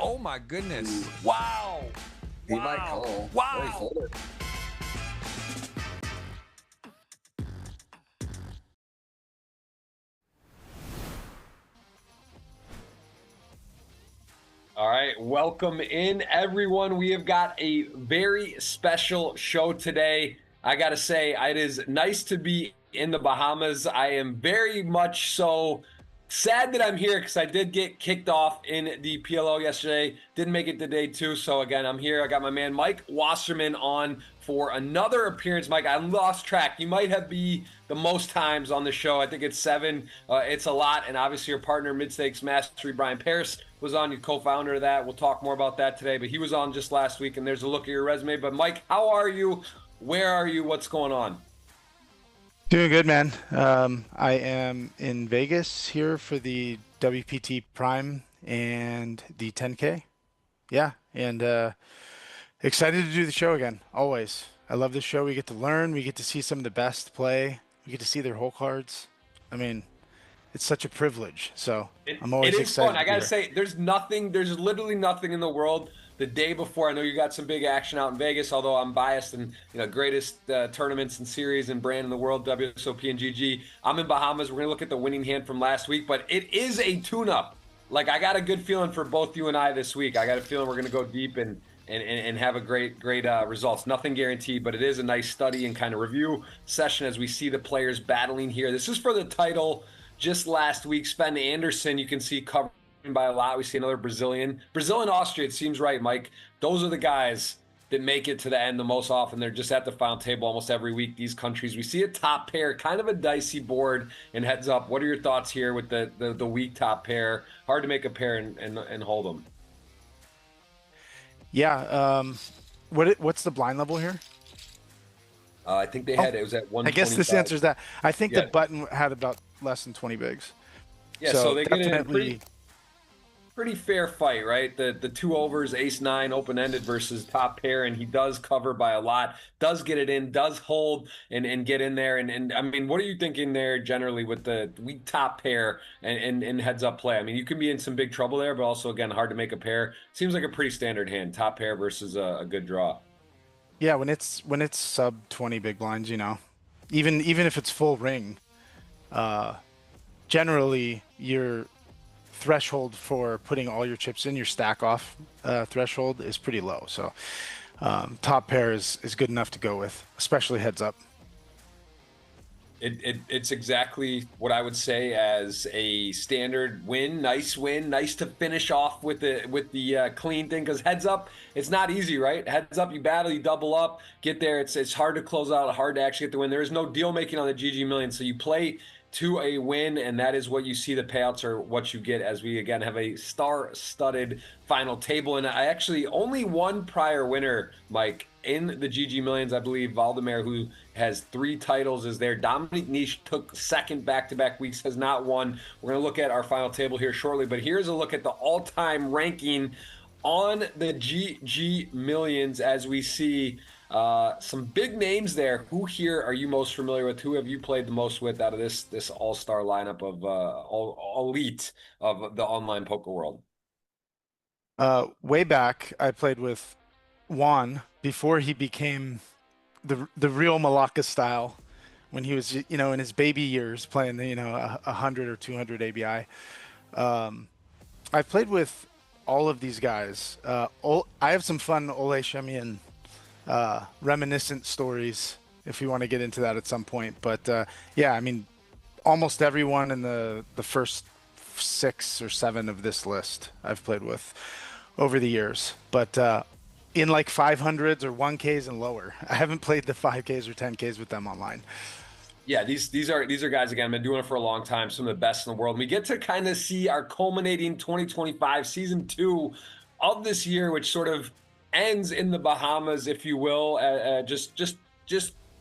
Oh my goodness. Wow. He might call. Wow. He folded. All right, welcome in, everyone. We have got a very special show today. I got to say, it is nice to be in the Bahamas. I am very much so sad that I'm here because I did get kicked off in the PLO yesterday. Didn't make it to day 2. So, again, I'm here. I got my man Mike Wasserman on for another appearance. Mike, I lost track. You might have be the most times on the show. I think it's 7. It's a lot. And obviously your partner, Mid-Stakes Mastery, Brian Paris, was on, your co-founder of that. We'll talk more about that today. But he was on just last week, and there's a look at your resume. But, Mike, how are you? Where are you? What's going on? Doing good, man. I am in Vegas here for the WPT Prime and the 10K. Yeah, and excited to do the show again, always. I love this show. We get to learn. We get to see some of the best play. We get to see their whole cards. I mean, it's such a privilege. So I'm always excited. It is fun. I got to say, there's literally nothing in the world. The day before, I know you got some big action out in Vegas, although I'm biased and greatest tournaments and series and brand in the world, WSOP and GG. I'm in Bahamas. We're going to look at the winning hand from last week, but it is a tune-up. Like, I got a good feeling for both you and I this week. I got a feeling we're going to go deep and have a great results. Nothing guaranteed, but it is a nice study and kind of review session as we see the players battling here. This is for the title. Just last week, Sven Anderson, you can see covered by a lot. We see another Brazilian, Austria. It seems right, Mike. Those are the guys that make it to the end the most often. They're just at the final table almost every week. These countries, we see a top pair, kind of a dicey board. And heads up, what are your thoughts here with the weak top pair? Hard to make a pair and hold them. Yeah. What's the blind level here? I think they had it was at 125. I guess this answers that. I think the button had about less than 20 bigs. Yeah, so they get in pretty fair fight, right? The 2 overs, ace-9, open-ended versus top pair, and he does cover by a lot, does get it in, does hold and get in there. And I mean, what are you thinking there generally with the weak top pair and heads-up play? I mean, you can be in some big trouble there, but also, again, hard to make a pair. Seems like a pretty standard hand, top pair versus a good draw. Yeah, when it's sub 20 big blinds, even if it's full ring, generally your threshold for putting all your chips in, your stack off threshold is pretty low. So top pair is good enough to go with, especially heads up. It's exactly what I would say as a standard win. Nice to finish off with the clean thing, because heads up, it's not easy, right? Heads up, you battle, you double up, get there. It's hard to close out, hard to actually get the win. There is no deal making on the GG Million, so you play to a win, and that is what you see. The payouts are what you get as we again have a star-studded final table. And I actually only one prior winner, Mike, in the GG Millions. I believe Valdemar, who has 3 titles, is there. Dominic Niche took second back-to-back weeks, has not won. We're going to look at our final table here shortly, but here's a look at the all-time ranking on the GG Millions as we see some big names there. Who here are you most familiar with? Who have you played the most with out of this all-star lineup of all elite of the online poker world? Way back, I played with Juan before he became the real Malacca style, when he was in his baby years playing 100 or 200 ABI. I played with all of these guys. I have some fun Ole Shemian reminiscent stories if we want to get into that at some point. But yeah, I mean, almost everyone in the first 6 or 7 of this list I've played with over the years. But in like 500s or 1Ks and lower, I haven't played the 5Ks or 10Ks with them online. Yeah, these are guys, again, I've been doing it for a long time, some of the best in the world. And we get to kind of see our culminating 2025 season 2 of this year, which sort of ends in the Bahamas, if you will. Just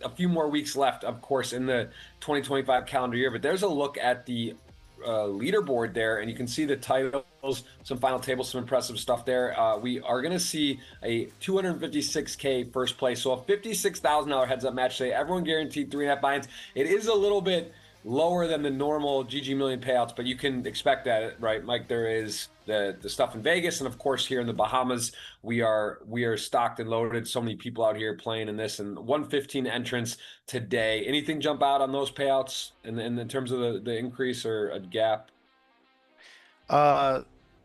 a few more weeks left, of course, in the 2025 calendar year. But there's a look at the leaderboard there, and you can see the titles, some final tables, some impressive stuff there. We are going to see a $256K first place, so a $56,000 heads-up match today. Everyone guaranteed 3.5 buy-ins. It is a little bit lower than the normal GG Million payouts, but you can expect that, right, Mike? There is the stuff in Vegas, and of course here in the Bahamas, we are stocked and loaded. So many people out here playing in this, and 115 entrants today. Anything jump out on those payouts in terms of the increase or a gap?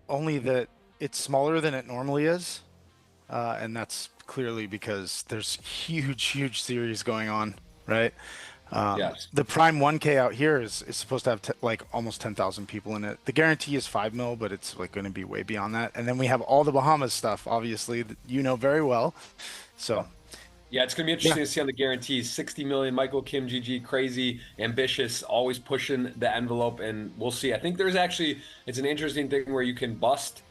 Only that it's smaller than it normally is, and that's clearly because there's huge series going on, right? Yes. The Prime 1K out here is supposed to have like almost 10,000 people in it. The guarantee is 5 mil, but it's like going to be way beyond that. And then we have all the Bahamas stuff, obviously, that you know very well. So. Yeah, it's going to be interesting to see on the guarantees. 60 million, Michael Kim, GG, crazy, ambitious, always pushing the envelope, and we'll see. I think there's actually, it's an interesting thing where you can bust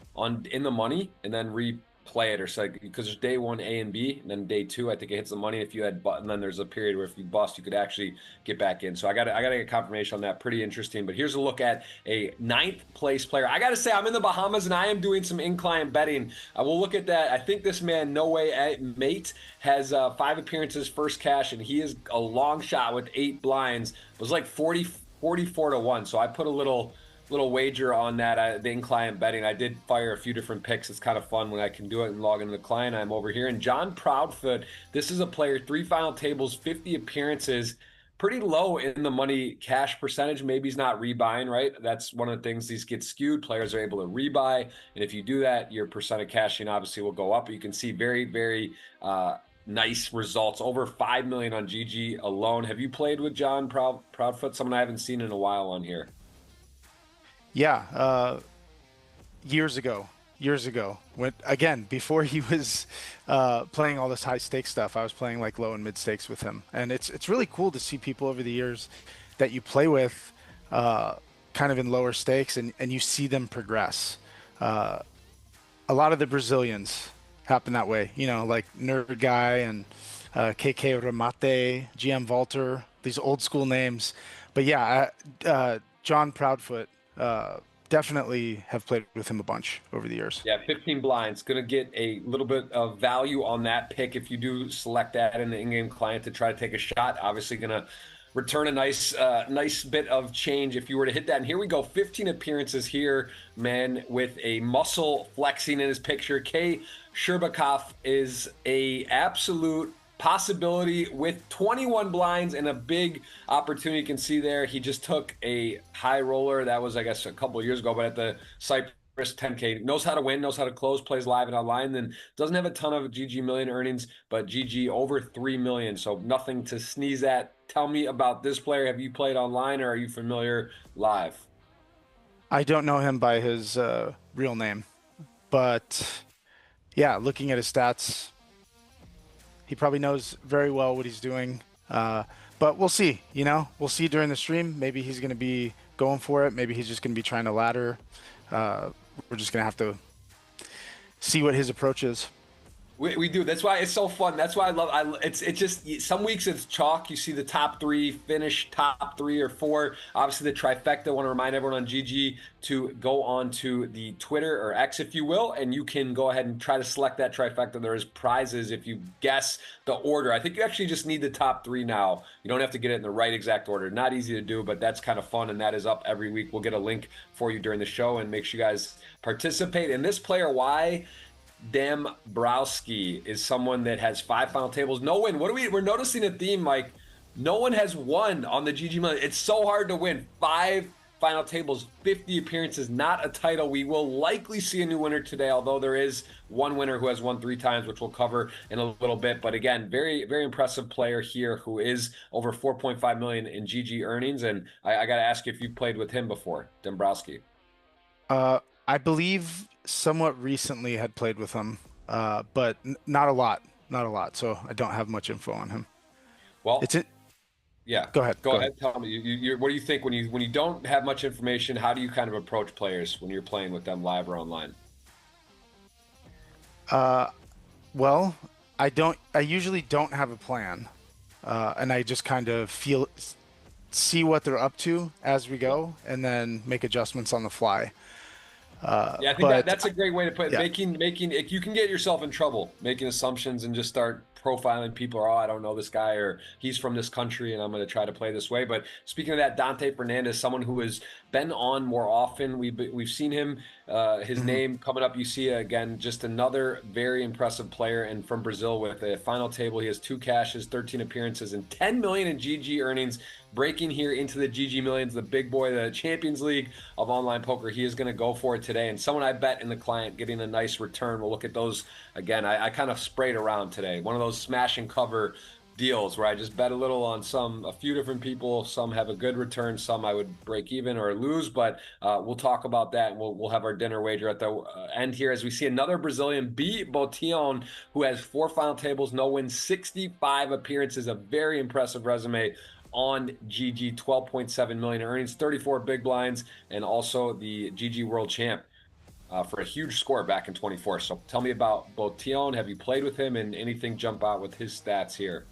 in the money and then replay it, or so, because there's day 1 A and B, and then day 2 I think it hits the money if you had, and then there's a period where if you bust you could actually get back in. So I gotta get confirmation on that. Pretty interesting. But here's a look at a 9th place player. I gotta say, I'm in the Bahamas and I am doing some in-client betting. I will look at that. I think this man, No Way Mate, has 5 appearances, first cash, and he is a long shot with 8 blinds. It was like 44 to 1. So I put a little wager on that. The in-client betting. I did fire a few different picks. It's kind of fun when I can do it and log into the client. I'm over here. And John Proudfoot, this is a player, 3 final tables, 50 appearances, pretty low in the money cash percentage. Maybe he's not rebuying, right? That's one of the things. These get skewed. Players are able to rebuy. And if you do that, your percent of cashing obviously will go up. But you can see very nice results. Over 5 million on GG alone. Have you played with John Proudfoot? Someone I haven't seen in a while on here. Yeah, years ago, when, again, before he was playing all this high stakes stuff, I was playing like low and mid stakes with him. And it's really cool to see people over the years that you play with kind of in lower stakes, and you see them progress. A lot of the Brazilians happen that way, you know, like Nerd Guy and KK Ramate, GM Walter, these old school names. But yeah, John Proudfoot, definitely have played with him a bunch over the years. Yeah, 15 blinds. Going to get a little bit of value on that pick if you do select that in the in-game client to try to take a shot. Obviously going to return a nice bit of change if you were to hit that. And here we go, 15 appearances here, man, with a muscle flexing in his picture. K. Sherbakov is a absolute possibility with 21 blinds and a big opportunity. You can see there, he just took a high roller. That was, I guess, a couple of years ago, but at the Cyprus 10K, knows how to win, knows how to close, plays live and online, then doesn't have a ton of GG Million earnings, but GG over 3 million. So nothing to sneeze at. Tell me about this player. Have you played online or are you familiar live? I don't know him by his real name, but yeah, looking at his stats, he probably knows very well what he's doing, but we'll see. You know, we'll see during the stream. Maybe he's going to be going for it. Maybe he's just going to be trying to ladder. We're just going to have to see what his approach is. We do. That's why it's so fun. That's why I love. It's just some weeks it's chalk. You see the top 3 finish, top 3 or 4. Obviously the trifecta. I want to remind everyone on GG to go on to the Twitter or X, if you will, and you can go ahead and try to select that trifecta. There is prizes if you guess the order. I think you actually just need the top 3 now. You don't have to get it in the right exact order. Not easy to do, but that's kind of fun, and that is up every week. We'll get a link for you during the show, and make sure you guys participate. And this player, why? Dembrowski is someone that has 5 final tables, no win. We're noticing a theme, Mike. No one has won on the GG Million. It's so hard to win. 5 final tables, 50 appearances, not a title. We will likely see a new winner today, although there is one winner who has won 3 times, which we'll cover in a little bit. But again, very impressive player here who is over 4.5 million in GG earnings. And I got to ask you if you played with him before, Dembrowski. I believe somewhat recently had played with him, but not a lot. So I don't have much info on him. Well, yeah. Go ahead. Go ahead. Tell me. What do you think when you don't have much information? How do you kind of approach players when you're playing with them live or online? Well, I usually don't have a plan, and I just kind of see what they're up to as we go, and then make adjustments on the fly. Yeah, I think that's a great way to put it. Yeah. Making you can get yourself in trouble making assumptions and just start profiling people, or, oh, I don't know this guy, or he's from this country and I'm going to try to play this way. But speaking of that, Dante Fernandez, someone who has been on more often. We've seen him, his name coming up. You see again, just another very impressive player, and from Brazil with a final table. He has 2 cashes, 13 appearances, and 10 million in GG earnings. Breaking here into the GG Millions, the big boy, the Champions League of online poker. He is going to go for it today, and someone I bet in the client getting a nice return. We'll look at those again. I kind of sprayed around today. One of those smash and cover deals where I just bet a little on a few different people. Some have a good return, some I would break even or lose, but we'll talk about that, and we'll have our dinner wager at the end here as we see another Brazilian, B. Botion, who has 4 final tables, no wins, 65 appearances, a very impressive resume on GG, 12.7 million earnings, 34 big blinds, and also the GG World Champ for a huge score back in 24. So tell me about Botion. Have you played with him, and anything jump out with his stats here?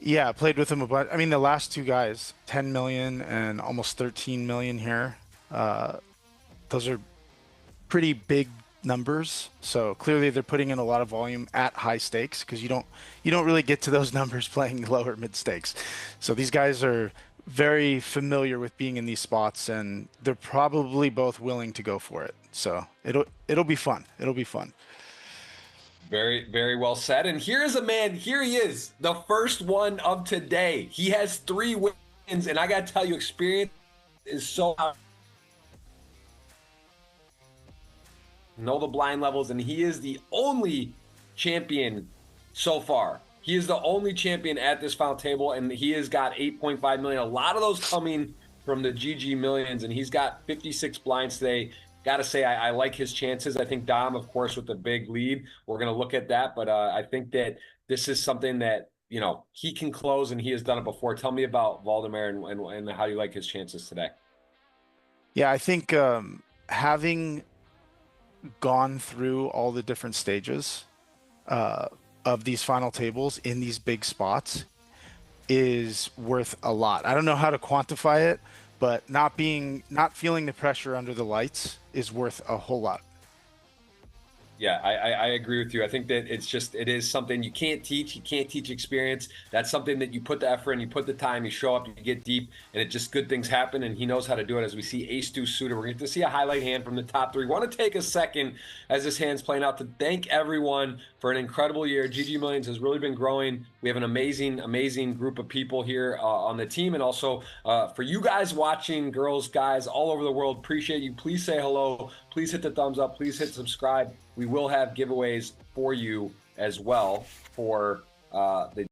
Yeah, I played with him about, I mean, the last 2 guys, 10 million and almost 13 million here. Those are pretty big numbers. So clearly they're putting in a lot of volume at high stakes, because you don't really get to those numbers playing lower mid stakes. So these guys are very familiar with being in these spots, and they're probably both willing to go for it. So it'll be fun. It'll be fun. Very, very well said. And here is a man, here he is, the first one of today. He has 3 wins, and I got to tell you, experience is so know the blind levels, and he is the only champion so far. He is the only champion at this final table, and he has got 8.5 million. A lot of those coming from the GG Millions, and he's got 56 blinds today. Got to say, I like his chances. I think Dom, of course, with the big lead, we're going to look at that, but I think that this is something that, you know, he can close, and he has done it before. Tell me about Valdemar and how you like his chances today. Yeah, I think having gone through all the different stages of these final tables in these big spots is worth a lot. I don't know how to quantify it, but not feeling the pressure under the lights is worth a whole lot. Yeah, I agree with you. I think that it is something you can't teach. You can't teach experience. That's something that you put the effort in, you put the time, you show up, you get deep, and good things happen, and he knows how to do it. As we see ace-2 suited, we're going to see a highlight hand from the top 3. Want to take a second as this hand's playing out to thank everyone for an incredible year. GG Millions has really been growing. We have an amazing, amazing group of people here on the team, and also for you guys watching, girls, guys, all over the world, appreciate you. Please say hello. Please hit the thumbs up. Please hit subscribe. We will have giveaways for you as well for the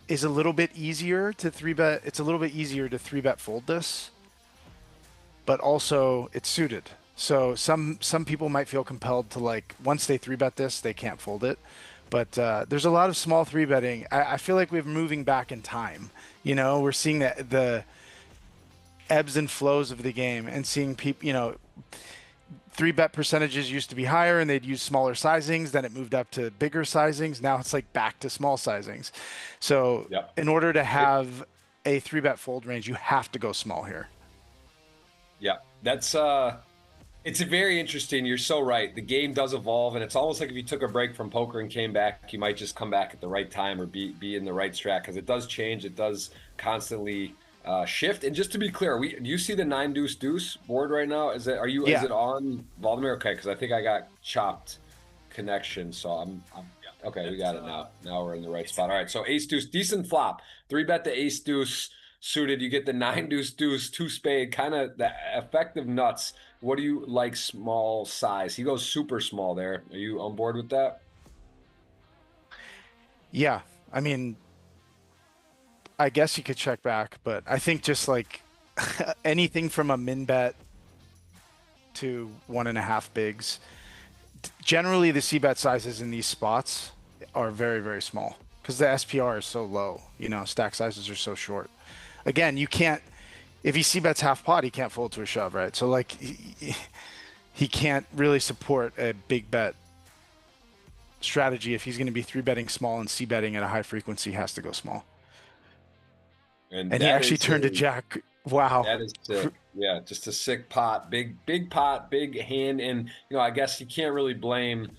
Is a little bit easier to 3-bet. It's a little bit easier to 3-bet fold this, but also it's suited. So some people might feel compelled to like once they three bet this, they can't fold it. But there's a lot of small three betting. I feel like we're moving back in time. You know, we're seeing the ebbs and flows of the game and seeing people, you know, three bet percentages used to be higher and they'd use smaller sizings. Then it moved up to bigger sizings. Now it's like back to small sizings. So Yep. in order to have a three bet fold range, you have to go small here. Yeah, that's it's a very interesting. You're so right. The game does evolve, and it's almost like if you took a break from poker and came back, you might just come back at the right time or be in the right strat, because it does change. It does constantly shift. And just to be clear, do you see the 9 deuce deuce board right now? Is it is it on Valdemar? Okay, because I think I got chopped connection, so I'm okay. We got it now. Now we're in the right spot. All right, so ace deuce, decent flop. 3-bet the ace deuce suited. You get the 9 deuce deuce, 2 spade, kind of the effective nuts. What do you like small size? He goes super small there. Are you on board with that? Yeah, I mean, I guess you could check back, but I think just like anything from a min bet to 1.5 bigs. Generally, the c bet sizes in these spots are very, very small because the SPR is so low. You know, stack sizes are so short. Again, you can't. If he c bets half pot, he can't fold to a shove, right? So like, he can't really support a big bet strategy if he's going to be three betting small and c betting at a high frequency. He has to go small. And he actually turned to jack. Wow. That is sick. Yeah, just a sick pot, big pot, big hand, and you know, I guess you can't really blame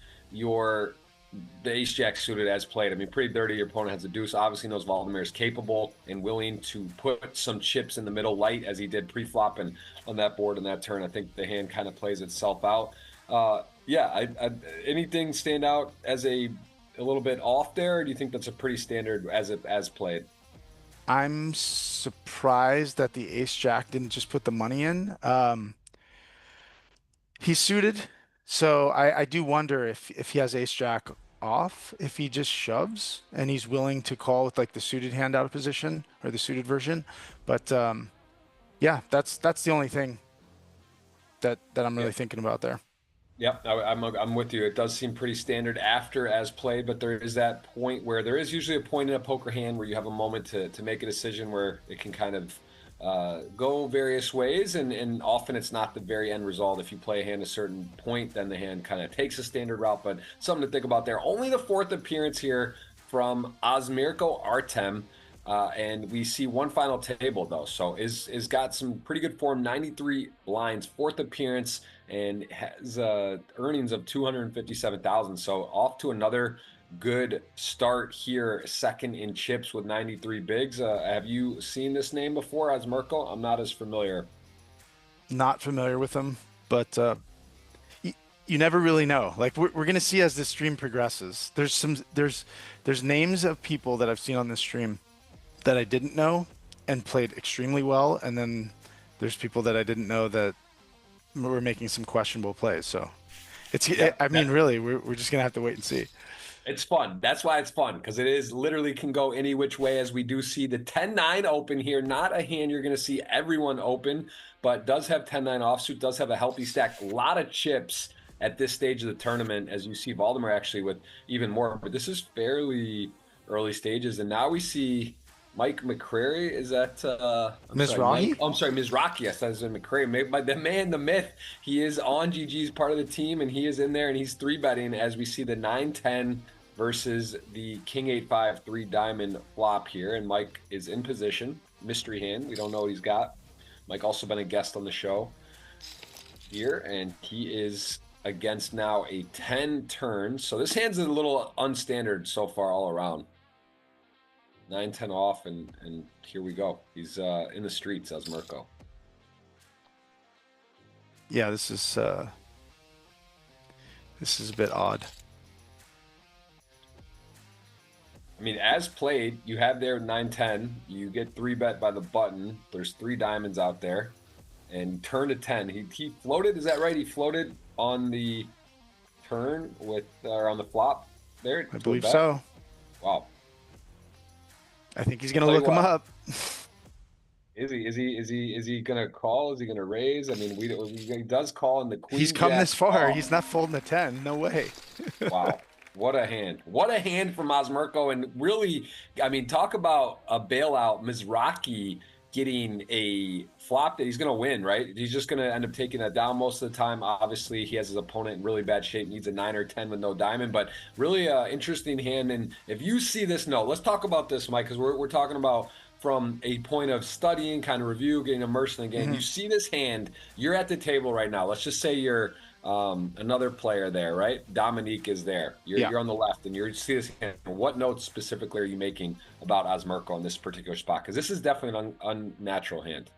the ace jack suited as played. I mean, pretty dirty. Your opponent has a deuce. Obviously knows Valdemar is capable and willing to put some chips in the middle light as he did pre-flop and on that board and that turn. I think the hand kind of plays itself out. Yeah, anything stand out as a little bit off there? Or do you think that's a pretty standard as played? I'm surprised that the ace jack didn't just put the money in. He's suited, so I do wonder if he has ace jack off, if he just shoves and he's willing to call with like the suited hand out of position or the suited version. But yeah, that's the only thing that I'm really thinking about there. Yep, I'm with you. It does seem pretty standard after as played, but there is that point where there is usually a point in a poker hand where you have a moment to make a decision where it can kind of go various ways, and often it's not the very end result. If you play a hand a certain point, then the hand kind of takes a standard route, but something to think about there. Only the 4th appearance here from Osmirko Artem. And we see one final table though, so is got some pretty good form. 93 blinds, 4th appearance, and has earnings of 257,000. So off to another good start here. 2nd in chips with 93 bigs. Have you seen this name before, Osmirko? I'm not as familiar. Not familiar with him, but you never really know. Like we're gonna see as the stream progresses. There's names of people that I've seen on this stream that I didn't know and played extremely well, and then there's people that I didn't know that were making some questionable plays. So it's really we're just gonna have to wait and see. It's fun. That's why it's fun, because it is literally can go any which way, as we do see the 10-9 open here. Not a hand you're going to see everyone open, but does have 10-9 offsuit, does have a healthy stack, a lot of chips at this stage of the tournament, as you see Valdemar actually with even more. But this is fairly early stages, and now we see Mike McCrary. Is that Mizrahi? I'm sorry, Mizrahi. Yes, that is McCrary. The man, the myth. He is on GG's part of the team, and he is in there, and he's 3-betting as we see the 9-10 versus the King 8-5 3-diamond flop here. And Mike is in position. Mystery hand. We don't know what he's got. Mike also been a guest on the show here, and he is against now a 10 turn. So this hand's a little unstandard so far all around. 9-10 off, and here we go. He's in the streets, Osmirko. Yeah, this is a bit odd. I mean, as played, you have there 9-10. You get 3-bet by the button. There's 3 diamonds out there, and turn to 10. He floated. Is that right? He floated on the turn or on the flop there. I believe so. Wow. I think he's going to look him up. Is he gonna call? Is he gonna raise? I mean, he does call in the queen He's come jack. this far. Oh, He's not folding a 10. No way. wow. What a hand. What a hand from Osmerko. And really, I mean, talk about a bailout. Mizraki getting a flop that he's going to win, right? He's just going to end up taking that down most of the time. Obviously, he has his opponent in really bad shape, needs a 9 or 10 with no diamond, but really interesting hand. And if you see this note, let's talk about this, Mike, because we're talking about from a point of studying, kind of review, getting immersed in the game. You see this hand, you're at the table right now. Let's just say you're another player there, right? Dominique is there. You're on the left, and you see this hand. What notes specifically are you making about Osmerko in this particular spot? Because this is definitely an unnatural hand.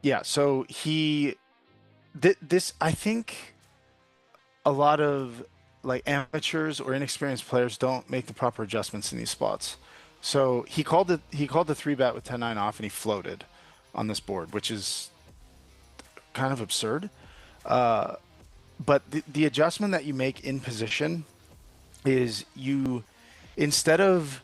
Yeah. So this, I think a lot of like amateurs or inexperienced players don't make the proper adjustments in these spots. So he called the 3-bet with 10-9 off, and he floated on this board, which is kind of absurd. But the adjustment that you make in position is you, instead of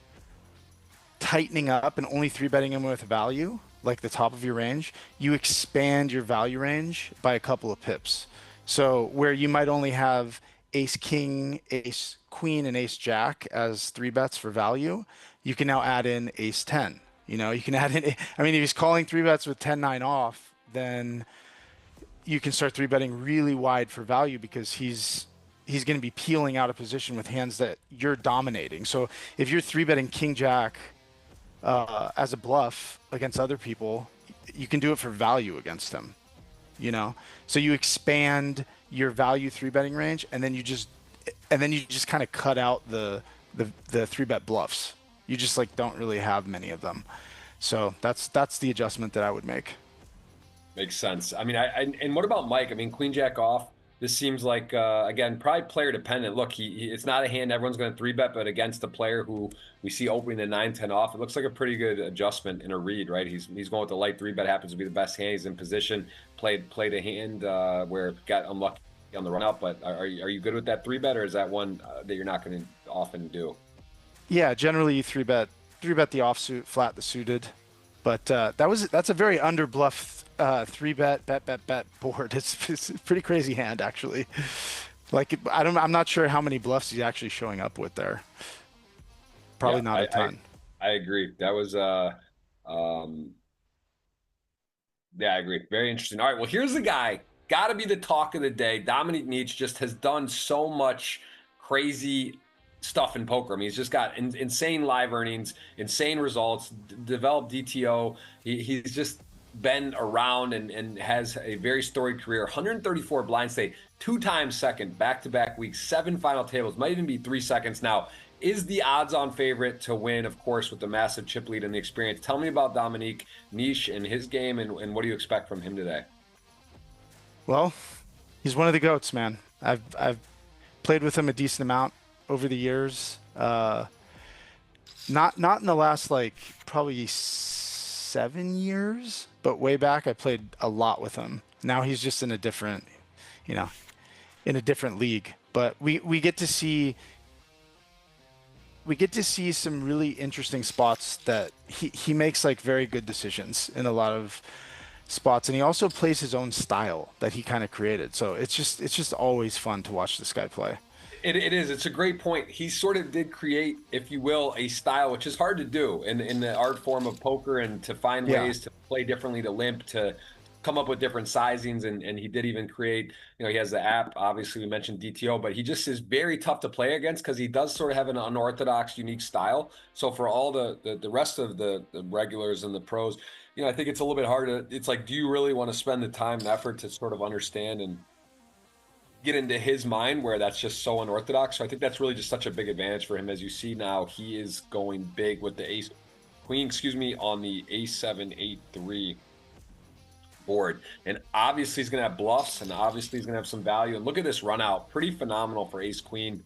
tightening up and only 3-betting him with value, like the top of your range, you expand your value range by a couple of pips. So where you might only have ace king, ace queen, and ace jack as 3-bets for value, you can now add in ace 10. You know, you can add in, I mean, if he's calling 3-bets with 10-9 off, then you can start 3-betting really wide for value, because he's going to be peeling out of position with hands that you're dominating. So if you're 3-betting king jack as a bluff against other people, you can do it for value against him, you know? So you expand your value 3-betting range, and then you just kind of cut out the 3-bet bluffs. You just like don't really have many of them. So that's the adjustment that I would make. Makes sense. I mean, and what about Mike? I mean, queen jack off. This seems like again probably player dependent. Look, it's not a hand everyone's going to 3-bet, but against the player who we see opening the 9-10 off, it looks like a pretty good adjustment in a read, right? He's going with the light 3-bet. Happens to be the best hand. He's in position. Played a hand where it got unlucky on the run up. But are you good with that 3-bet, or is that one that you're not going to often do? Yeah, generally you 3-bet the offsuit, flat the suited. But that's a very under bluff 3-bet bet board. It's a pretty crazy hand, actually. Like I'm not sure how many bluffs he's actually showing up with there. Probably not a ton. I agree. That was yeah, I agree. Very interesting. All right, well, here's the guy. Got to be the talk of the day. Dominique Nietzsche just has done so much crazy stuff in poker. I mean, he's just got insane live earnings, insane results, developed DTO. He's just been around and has a very storied career. 134 blind state, 2 times second, back-to-back weeks, 7 final tables, might even be 3 seconds now. Is the odds-on favorite to win, of course, with the massive chip lead and the experience. Tell me about Dominique Nietzsche and his game, and what do you expect from him today? Well, he's one of the GOATs, man. I've played with him a decent amount over the years. Not in the last like probably 7 years, but way back I played a lot with him. Now he's just in a different, in a different league. But we get to see some really interesting spots that he makes like very good decisions in a lot of spots, and he also plays his own style that he kind of created. So it's just always fun to watch this guy play. It is. It's a great point. He sort of did create, if you will, a style, which is hard to do in the art form of poker, and to find ways to play differently, to limp, to come up with different sizings. And he did even create, he has the app. Obviously, we mentioned DTO, but he just is very tough to play against because he does sort of have an unorthodox, unique style. So for all the rest of the regulars and the pros, I think it's a little bit harder. It's like, do you really want to spend the time and effort to sort of understand and get into his mind where that's just so unorthodox? So I think that's really just such a big advantage for him. As you see now, he is going big with the queen, on the A7-8-3 board. And obviously he's going to have bluffs, and obviously he's going to have some value. And look at this run out. Pretty phenomenal for ace queen.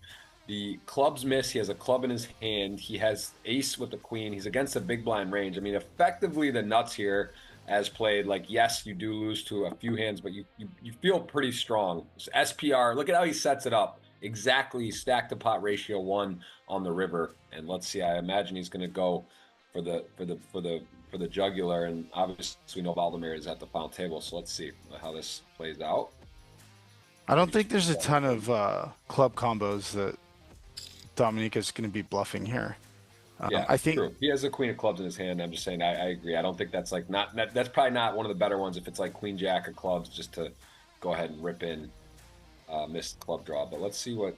The clubs miss. He has a club in his hand. He has ace with the queen. He's against a big blind range. I mean, effectively the nuts here as played, like, yes, you do lose to a few hands, but you feel pretty strong. SPR, look at how he sets it up. Exactly stack to pot ratio 1 on the river. And let's see, I imagine he's going to go for the for the jugular, and obviously we know Valdemir is at the final table, so let's see how this plays out. I don't think there's a ton of club combos that Dominique is going to be bluffing here. Yeah, I think true. He has a queen of clubs in his hand. I'm just saying, I agree. I don't think that's like that's probably not one of the better ones if it's like queen jack of clubs, just to go ahead and rip in missed club draw. But let's see what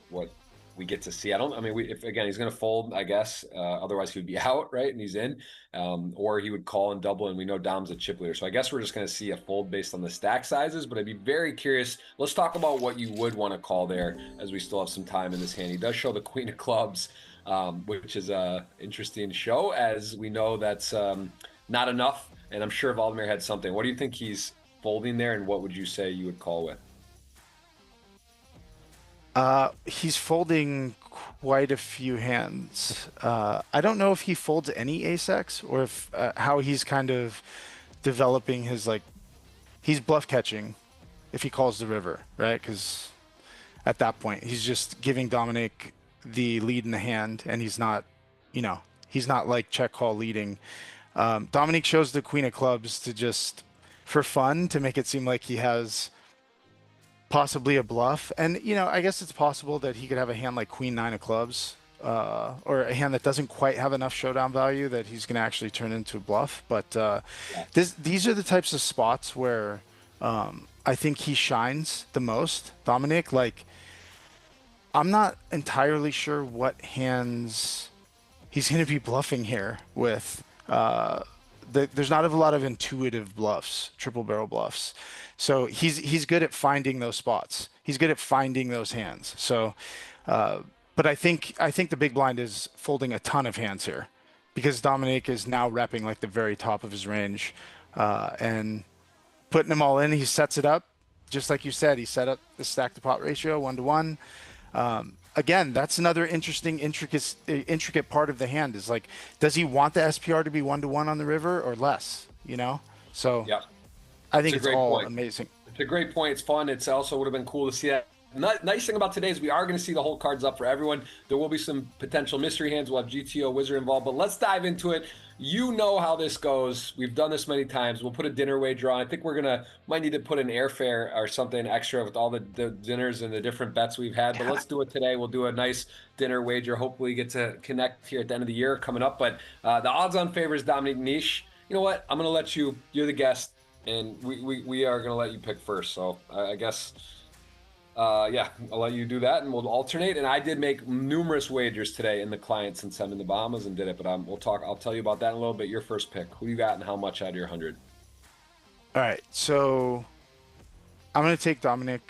we get to see. I mean, if again he's going to fold, I guess. Otherwise he would be out, right? And he's in, or he would call and double. And we know Dom's a chip leader, so I guess we're just going to see a fold based on the stack sizes. But I'd be very curious. Let's talk about what you would want to call there, as we still have some time in this hand. He does show the queen of clubs, which is a interesting show, as we know that's not enough. And I'm sure Valdemir had something. What do you think he's folding there, and what would you say you would call with? he's folding quite a few hands. I don't know if he folds any ace-x or if how he's kind of developing his he's bluff catching if he calls the river, right? Because at that point he's just giving Dominic the lead in the hand, and he's not, he's not like check call leading. Dominic shows the queen of clubs to just for fun to make it seem like he has possibly a bluff. And, I guess it's possible that he could have a hand like queen nine of clubs, or a hand that doesn't quite have enough showdown value that he's going to actually turn into a bluff. But these are the types of spots where I think he shines the most, Dominic. I'm not entirely sure what hands he's going to be bluffing here with. There's not a lot of intuitive bluffs, triple barrel bluffs. So he's good at finding those spots. He's good at finding those hands. So, but I think the big blind is folding a ton of hands here, because Dominic is now repping the very top of his range, and putting them all in. He sets it up, just like you said. He set up the stack to pot ratio 1-to-1. Again, that's another interesting, intricate part of the hand is does he want the SPR to be 1-to-1 on the river or less? So yeah. I think it's all point. Amazing. It's a great point. It's fun. It's also would have been cool to see that. Nice thing about today is we are going to see the whole cards up for everyone. There will be some potential mystery hands. We'll have GTO Wizard involved, but let's dive into it. You know how this goes. We've done this many times. We'll put a dinner wager on. I think we're might need to put an airfare or something extra with all the dinners and the different bets we've had, but let's do it today. We'll do a nice dinner wager. Hopefully get to connect here at the end of the year coming up, but the odds on favor is Dominic Niche. You know what? I'm going to let you're the guest, and we are going to let you pick first. So I guess, yeah, I'll let you do that, and we'll alternate. And I did make numerous wagers today in the client since I'm in the Bahamas and did it, but I'll tell you about that in a little bit. Your first pick. Who you got and how much out of your 100? All right, so I'm going to take Dominic.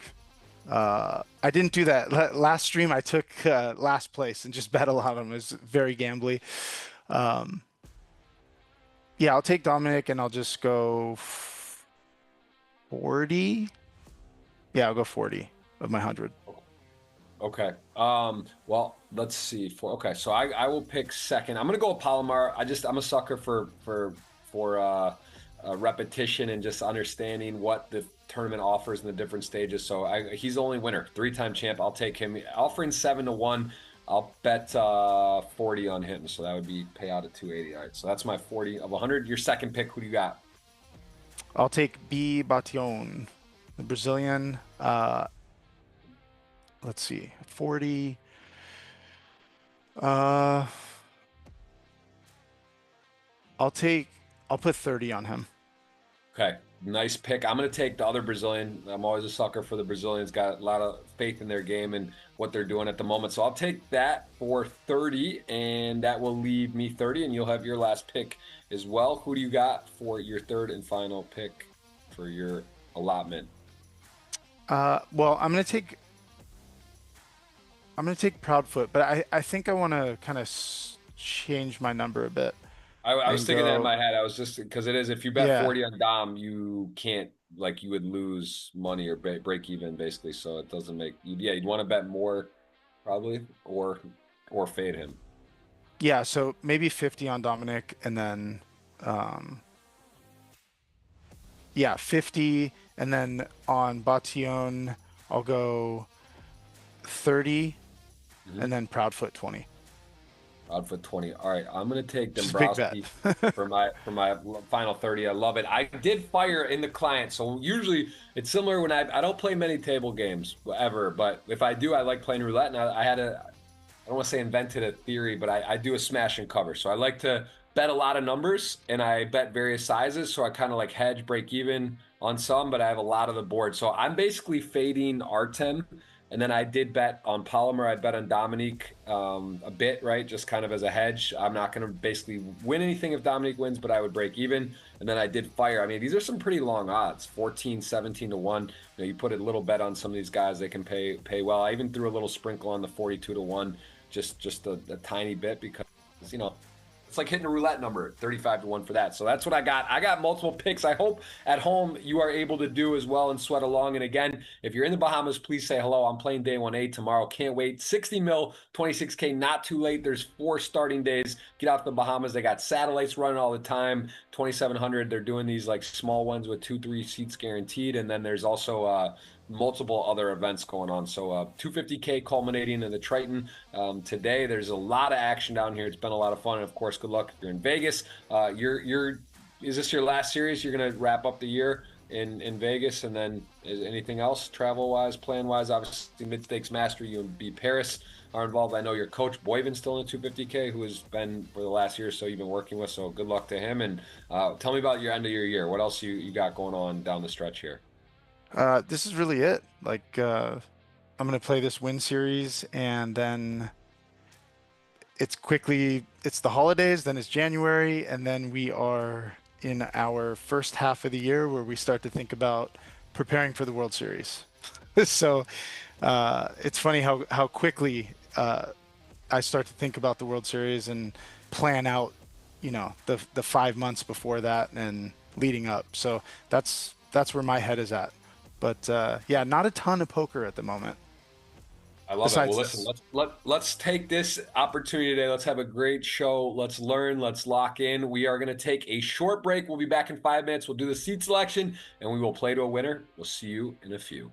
I didn't do that. Last stream, I took last place and just bet a lot on him. It was very gambly. Yeah, I'll take Dominic, and I'll just go 40. Yeah, I'll go 40 of my 100. Okay. Well, let's see. Okay, so I will pick second. I'm gonna go with Palomar. I'm a sucker for repetition and just understanding what the tournament offers in the different stages. So he's the only winner, 3-time champ. I'll take him. Offering 7-to-1. I'll bet 40 on him. So that would be payout at 280. All right. So that's my 40 of 100. Your second pick. Who do you got? I'll take B. Bation, the Brazilian. Let's see, 40. I'll put 30 on him. Okay, nice pick. I'm going to take the other Brazilian. I'm always a sucker for the Brazilians. Got a lot of faith in their game and what they're doing at the moment. So I'll take that for 30, and that will leave me 30, and you'll have your last pick as well. Who do you got for your third and final pick for your allotment? Well, I'm going to take Proudfoot, but I think I want to kind of change my number a bit. I was thinking that in my head. I was just, because it is, if you bet 40 on Dom, you can't, you would lose money or break even basically. So it doesn't make, you'd want to bet more probably, or fade him. Yeah. So maybe 50 on Dominic, and then, 50. And then on Bation, I'll go 30, and then Proudfoot 20. Odd for 20. All right, I'm gonna take Just a big bet. Dombrowski for my final 30. I love it. I did fire in the client, so usually it's similar when I don't play many table games ever, but if I do, I like playing roulette. And I had a I don't want to say invented a theory, but I do a smash and cover. So I like to bet a lot of numbers and I bet various sizes. So I kind of like hedge, break even on some, but I have a lot of the board. So I'm basically fading Artem. And then I did bet on Polymer. I bet on Dominique a bit, right? Just kind of as a hedge. I'm not going to basically win anything if Dominique wins, but I would break even. And then I did fire. I mean, these are some pretty long odds, 14, 17 to 1. You know, you put a little bet on some of these guys, they can pay well. I even threw a little sprinkle on the 42 to 1, just a tiny bit because, you know, it's like hitting a roulette number, 35 to 1 for that. So that's what I got. I got multiple picks. I hope at home you are able to do as well and sweat along. And again, if you're in the Bahamas, please say hello. I'm playing day 1A tomorrow. Can't wait. 60 mil, 26K, not too late. There's 4 starting days. Get out to the Bahamas. They got satellites running all the time. 2,700. They're doing these like small ones with 2-3 seats guaranteed. And then there's also multiple other events going on. So 250K culminating in the Triton today. There's a lot of action down here. It's been a lot of fun. And of course, good luck if you're in Vegas. Is this your last series? You're going to wrap up the year in Vegas, and then is anything else travel wise, plan wise? Obviously, Mid Stakes Master, you and B Paris are involved. I know your coach Boyvin's still in the 250K, who has been for the last year or so you've been working with. So good luck to him. And tell me about your end of your year. What else you got going on down the stretch here? This is really it. Like, I'm gonna play this win series, and then it's the holidays, then it's January, and then we are in our first half of the year where we start to think about preparing for the World Series. So, it's funny how quickly I start to think about the World Series and plan out, you know, the 5 months before that and leading up. So that's where my head is at. But yeah, not a ton of poker at the moment. I love it. Well, Besides listen, this. let's take this opportunity today. Let's have a great show. Let's learn. Let's lock in. We are going to take a short break. We'll be back in 5 minutes. We'll do the seat selection and we will play to a winner. We'll see you in a few.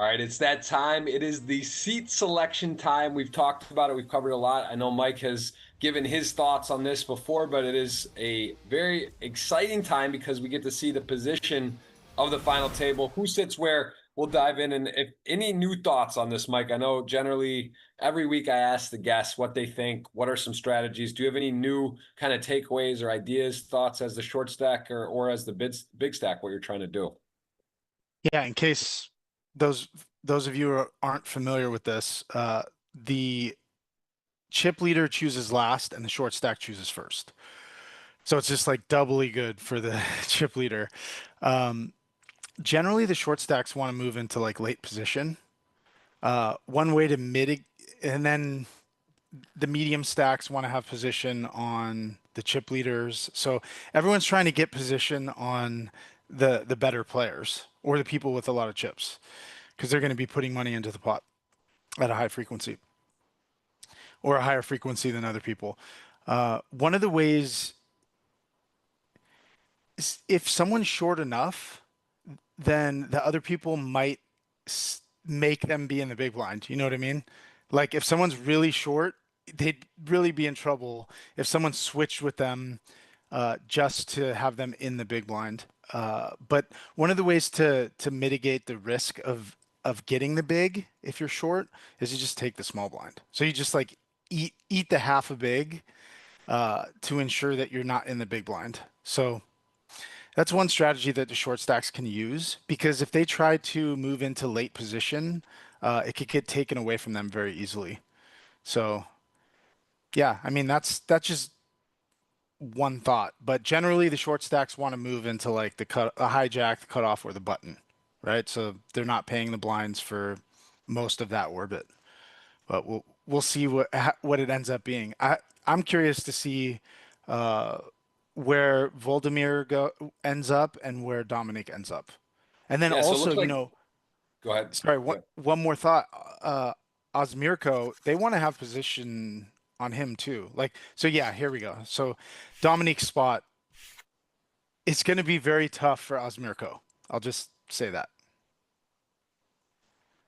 All right, it's that time. It is the seat selection time. We've talked about it. We've covered a lot. I know Mike has given his thoughts on this before, but it is a very exciting time because we get to see the position of the final table, who sits where. We'll dive in. And if any new thoughts on this, Mike, I know generally every week I ask the guests what they think. What are some strategies? Do you have any new kind of takeaways or ideas, thoughts as the short stack or as the big stack, what you're trying to do? Yeah, in case those those of you who aren't familiar with this, the chip leader chooses last and the short stack chooses first. So it's just like doubly good for the chip leader. Um, Generally, the short stacks want to move into like late position. One way to mitigate, and then the medium stacks want to have position on the chip leaders. So everyone's trying to get position on the better players or the people with a lot of chips because they're going to be putting money into the pot at a high frequency or a higher frequency than other people. One of the ways is if someone's short enough, then the other people might make them be in the big blind. You know what I mean? Like if someone's really short, they'd really be in trouble if someone switched with them just to have them in the big blind. But one of the ways to mitigate the risk of getting the big if you're short is you just take the small blind. So you just like eat the half a big to ensure that you're not in the big blind. So that's one strategy that the short stacks can use because if they try to move into late position, it could get taken away from them very easily. So yeah, I mean that's just one thought, but generally the short stacks want to move into like a hijack, the cutoff, or the button, right? So they're not paying the blinds for most of that orbit, but we'll see what it ends up being. I'm curious to see uh, where ends up and where Dominic ends up, and then Yeah, so it also looks like, go ahead. sorry, Go one ahead. one more thought. Osmirko, they want to have position on him too. Like, so yeah, here we go. So Dominique's spot, it's going to be very tough for Osmirko. I'll just say that.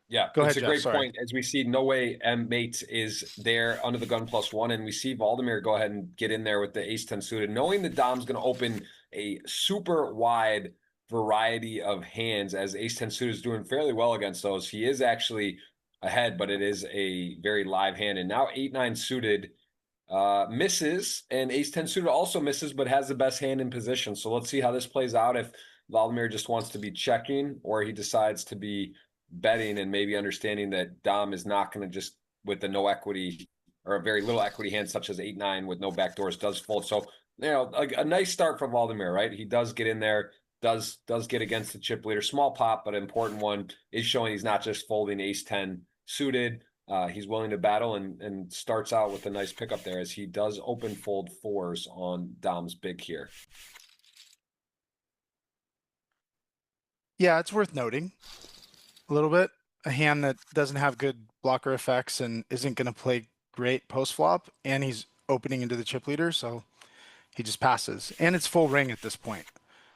Yeah, Go it's ahead, a Jeff. great Sorry. point. As we see, No Way M Mate is there under the gun +1, and we see Valdemir go ahead and get in there with the ace 10 suited, knowing that Dom's going to open a super wide variety of hands as ace 10 suited is doing fairly well against those. He is actually ahead, but it is a very live hand. And now 8-9 suited misses, and ace 10 suited also misses, but has the best hand in position. So let's see how this plays out if Valdemir just wants to be checking or he decides to be betting and maybe understanding that Dom is not going to just with the no equity or a very little equity hand such as 8-9 with no backdoors does fold. So, you know, a nice start from Valdemir, right? He does get in there, does get against the chip leader. Small pop, but an important one is showing he's not just folding ace 10 suited. He's willing to battle and starts out with a nice pickup there as he does open fold fours on Dom's big here. Yeah, it's worth noting a little bit. A hand that doesn't have good blocker effects and isn't going to play great post flop, and he's opening into the chip leader, so he just passes. And it's full ring at this point.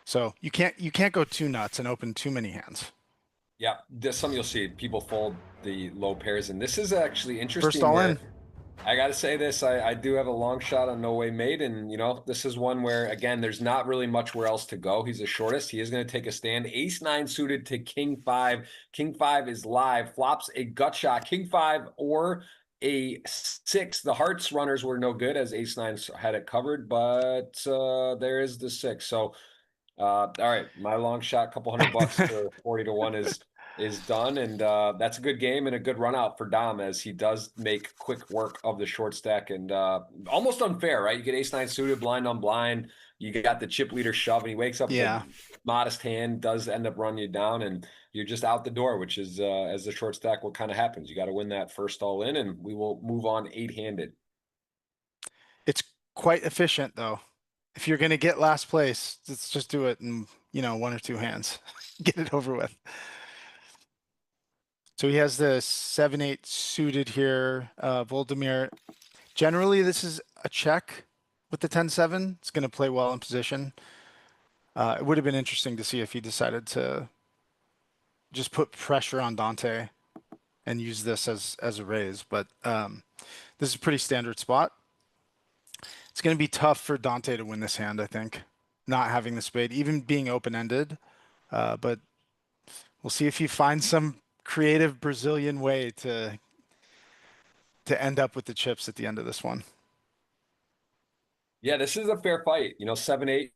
So you can't go too nuts and open too many hands. Yeah, this some you'll see people fold the low pairs, and this is actually First interesting all where in. I got to say this, I do have a long shot on No Way Made, and you know this is one where again there's not really much where else to go. He's the shortest. He is going to take a stand. Ace 9 suited to King 5. King 5 is live. Flops a gut shot. King 5 or a 6. The hearts runners were no good as Ace 9 had it covered, but there is the 6. So all right, my long shot, couple $100 for 40 to 1 is done, and that's a good game and a good run out for Dom as he does make quick work of the short stack and almost unfair, right? You get ace 9 suited, blind on blind. You got the chip leader shove, and he wakes up with Yeah. a modest hand, does end up running you down, and you're just out the door, which is as the short stack, what kind of happens? You got to win that first all in, and we will move on 8-handed. It's quite efficient though. If you're going to get last place, let's just do it in, one or two hands. Get it over with. So he has the 7-8 suited here. Voldemir. Generally, this is a check with the 10-7. It's going to play well in position. It would have been interesting to see if he decided to just put pressure on Dante and use this as a raise. But this is a pretty standard spot. It's going to be tough for Dante to win this hand, I think, not having the spade, even being open-ended. But we'll see if he finds some creative Brazilian way to end up with the chips at the end of this one. Yeah, this is a fair fight. 7-8,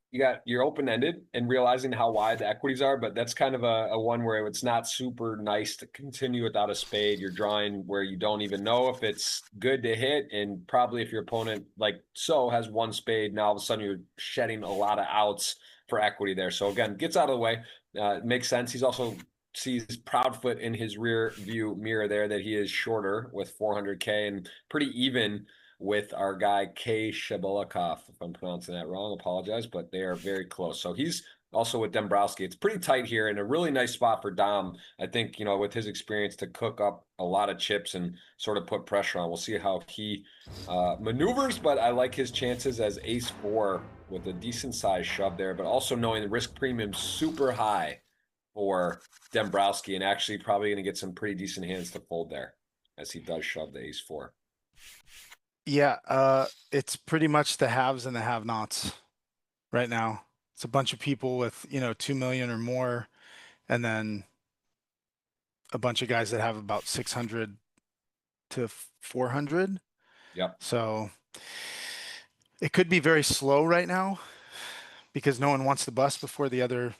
you're open-ended and realizing how wide the equities are, but that's kind of a one where it's not super nice to continue without a spade. You're drawing where you don't even know if it's good to hit, and probably if your opponent has one spade, now all of a sudden you're shedding a lot of outs for equity there. So again, gets out of the way. It makes sense. He's also sees Proudfoot in his rear view mirror there that he is shorter with 400K and pretty even with our guy K. Shabalakov. If I'm pronouncing that wrong, apologize, but they are very close. So he's also with Dombrowski. It's pretty tight here and a really nice spot for Dom. I think, with his experience to cook up a lot of chips and sort of put pressure on. We'll see how he maneuvers, but I like his chances as ace-4 with a decent size shove there, but also knowing the risk premium super high for Dombrowski and actually probably going to get some pretty decent hands to fold there as he does shove the ace-4. Yeah, it's pretty much the haves and the have-nots right now. It's a bunch of people with, 2 million or more, and then a bunch of guys that have about 600 to 400. Yep. So it could be very slow right now because no one wants to bust before the other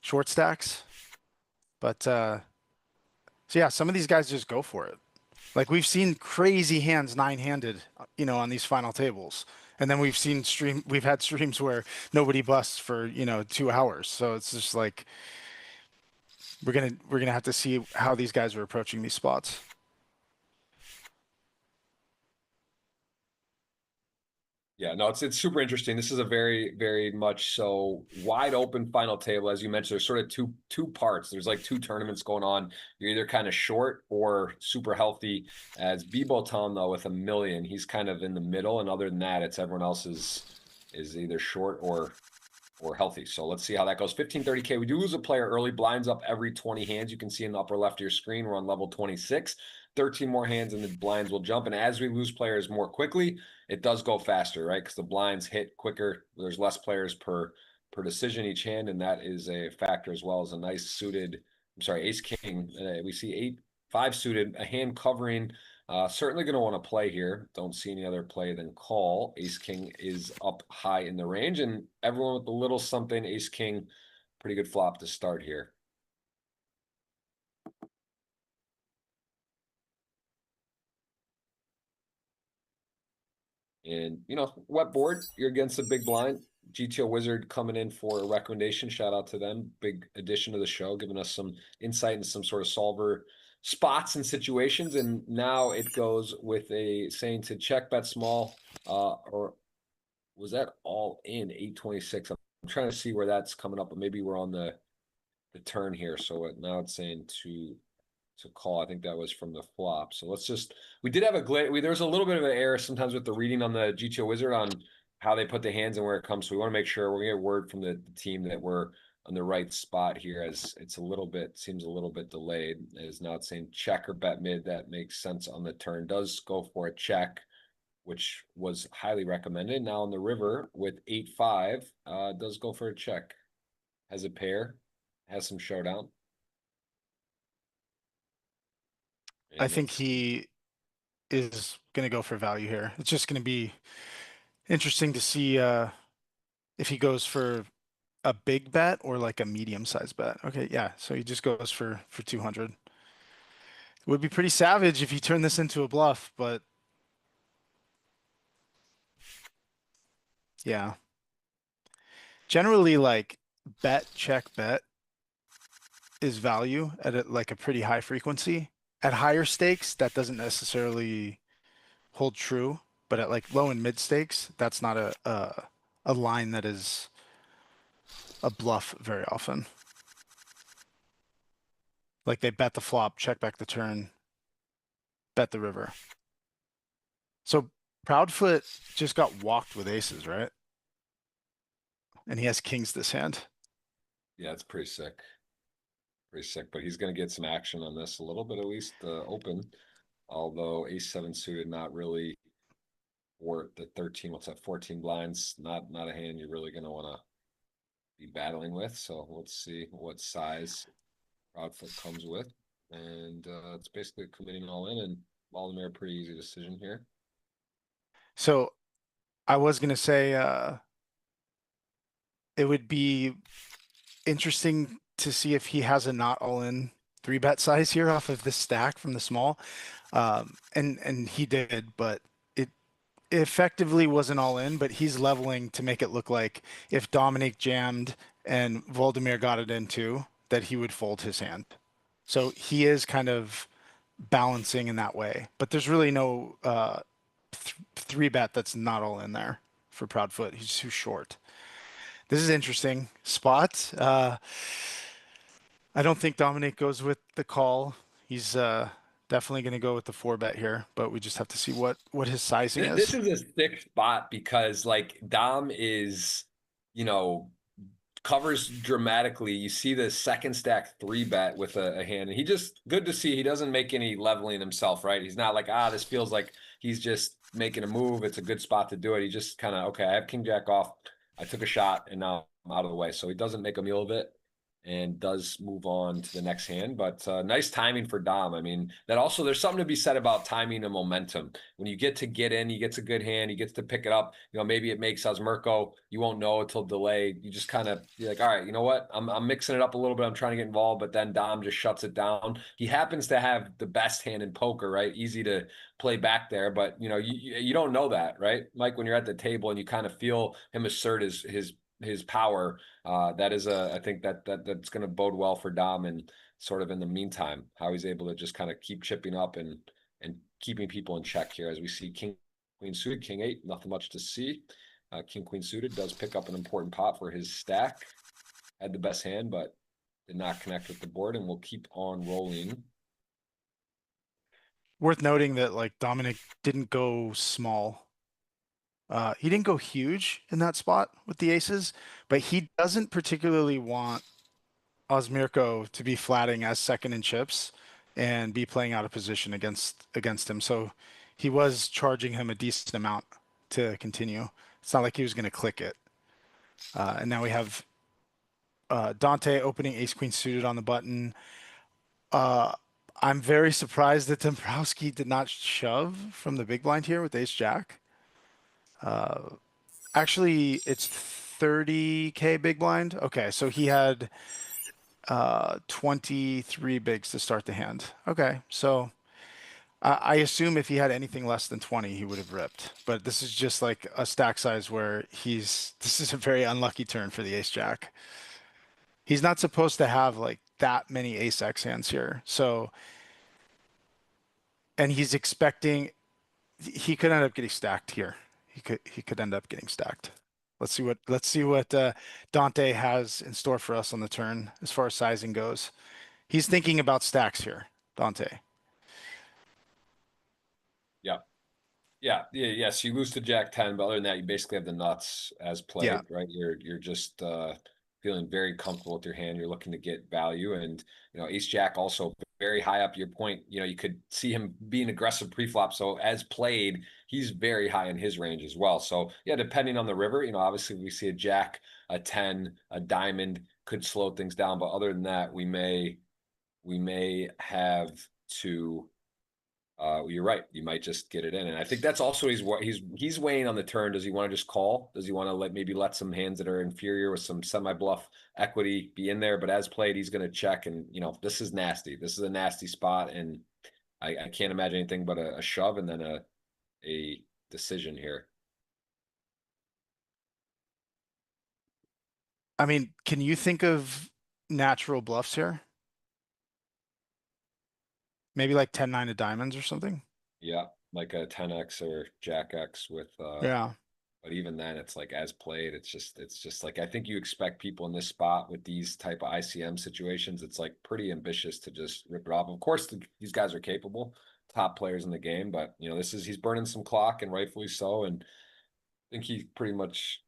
short stacks. But so yeah, some of these guys just go for it. Like we've seen crazy hands nine-handed, on these final tables. And then we've had streams where nobody busts for, 2 hours. So it's just like we're gonna have to see how these guys are approaching these spots. Yeah, no, it's super interesting. This is a very, very much so wide open final table. As you mentioned, there's sort of two parts. There's like 2 tournaments going on. You're either kind of short or super healthy. As Bibo Tom, though, with 1 million, he's kind of in the middle. And other than that, it's everyone else is either short or healthy. So let's see how that goes. 1530K. We do lose a player early. Blinds up every 20 hands. You can see in the upper left of your screen, we're on level 26. 13 more hands and the blinds will jump. And as we lose players more quickly, it does go faster, right? Because the blinds hit quicker. There's less players per decision each hand, and that is a factor as well as a nice suited. I'm sorry, Ace King. We see 8-5 suited, a hand covering. Certainly going to want to play here. Don't see any other play than call. Ace King is up high in the range, and everyone with a little something. Ace King, pretty good flop to start here. And, wet board, you're against a big blind. GTO Wizard coming in for a recommendation. Shout out to them. Big addition to the show, giving us some insight into some sort of solver spots and situations. And now it goes with a saying to check bet small, or was that all in 826? I'm trying to see where that's coming up, but maybe we're on the turn here. So now it's saying to call. I think that was from the flop. So we did have a glitch. There's a little bit of an error sometimes with the reading on the GTO Wizard on how they put the hands and where it comes. So we want to make sure we're going to get word from the team that we're on the right spot here, as it's seems a little bit delayed. As now it's saying check or bet mid. That makes sense on the turn. Does go for a check, which was highly recommended. Now on the river with 8-5, does go for a check. Has a pair, has some showdown. I think he is going to go for value here. It's just going to be interesting to see if he goes for a big bet or like a medium-sized bet. Okay, yeah. So he just goes for 200. It would be pretty savage if he turned this into a bluff, but yeah. Generally, like bet, check, bet is value at like a pretty high frequency. At higher stakes, that doesn't necessarily hold true, but at like low and mid stakes, that's not a line that is a bluff very often. Like they bet the flop, check back the turn, bet the river. So Proudfoot just got walked with aces, right? And he has kings this hand. Yeah, it's pretty sick. Pretty sick, but he's going to get some action on this a little bit, at least open. Although ace-7 suited, not really worth the 13. What's that? 14 blinds. Not a hand you're really going to want to be battling with. So let's see what size Proudfoot comes with, and it's basically committing all in, and Valdemar, pretty easy decision here. So I was gonna say it would be interesting to see if he has a not all in 3-bet size here off of this stack from the small. And he did, but it effectively wasn't all in, but he's leveling to make it look like if Dominic jammed and Voldemir got it in too, that he would fold his hand. So he is kind of balancing in that way, but there's really no 3-bet that's not all in there for Proudfoot. He's too short. This is interesting spot. I don't think Dominic goes with the call. He's definitely going to go with the 4-bet here, but we just have to see what his sizing is. This is a thick spot because like Dom is, you know, covers dramatically. You see the second stack 3-bet with a hand, and he just good to see he doesn't make any leveling himself, right? He's not like, this feels like he's just making a move. It's a good spot to do it. He just kind of, okay, I have king jack off. I took a shot and now I'm out of the way. So he doesn't make a meal of it and does move on to the next hand. But nice timing for Dom. I mean, that also, there's something to be said about timing and momentum. When you get in, he gets a good hand, he gets to pick it up. You know, maybe it makes Osmerko, you won't know until delay. You just kind of, you're like, all right, you know what? I'm mixing it up a little bit. I'm trying to get involved, but then Dom just shuts it down. He happens to have the best hand in poker, right? Easy to play back there, but you know, you don't know that, right? Mike, when you're at the table and you kind of feel him assert his power, that is I think that's going to bode well for Dom, and sort of in the meantime, how he's able to just kind of keep chipping up and keeping people in check here as we see king queen suited, king 8, nothing much to see. King queen suited does pick up an important pot for his stack. Had the best hand, but did not connect with the board, and we'll keep on rolling. Worth noting that like Dominic didn't go small. He didn't go huge in that spot with the aces, but he doesn't particularly want Osmirko to be flatting as second in chips and be playing out of position against him. So he was charging him a decent amount to continue. It's not like he was going to click it. And now we have Dante opening ace queen suited on the button. I'm very surprised that Dombrowski did not shove from the big blind here with ace jack. Actually, it's 30K big blind. Okay, so he had 23 bigs to start the hand. Okay, so I assume if he had anything less than 20, he would have ripped. But this is just like a stack size where this is a very unlucky turn for the ace jack. He's not supposed to have like that many ace X hands here. So, and he's expecting, he could end up getting stacked here. He could end up getting stacked. Let's see what Dante has in store for us on the turn as far as sizing goes. He's thinking about stacks here, Dante. Yes, you lose to Jack 10, but other than that, you basically have the nuts as played, Yeah. right? You're just feeling very comfortable with your hand. You're looking to get value, and you know, Ace Jack also very high up your point. You know, you could see him being aggressive pre-flop. So as played, he's very high in his range as well. So yeah, depending on the river, you know, obviously we see a Jack, a 10, a diamond could slow things down, but other than that, we may have to. You're right. You might just get it in, and I think that's also he's weighing on the turn. Does he want to just call? Does he want to maybe let some hands that are inferior with some semi bluff equity be in there? But as played, he's going to check, and you know, this is nasty. This is a nasty spot, and I can't imagine anything but a shove and then a decision here. I mean, can you think of natural bluffs here? Maybe like 10-9 of diamonds or something? Yeah, like a 10x or Jack X with Yeah. But even then, it's like as played, it's just like I think you expect people in this spot with these type of ICM situations. It's like pretty ambitious to just rip it off. Of course, these guys are capable, top players in the game, but you know, he's burning some clock, and rightfully so. And I think he pretty much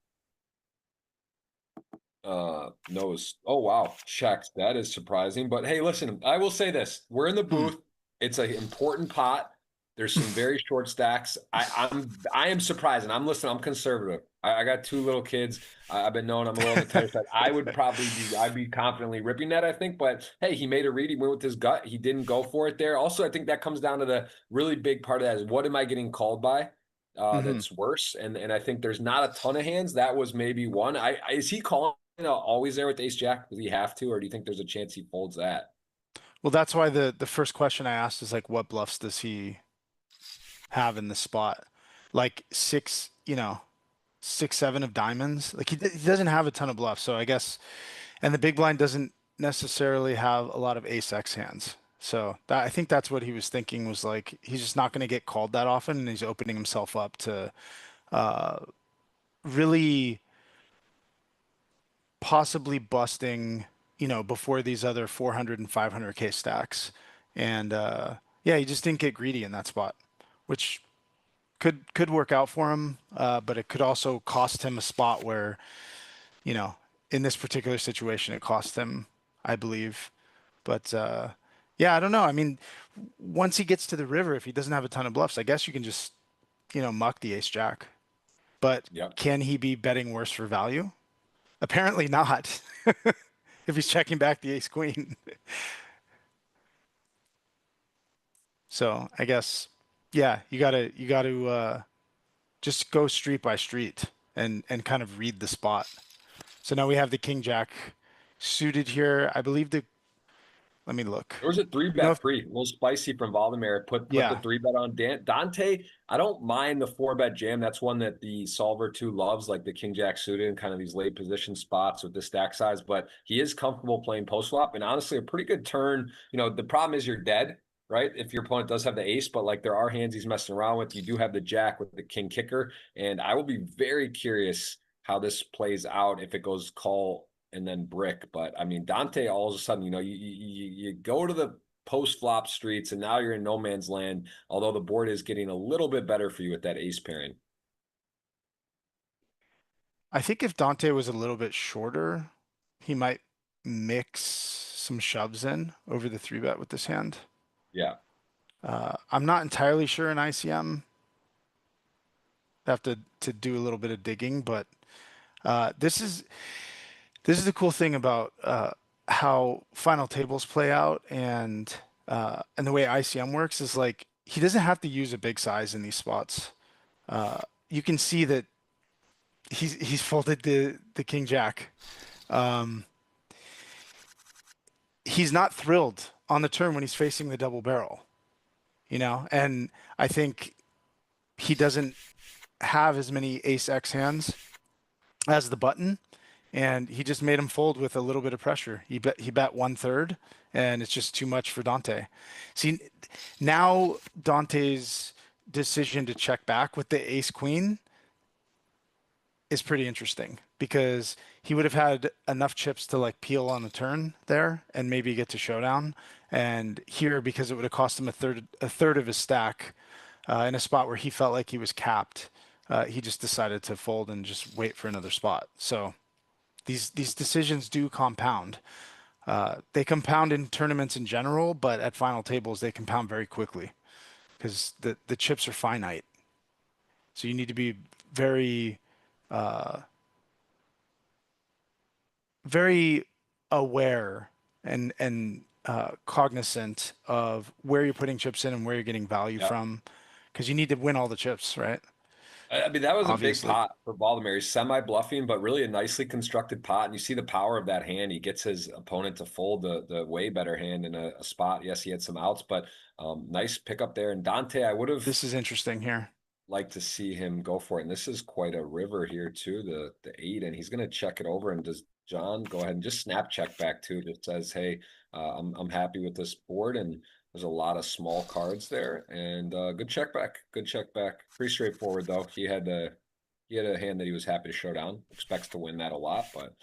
Knows. Oh, wow. Checks. That is surprising. But hey, listen, I will say this. We're in the booth. It's an important pot. There's some very short stacks. I am surprised, and I'm listening. I'm conservative. I got two little kids. I've been known I'm a little on the tighter side. I'd be confidently ripping that, I think. But hey, he made a read. He went with his gut. He didn't go for it there. Also, I think that comes down to the really big part of that is what am I getting called by? That's worse. And I think there's not a ton of hands. That was maybe one. Is he calling always there with ace jack? Does he have to, or do you think there's a chance he folds that? Well, that's why the first question I asked is like, what bluffs does he have in the spot? Like six, 6, 7 of diamonds. Like he doesn't have a ton of bluffs. So I guess, and the big blind doesn't necessarily have a lot of ace X hands. So I think that's what he was thinking was like, he's just not going to get called that often. And he's opening himself up to uh, really possibly busting, before these other 400 and 500K stacks. And yeah, he just didn't get greedy in that spot, which could work out for him, but it could also cost him a spot where, in this particular situation, it cost him, I believe. But yeah, I don't know. I mean, once he gets to the river, if he doesn't have a ton of bluffs, I guess you can just, muck the ace jack. But Yep. can he be betting worse for value? Apparently not. If he's checking back the ace queen. So I guess, yeah, you gotta just go street by street and kind of read the spot. So now we have the king jack suited here. I believe let me look. There was a three You know bet if, free, a little spicy from Valdemar. Put the yeah, three bet on Dante. I don't mind the four bet jam. That's one that the solver too loves, like the king jack suited and kind of these late position spots with the stack size. But he is comfortable playing post flop, and honestly, a pretty good turn. The problem is you're dead, right? If your opponent does have the ace, but like there are hands he's messing around with. You do have the jack with the king kicker, and I will be very curious how this plays out if it goes call and then brick. But I mean, Dante, all of a sudden, you go to the post flop streets and now you're in no man's land, although the board is getting a little bit better for you with that ace pairing. I think if Dante was a little bit shorter, he might mix some shoves in over the three bet with this hand. Yeah. I'm not entirely sure in ICM. Have to do a little bit of digging, but this is the cool thing about how final tables play out and the way ICM works is like he doesn't have to use a big size in these spots. You can see that he's folded the king jack. Um, he's not thrilled on the turn when he's facing the double barrel, and I think he doesn't have as many ace X hands as the button, and he just made him fold with a little bit of pressure. He bet 1/3, and it's just too much for Dante. See, now Dante's decision to check back with the ace queen is pretty interesting because he would have had enough chips to like peel on the turn there and maybe get to showdown. And here, because it would have cost him a third of his stack in a spot where he felt like he was capped, he just decided to fold and just wait for another spot. So these decisions do compound. They compound in tournaments in general, but at final tables they compound very quickly because the chips are finite. So you need to be very uh, very aware and cognizant of where you're putting chips in and where you're getting value Yeah. from, because you need to win all the chips, right? I mean, that was a big Obviously. pot for Valdemar. He's semi-bluffing, but really a nicely constructed pot. And you see the power of that hand. He gets his opponent to fold the way better hand in a spot. Yes, he had some outs, but nice pickup there. And Dante, I would have This is interesting here. like to see him go for it. And this is quite a river here too, the 8, and he's gonna check it over. And does John go ahead and just snap check back too? Just says, hey, I'm happy with this board, and there's a lot of small cards there, and good check back, good check back. Pretty straightforward though. He had a hand that he was happy to show down. Expects to win that a lot, but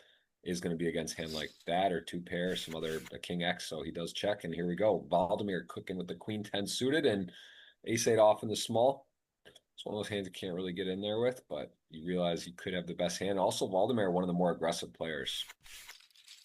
is going to be against hand like that or two pair, some other a king X. So he does check, and here we go. Valdemar cooking with the queen 10 suited and ace 8 off in the small. It's one of those hands you can't really get in there with, but you realize you could have the best hand. Also, Valdemar, one of the more aggressive players.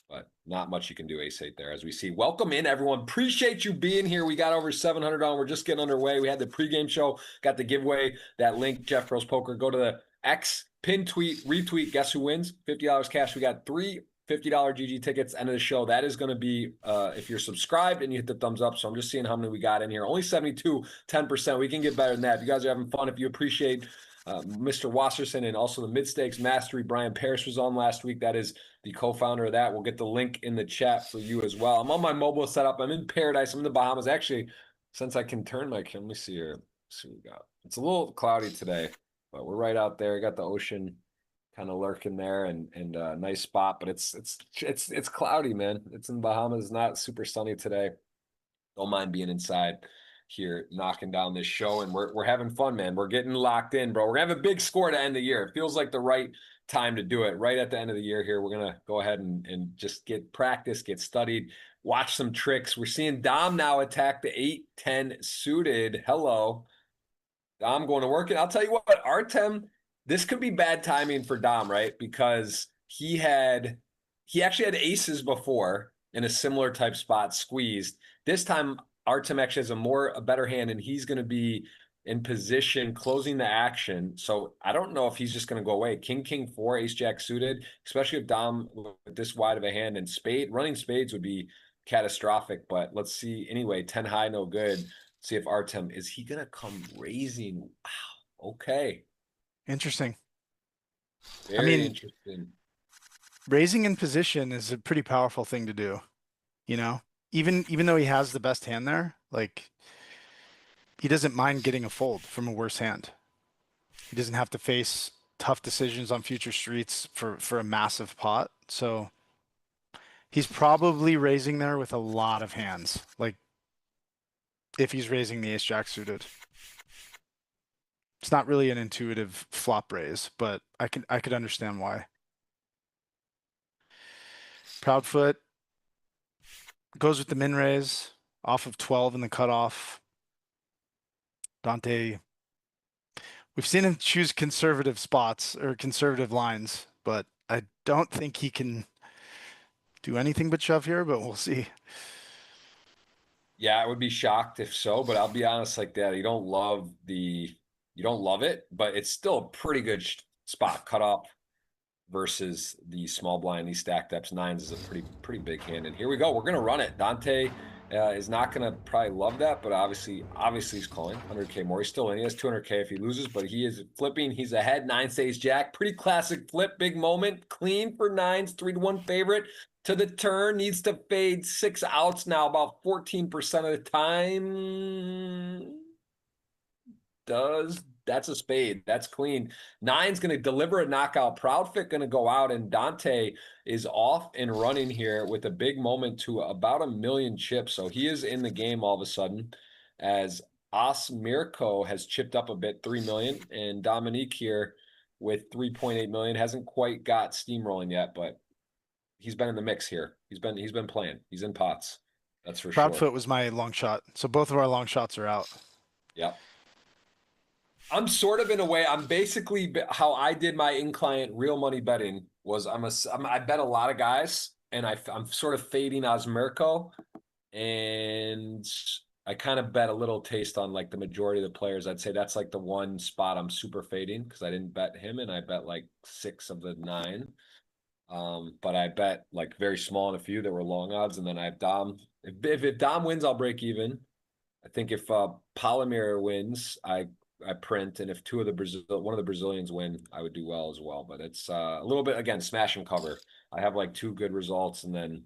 But not much you can do ace-8 there, as we see. Welcome in, everyone. Appreciate you being here. We got over 700 on. We're just getting underway. We had the pregame show, got the giveaway. That link, Jeff Bros Poker. Go to the X, pin tweet, retweet. Guess who wins? $50 cash. We got 3 $50 GG tickets. End of the show. That is going to be if you're subscribed and you hit the thumbs up. So I'm just seeing how many we got in here. Only 72, 10%. We can get better than that. If you guys are having fun, if you appreciate Mr. Wasserman and also the Mid-Stakes Mastery, Brian Parrish was on last week. That is the co-founder of that. We'll get the link in the chat for you as well. I'm on my mobile setup. I'm in paradise. I'm in the Bahamas. Actually, since I can turn my camera, let me see here. Let's see what we got. It's a little cloudy today, but we're right out there. Got the ocean kind of lurking there, and a nice spot. But it's cloudy, man. It's in Bahamas. Not super sunny today. Don't mind being inside here knocking down this show, and we're having fun, man. We're getting locked in, bro. We're gonna have a big score to end the year. It feels like the right time to do it. Right at the end of the year here, we're gonna go ahead and just get practice, get studied, watch some tricks. We're seeing Dom now attack the 8-10 suited. Hello, Dom going to work it. I'll tell you what, Artem, this could be bad timing for Dom, right? Because he actually had aces before in a similar type spot, squeezed. This time Artem actually has a better hand, and he's going to be in position closing the action. So I don't know if he's just going to go away. King 4, ace jack suited, especially if Dom with this wide of a hand, and running spades would be catastrophic. But let's see. Anyway, 10 high, no good. See if Artem, is he going to come raising? Wow. Okay. Interesting. Very interesting. Raising in position is a pretty powerful thing to do, you know? Even though he has the best hand there, like he doesn't mind getting a fold from a worse hand. He doesn't have to face tough decisions on future streets for a massive pot. So he's probably raising there with a lot of hands. Like if he's raising the ace jack suited. It's not really an intuitive flop raise, but I could understand why. Proudfoot goes with the min raise off of 12 in the cutoff. Dante, we've seen him choose conservative spots or conservative lines, but I don't think he can do anything but shove here, but we'll see. Yeah, I would be shocked if so, but I'll be honest like that. You don't love it, but it's still a pretty good spot cutoff versus the small blind. These stacked ups, nines is a pretty big hand. And here we go. We're going to run it. Dante is not going to probably love that, but obviously he's calling 100K more. He's still in. He has 200K if he loses, but he is flipping. He's ahead. 9 stays jack. Pretty classic flip. Big moment. Clean for nines. 3-1 favorite to the turn. Needs to fade 6 outs now, about 14% of the time. That's a spade. That's clean. Nine's going to deliver a knockout. Proudfoot going to go out, and Dante is off and running here with a big moment to about 1 million chips. So he is in the game all of a sudden, as Osmirko has chipped up a bit, 3 million, and Dominique here with 3.8 million hasn't quite got steamrolling yet, but he's been in the mix here. He's been playing. He's in pots. That's for sure. Proudfoot was my long shot. So both of our long shots are out. Yep. I'm sort of in a way, I'm basically how I did my in-client real money betting was I bet a lot of guys, and I'm sort of fading Osmirko, and I kind of bet a little taste on like the majority of the players. I'd say that's like the one spot I'm super fading because I didn't bet him, and I bet like 6 of the 9. But I bet like very small on a few that were long odds, and then I have Dom. If Dom wins, I'll break even. I think if Palomir wins, I print, and if one of the Brazilians win, I would do well as well. But it's a little bit, again, smash and cover. I have like 2 good results, and then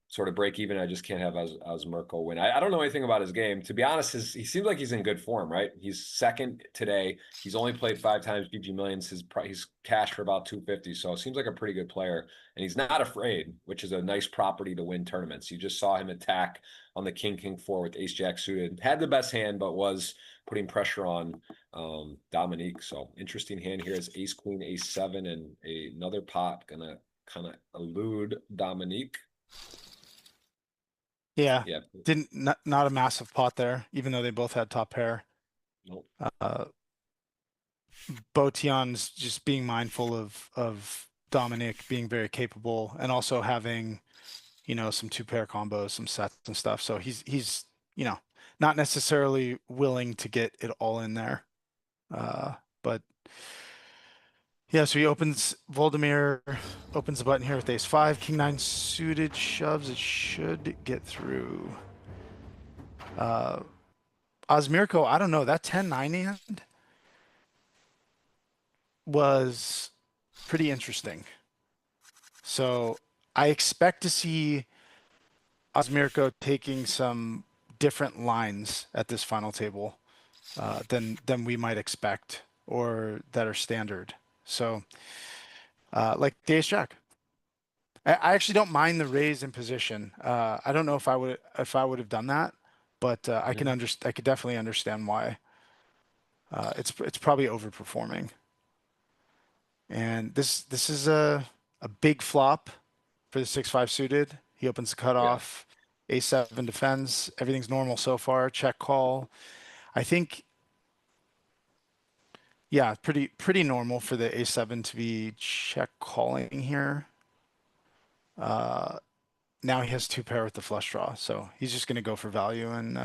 sort of break even. I just can't have Osmirko win. I don't know anything about his game. To be honest, he seems like he's in good form, right? He's second today. He's only played 5 times GG Millions. He's cashed for about 250. So it seems like a pretty good player. And he's not afraid, which is a nice property to win tournaments. You just saw him attack on the King 4 with ace jack suited. Had the best hand, but was putting pressure on Dominique. So interesting hand here is ace queen, ace 7, and another pot gonna kind of elude Dominique. Yeah. Not a massive pot there, even though they both had top pair. Nope. Botion's just being mindful of Dominic being very capable and also having, some two pair combos, some sets and stuff. So he's, not necessarily willing to get it all in there. But yeah, so he opens Voldemir opens the button here with ace five, king nine suited shoves. It should get through. Osmirko, I don't know, that 10-9 hand was pretty interesting. So I expect to see Osmirko taking some different lines at this final table than we might expect or that are standard. So like the ace jack. I actually don't mind the raise in position. I don't know if I would have done that, but I could definitely understand why. It's probably overperforming. And this is a big flop for the 6-5 suited. He opens the Yeah. cutoff. A7 defends. Everything's normal so far. Check call. I think, yeah, pretty normal for the A7 to be check calling here. Now he has two pair with the flush draw, so he's just going to go for value and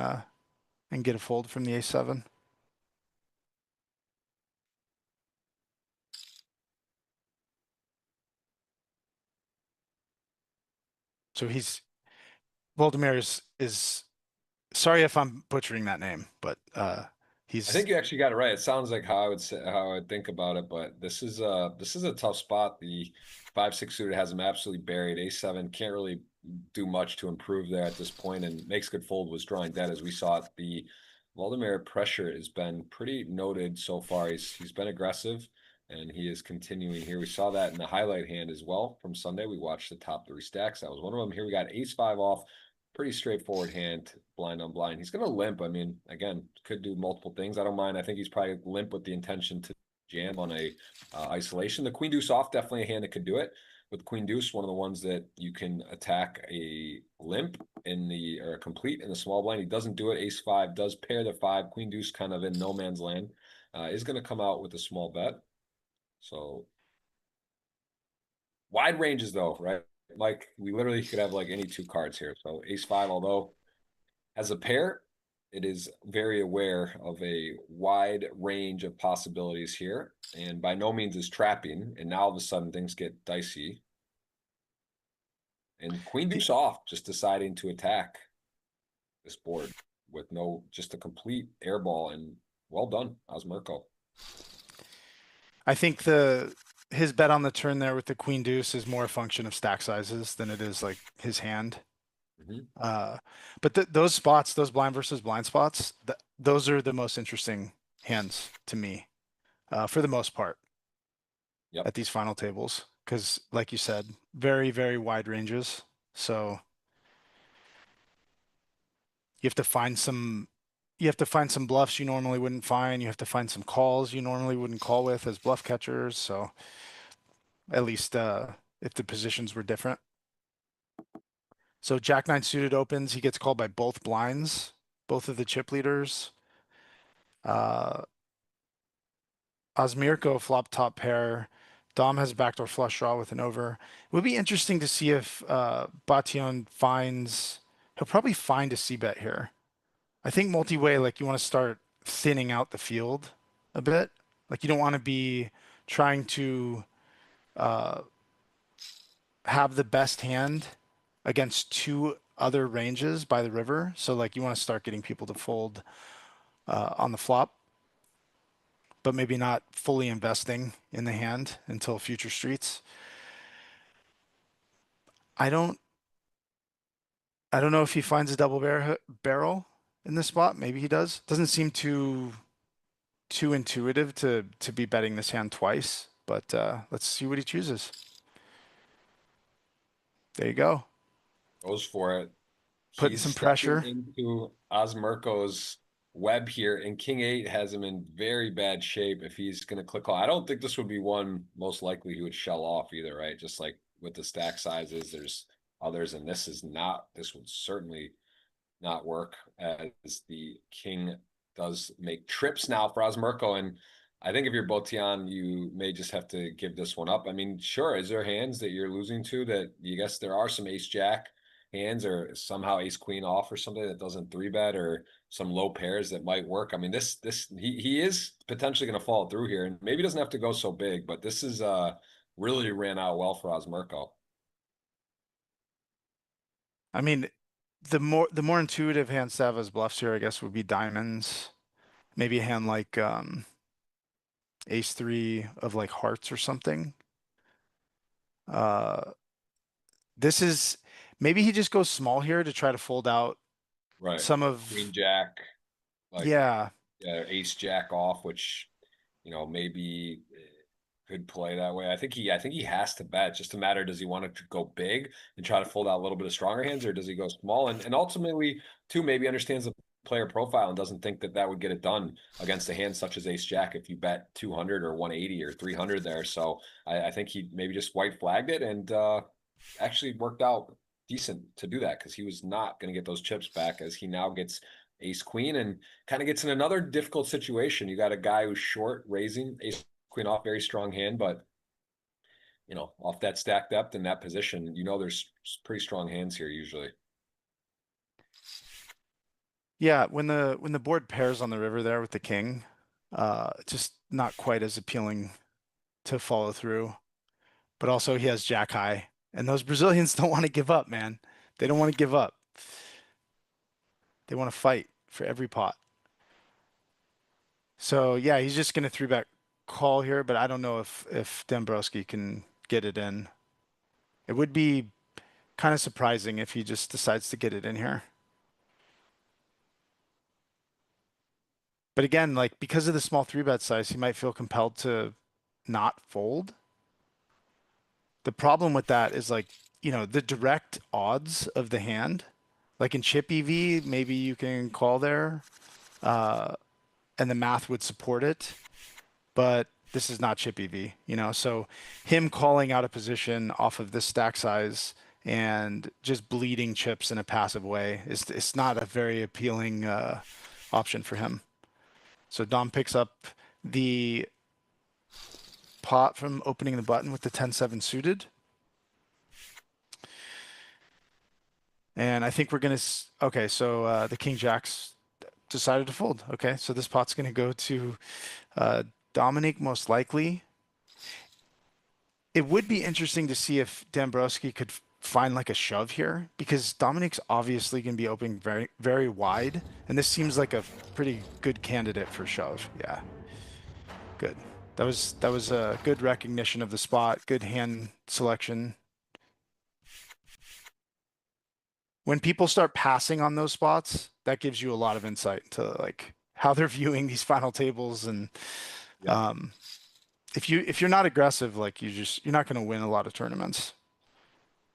get a fold from the A7. So he's Voldemir is sorry if I'm butchering that name, but I he's think you actually got it right. It sounds like how I would say how I would think about it, but this is a tough spot. The 5-6 suited has him absolutely buried. A7 can't really do much to improve there at this point, and makes good fold was drawing dead as we saw it. The Vladimir pressure has been pretty noted so far. He's been aggressive, and he is continuing here. We saw that in the highlight hand as well from Sunday. We watched the top three stacks. That was one of them. Here we got ace five off. Pretty straightforward hand, blind on blind. He's going to limp. I mean, again, could do multiple things. I don't mind. I think he's probably limp with the intention to jam on a isolation. The queen deuce off, definitely a hand that could do it. With queen deuce, one of the ones that you can attack a limp or a complete in the small blind. He doesn't do it. Ace five does pair the five. Queen deuce kind of in no man's land. Is going to come out with a small bet. So wide ranges though, right? Like we literally could have like any two cards here. So ace five, although as a pair, it is very aware of a wide range of possibilities here, and by no means is trapping. And now all of a sudden things get dicey. And queen deuce off, just deciding to attack this board with just a complete airball, and well done, Osmirko. I think his bet on the turn there with the queen deuce is more a function of stack sizes than it is like his hand. But those spots, those blind versus blind spots, those are the most interesting hands to me, for the most part, Yep. at these final tables. Because, like you said, very, very wide ranges. So you have to find some, bluffs you normally wouldn't find. You have to find some calls you normally wouldn't call with as bluff catchers. So at least if the positions were different. So Jack nine suited opens. He gets called by both blinds, both of the chip leaders. Osmirko flop top pair. Dom has a backdoor flush draw with an over. It would be interesting to see if Bation finds. He'll probably find a C bet here. I think multi-way, like you want to start thinning out the field a bit. Like you don't want to be trying to have the best hand against two other ranges by the river. So like you want to start getting people to fold on the flop, but maybe not fully investing in the hand until future streets. I don't know if he finds a double barrel in this spot. Maybe he does. Doesn't seem too intuitive to be betting this hand twice, but let's see what he chooses. There you go. Goes for it. Putting He's some stepping pressure. into Osmirko's web here, and King 8 has him in very bad shape if he's going to click on. I don't think this would be one most likely he would shell off either, right? Just like with the stack sizes, there's others, and this would certainly not work as the King does make trips now for Osmirko, and I think if you're Botian, you may just have to give this one up. I mean, sure, is there hands that you're losing to that you guess there are some ace jack hands or somehow ace queen off or something that doesn't three bet or some low pairs that might work? I mean, he is potentially going to fall through here and maybe doesn't have to go so big, but this is really ran out well for Osmerko. I mean, the more intuitive hand to have as bluffs here, I guess, would be diamonds. Maybe a hand like ace three of like hearts or something. Uh, this is maybe he just goes small here to try to fold out Right. some of Queen jack, like yeah. yeah, ace jack off, which maybe could play that way. I think he has to bet. Just a matter, does he want to go big and try to fold out a little bit of stronger hands, or does he go small? And ultimately, too, maybe understands the player profile and doesn't think that that would get it done against a hand such as ace jack if you bet 200 or 180 or 300 there. So I think he maybe just white flagged it and actually worked out decent to do that because he was not going to get those chips back as he now gets ace queen and kind of gets in another difficult situation. You got a guy who's short raising ace queen off, very strong hand, but off that stack depth in that position, there's pretty strong hands here usually. Yeah, when the board pairs on the river there with the king, just not quite as appealing to follow through. But also he has jack high, and those Brazilians don't want to give up, man. They don't want to give up. They want to fight for every pot. So yeah, he's just gonna three bet call here, but I don't know if Dombrowski can get it in. It would be kind of surprising if he just decides to get it in here. But again, like because of the small three bet size, he might feel compelled to not fold. The problem with that is like, the direct odds of the hand, like in chip EV, maybe you can call there, and the math would support it, but this is not chip EV. So him calling out a position off of this stack size and just bleeding chips in a passive way is it's not a very appealing option for him. So Dom picks up the pot from opening the button with the 10-7 suited. And I think we're going to, okay, so the King Jack's decided to fold. Okay, so this pot's going to go to Dominic most likely. It would be interesting to see if Dombrowski could find like a shove here because Dominic's obviously going to be opening very, very wide. And this seems like a pretty good candidate for shove. Yeah, good. That was a good recognition of the spot, good hand selection. When people start passing on those spots, that gives you a lot of insight into like how they're viewing these final tables. And Yeah. if you're not aggressive, like you're not going to win a lot of tournaments.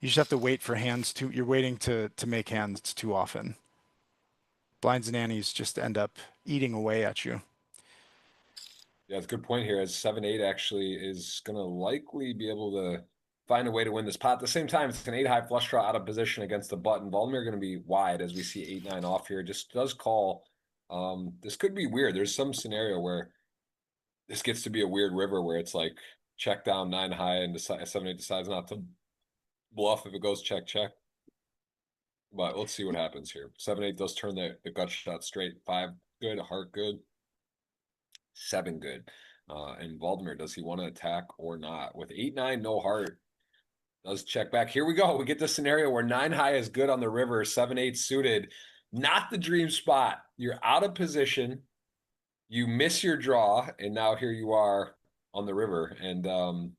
You just have to wait for hands to you're waiting to make hands too often. Blinds and annies just end up eating away at you. Yeah, it's a good point here. As 7-8 actually is going to likely be able to find a way to win this pot. At the same time, it's an 8-high flush draw out of position against the button. Valdemir going to be wide as we see 8-9 off here. Just does call. This could be weird. There's some scenario where this gets to be a weird river where it's like check down 9-high and 7-8 decides not to bluff if it goes check check. But let's see what happens here. 7-8 does turn the gut shot straight. 5 good, heart good. 7 good. And Valdemir, does he want to attack or not? With 8-9, no heart, does check back. Here we go. We get the scenario where 9-high is good on the river, 7-8 suited. Not the dream spot. You're out of position. You miss your draw, and now here you are on the river. And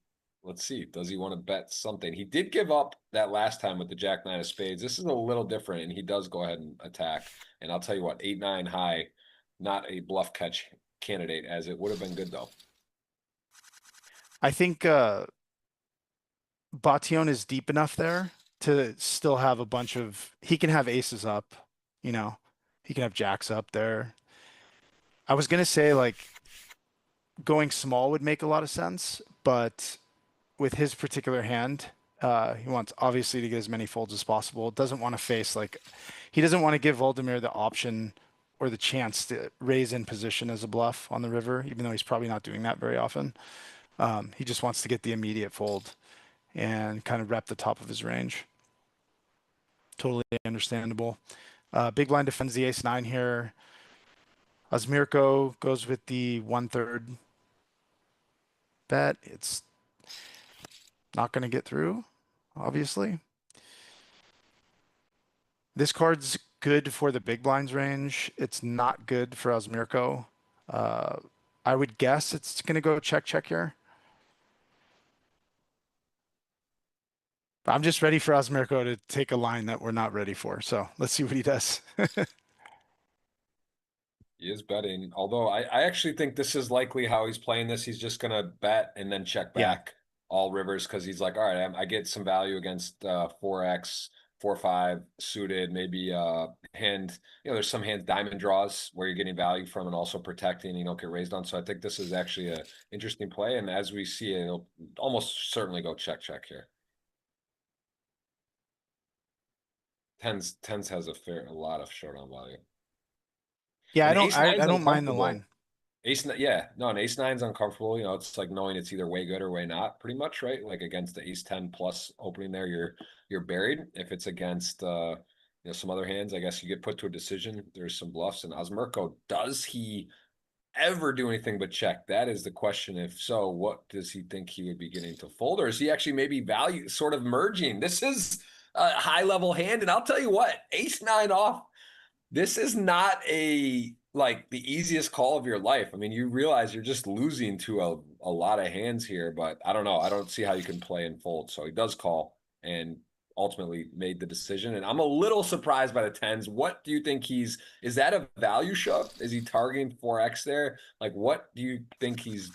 let's see. Does he want to bet something? He did give up that last time with the Jack 9 of spades. This is a little different, and he does go ahead and attack. And I'll tell you what, 8-9 high, not a bluff catch candidate, as it would have been good though. I think Bation is deep enough there to still have a bunch of he can have aces up, he can have jacks up there. I was gonna say like going small would make a lot of sense, but with his particular hand, he wants obviously to get as many folds as possible. Doesn't want to face like he doesn't want to give Voldemir the option or the chance to raise in position as a bluff on the river, even though he's probably not doing that very often. He just wants to get the immediate fold and kind of rep the top of his range. Totally understandable. Big blind defends the ace nine here. Osmirko goes with the 1/3 bet. It's not going to get through, obviously. This card's good for the big blinds range. It's not good for Osmirko. I would guess it's going to go check, check here. I'm just ready for Osmirko to take a line that we're not ready for. So let's see what he does. He is betting, although I actually think this is likely how he's playing this. He's just gonna bet and then check Yeah. back all rivers because he's like, all right, I get some value against 4x, 4-5 suited, maybe hand, there's some hands diamond draws where you're getting value from and also protecting, you don't get raised on. So I think this is actually a interesting play. And as we see it, it'll almost certainly go check, check here. Tens has a lot of showdown value. Yeah, And ace nine's I don't mind the uncomfortable. line. An ace nine's uncomfortable. It's like knowing it's either way good or way not, pretty much, right? Like against the ace 10 plus opening there, you're buried. If it's against some other hands, I guess you get put to a decision. There's some bluffs. And Osmirko, does he ever do anything but check? That is the question. If so, what does he think he would be getting to fold? Or is he actually maybe value sort of merging? This is a high level hand, and I'll tell you what, ace nine off. This is not the easiest call of your life. I mean, you realize you're just losing to a lot of hands here, but I don't know. I don't see how you can play and fold. So he does call and ultimately made the decision. And I'm a little surprised by the tens. What do you think is that a value shove? Is he targeting 4x there? Like, what do you think he's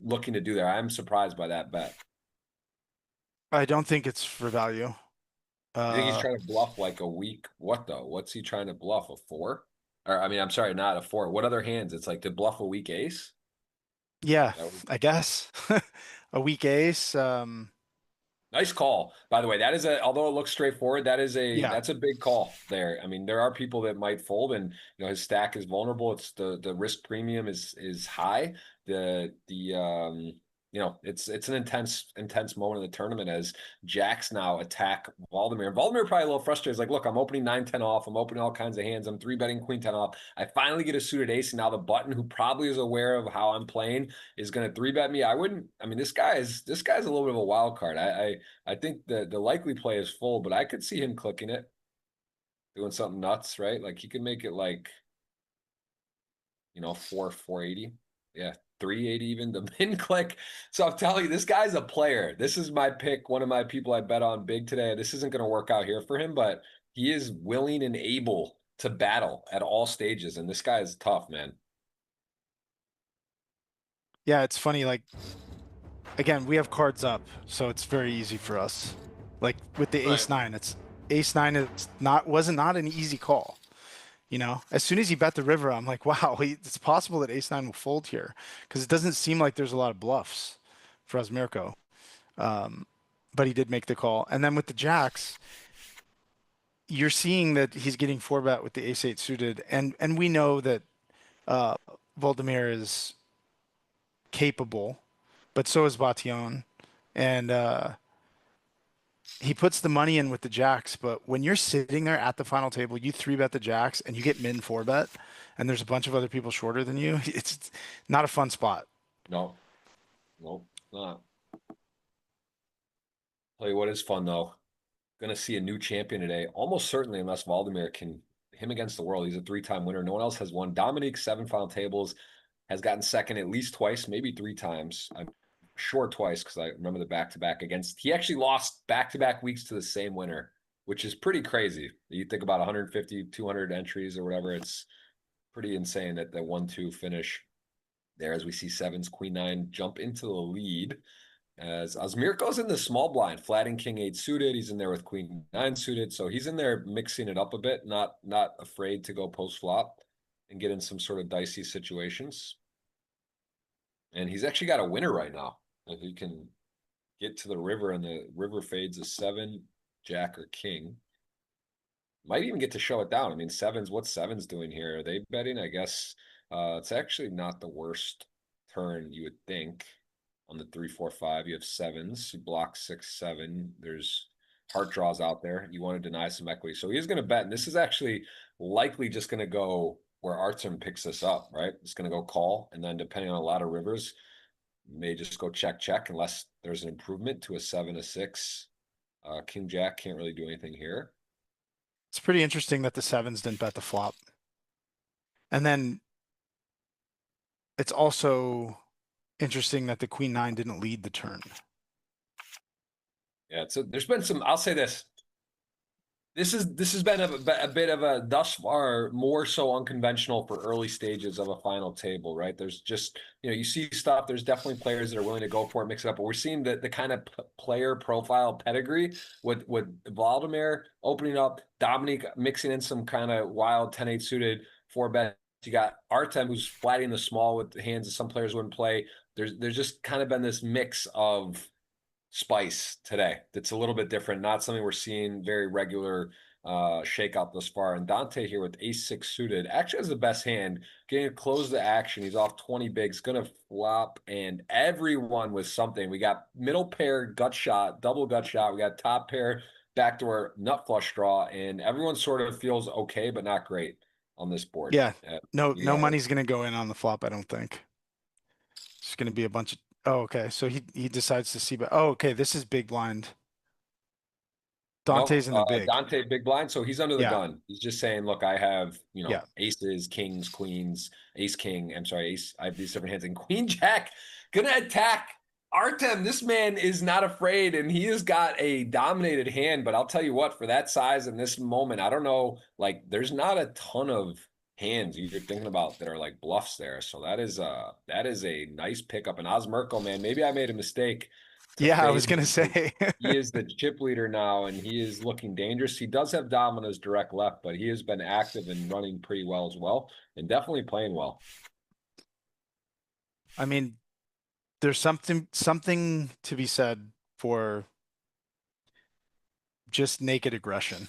looking to do there? I'm surprised by that bet. I don't think it's for value. You think he's trying to bluff like a weak what though? What's he trying to bluff? A 4? Or I mean, I'm sorry, not a 4. What other hands? It's like to bluff a weak ace? Yeah, I guess. A weak ace. Nice call. By the way, that is although it looks straightforward, that's Yeah. a big call there. I mean, there are people that might fold and his stack is vulnerable. It's the risk premium is high. It's an intense moment in the tournament as jacks now attack Valdemir. And Valdemir probably a little frustrated. He's like, look, I'm opening 9-10 off. I'm opening all kinds of hands. I'm 3-betting queen 10 off. I finally get a suited ace. And now the button, who probably is aware of how I'm playing, is going to 3-bet me. This guy's a little bit of a wild card. I think the likely play is full, but I could see him clicking it, doing something nuts, right? Like he could make it like, 480. Yeah, 380 even, the min click. So I'm telling you, this guy's a player. This is my pick, one of my people I bet on big today. This isn't going to work out here for him, but he is willing and able to battle at all stages. And this guy is tough, man. Yeah, it's funny. Like, again, we have cards up, so it's very easy for us. Like with the ace nine, wasn't an easy call. As soon as he bet the river, I'm like, wow, it's possible that ace nine will fold here because it doesn't seem like there's a lot of bluffs for Osmirko. But he did make the call. And then with the jacks, you're seeing that he's getting 4-bet with the ace 8 suited. And we know that Valdemir is capable, but so is Bation. And he puts the money in with the jacks, but when you're sitting there at the final table, you 3-bet the jacks and you get min 4-bet, and there's a bunch of other people shorter than you. It's not a fun spot. No, not. Tell you what is fun though. Gonna see a new champion today, almost certainly, unless Valdemir can him against the world. He's a 3-time winner. No one else has won. Dominique, 7 final tables, has gotten second at least twice, maybe 3 times. I'm sure twice because I remember the back-to-back against. He actually lost back-to-back weeks to the same winner, which is pretty crazy. You think about 150, 200 entries or whatever. It's pretty insane that the 1-2 finish there as we see sevens, queen 9 jump into the lead. As Osmirko's in the small blind, flatting king 8 suited. He's in there with queen 9 suited. So he's in there mixing it up a bit, not afraid to go post flop and get in some sort of dicey situations. And he's actually got a winner right now. If he can get to the river and the river fades a 7, jack or king. Might even get to show it down. I mean, sevens, what's sevens doing here? Are they betting? I guess it's actually not the worst turn you would think. On the 3, 4, 5, you have sevens. You block 6, 7. There's heart draws out there. You want to deny some equity. So he's going to bet. And this is actually likely just going to go where Artem picks this up, right? It's going to go call. And then depending on a lot of rivers, may just go check, check, unless there's an improvement to a 7, a 6. King Jack can't really do anything here. It's pretty interesting that the sevens didn't bet the flop. And then it's also interesting that the queen 9 didn't lead the turn. Yeah, so there's been some, I'll say this. This has been a bit of a thus far more so unconventional for early stages of a final table, right? There's just, you see stuff, there's definitely players that are willing to go for it, mix it up, but we're seeing the kind of player profile pedigree with Vladimir opening up, Dominic mixing in some kind of wild 10-8 suited 4-bet. You got Artem who's flatting the small with hands that some players wouldn't play. There's just kind of been this mix of spice today that's a little bit different, not something we're seeing very regular shakeout thus far. And Dante here with ace-6 suited actually has the best hand, getting to close the action. He's off 20 bigs, gonna flop, and everyone with something. We got middle pair gut shot, double gut shot. We got top pair backdoor nut flush draw, and everyone sort of feels okay but not great on this board. Yeah, no Yeah. money's gonna go in on the flop, I don't think. It's gonna be a bunch of, oh, okay, so he decides to see, but, oh, okay, this is big blind. Dante's in the big. Dante big blind, so he's under the Yeah. gun. He's just saying, look, I have, Yeah. aces, kings, queens, ace, king. I'm sorry, ace. I have these different hands, and queen, jack, gonna attack Artem. This man is not afraid, and he has got a dominated hand. But I'll tell you what, for that size in this moment, I don't know. Like, there's not a ton of hands you're thinking about that are like bluffs there. So that is a nice pickup. And Osmerko, man, maybe I made a mistake. Yeah, I fade was gonna him. say. He is the chip leader now, and he is looking dangerous. He does have Domino's direct left, but he has been active and running pretty well as well, and definitely playing well. I mean, there's something to be said for just naked aggression.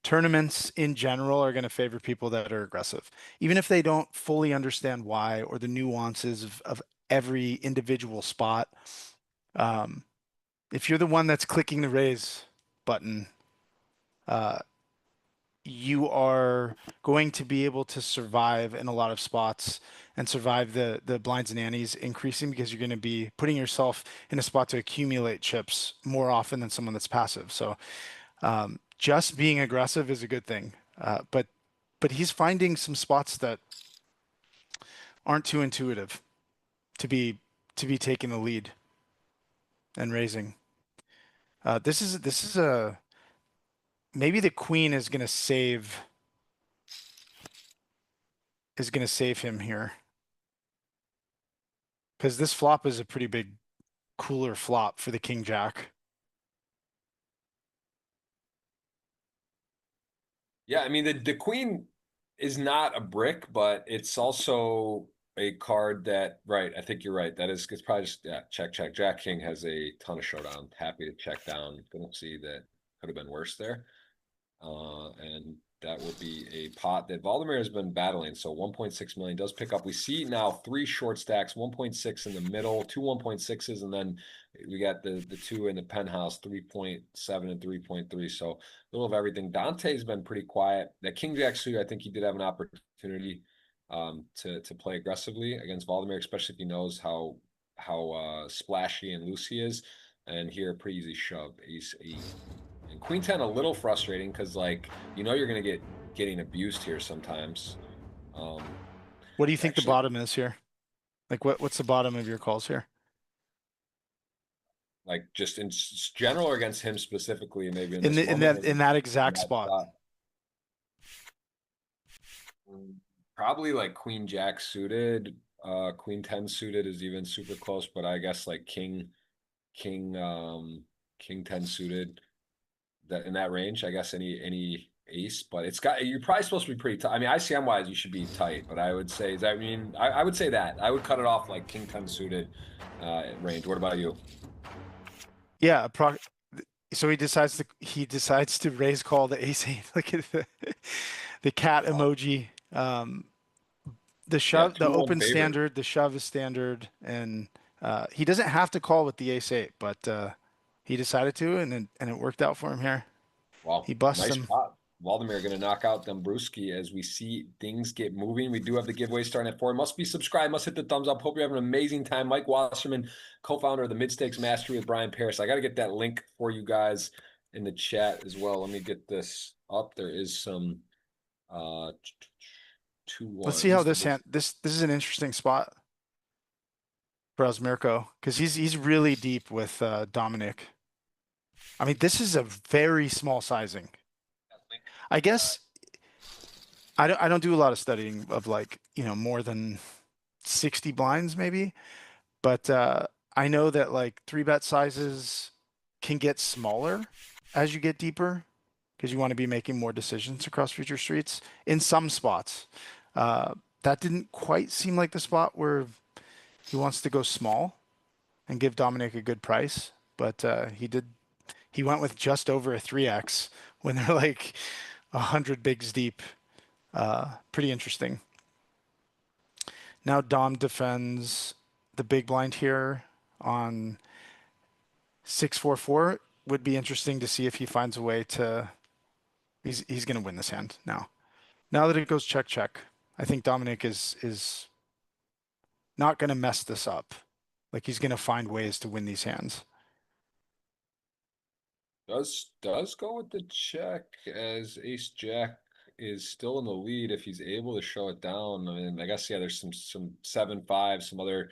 Tournaments in general are going to favor people that are aggressive, even if they don't fully understand why or the nuances of every individual spot. If you're the one that's clicking the raise button, you are going to be able to survive in a lot of spots and survive the blinds and antes increasing, because you're going to be putting yourself in a spot to accumulate chips more often than someone that's passive. So just being aggressive is a good thing. But he's finding some spots that aren't too intuitive to be taking the lead and raising. This is a, maybe the queen is going to save him here, because this flop is a pretty big cooler flop for the king jack. Yeah, I mean the queen is not a brick, but it's also a card that, right, I think you're right. It's probably just, check, check. Jack King has a ton of showdown. Happy to check down. Gonna see that could have been worse there. And that would be a pot that Vladimir has been battling. So 1.6 million does pick up. We see now 3 short stacks, 1.6 in the middle, 2 1.6s, and then we got the 2 in the penthouse, 3.7 and 3.3. So a little of everything. Dante's been pretty quiet. That king jack suit, I think he did have an opportunity to play aggressively against Vladimir, especially if he knows how splashy and loose he is. And here, pretty easy shove, ace 8. And queen 10 a little frustrating, because you're gonna getting abused here sometimes. What do you think the bottom is here? Like what's the bottom of your calls here? Like just in general, or against him specifically, maybe in that exact spot. Probably like queen jack suited, queen 10 suited is even super close, but I guess like king 10 suited, that in that range, I guess any ace, but you're probably supposed to be pretty tight. I mean, ICM wise, you should be tight, but I would say, I would say that I would cut it off like king 10 suited range. What about you? Yeah, So he decides to raise call the ace eight. Look at the cat Wow. emoji. The Yeah, shove, the 2-1 open favorite. standard, the shove is standard, and he doesn't have to call with the ace eight, but he decided to, and it worked out for him here. Wow, He busts nice him. spot. Valdemir going to knock out Dombrowski as we see things get moving. We do have the giveaway starting at 4. Must be subscribed. Must hit the thumbs up. Hope you have an amazing time. Mike Wasserman, co-founder of the Mid Stakes Mastery with Brian Paris. I got to get that link for you guys in the chat as well. Let me get this up. There is some uh two Let's see how ones. this hand. This is an interesting spot for Osmirko because he's really deep with Dominic. I mean, this is a very small sizing. I guess I don't do a lot of studying of like, more than 60 blinds maybe, but I know that like three bet sizes can get smaller as you get deeper because you want to be making more decisions across future streets in some spots. Uh, that didn't quite seem like the spot where he wants to go small and give Dominic a good price, but he did. He went with just over a 3x when they're like 100 bigs deep. Pretty interesting. Now Dom defends the big blind here on 644. Would be interesting to see if he finds a way to. He's going to win this hand now. Now that it goes check check, I think Dominic is not going to mess this up. Like he's going to find ways to win these hands. Does go with the check as Ace Jack is still in the lead if he's able to show it down. I mean, I guess yeah, there's some 7-5, some other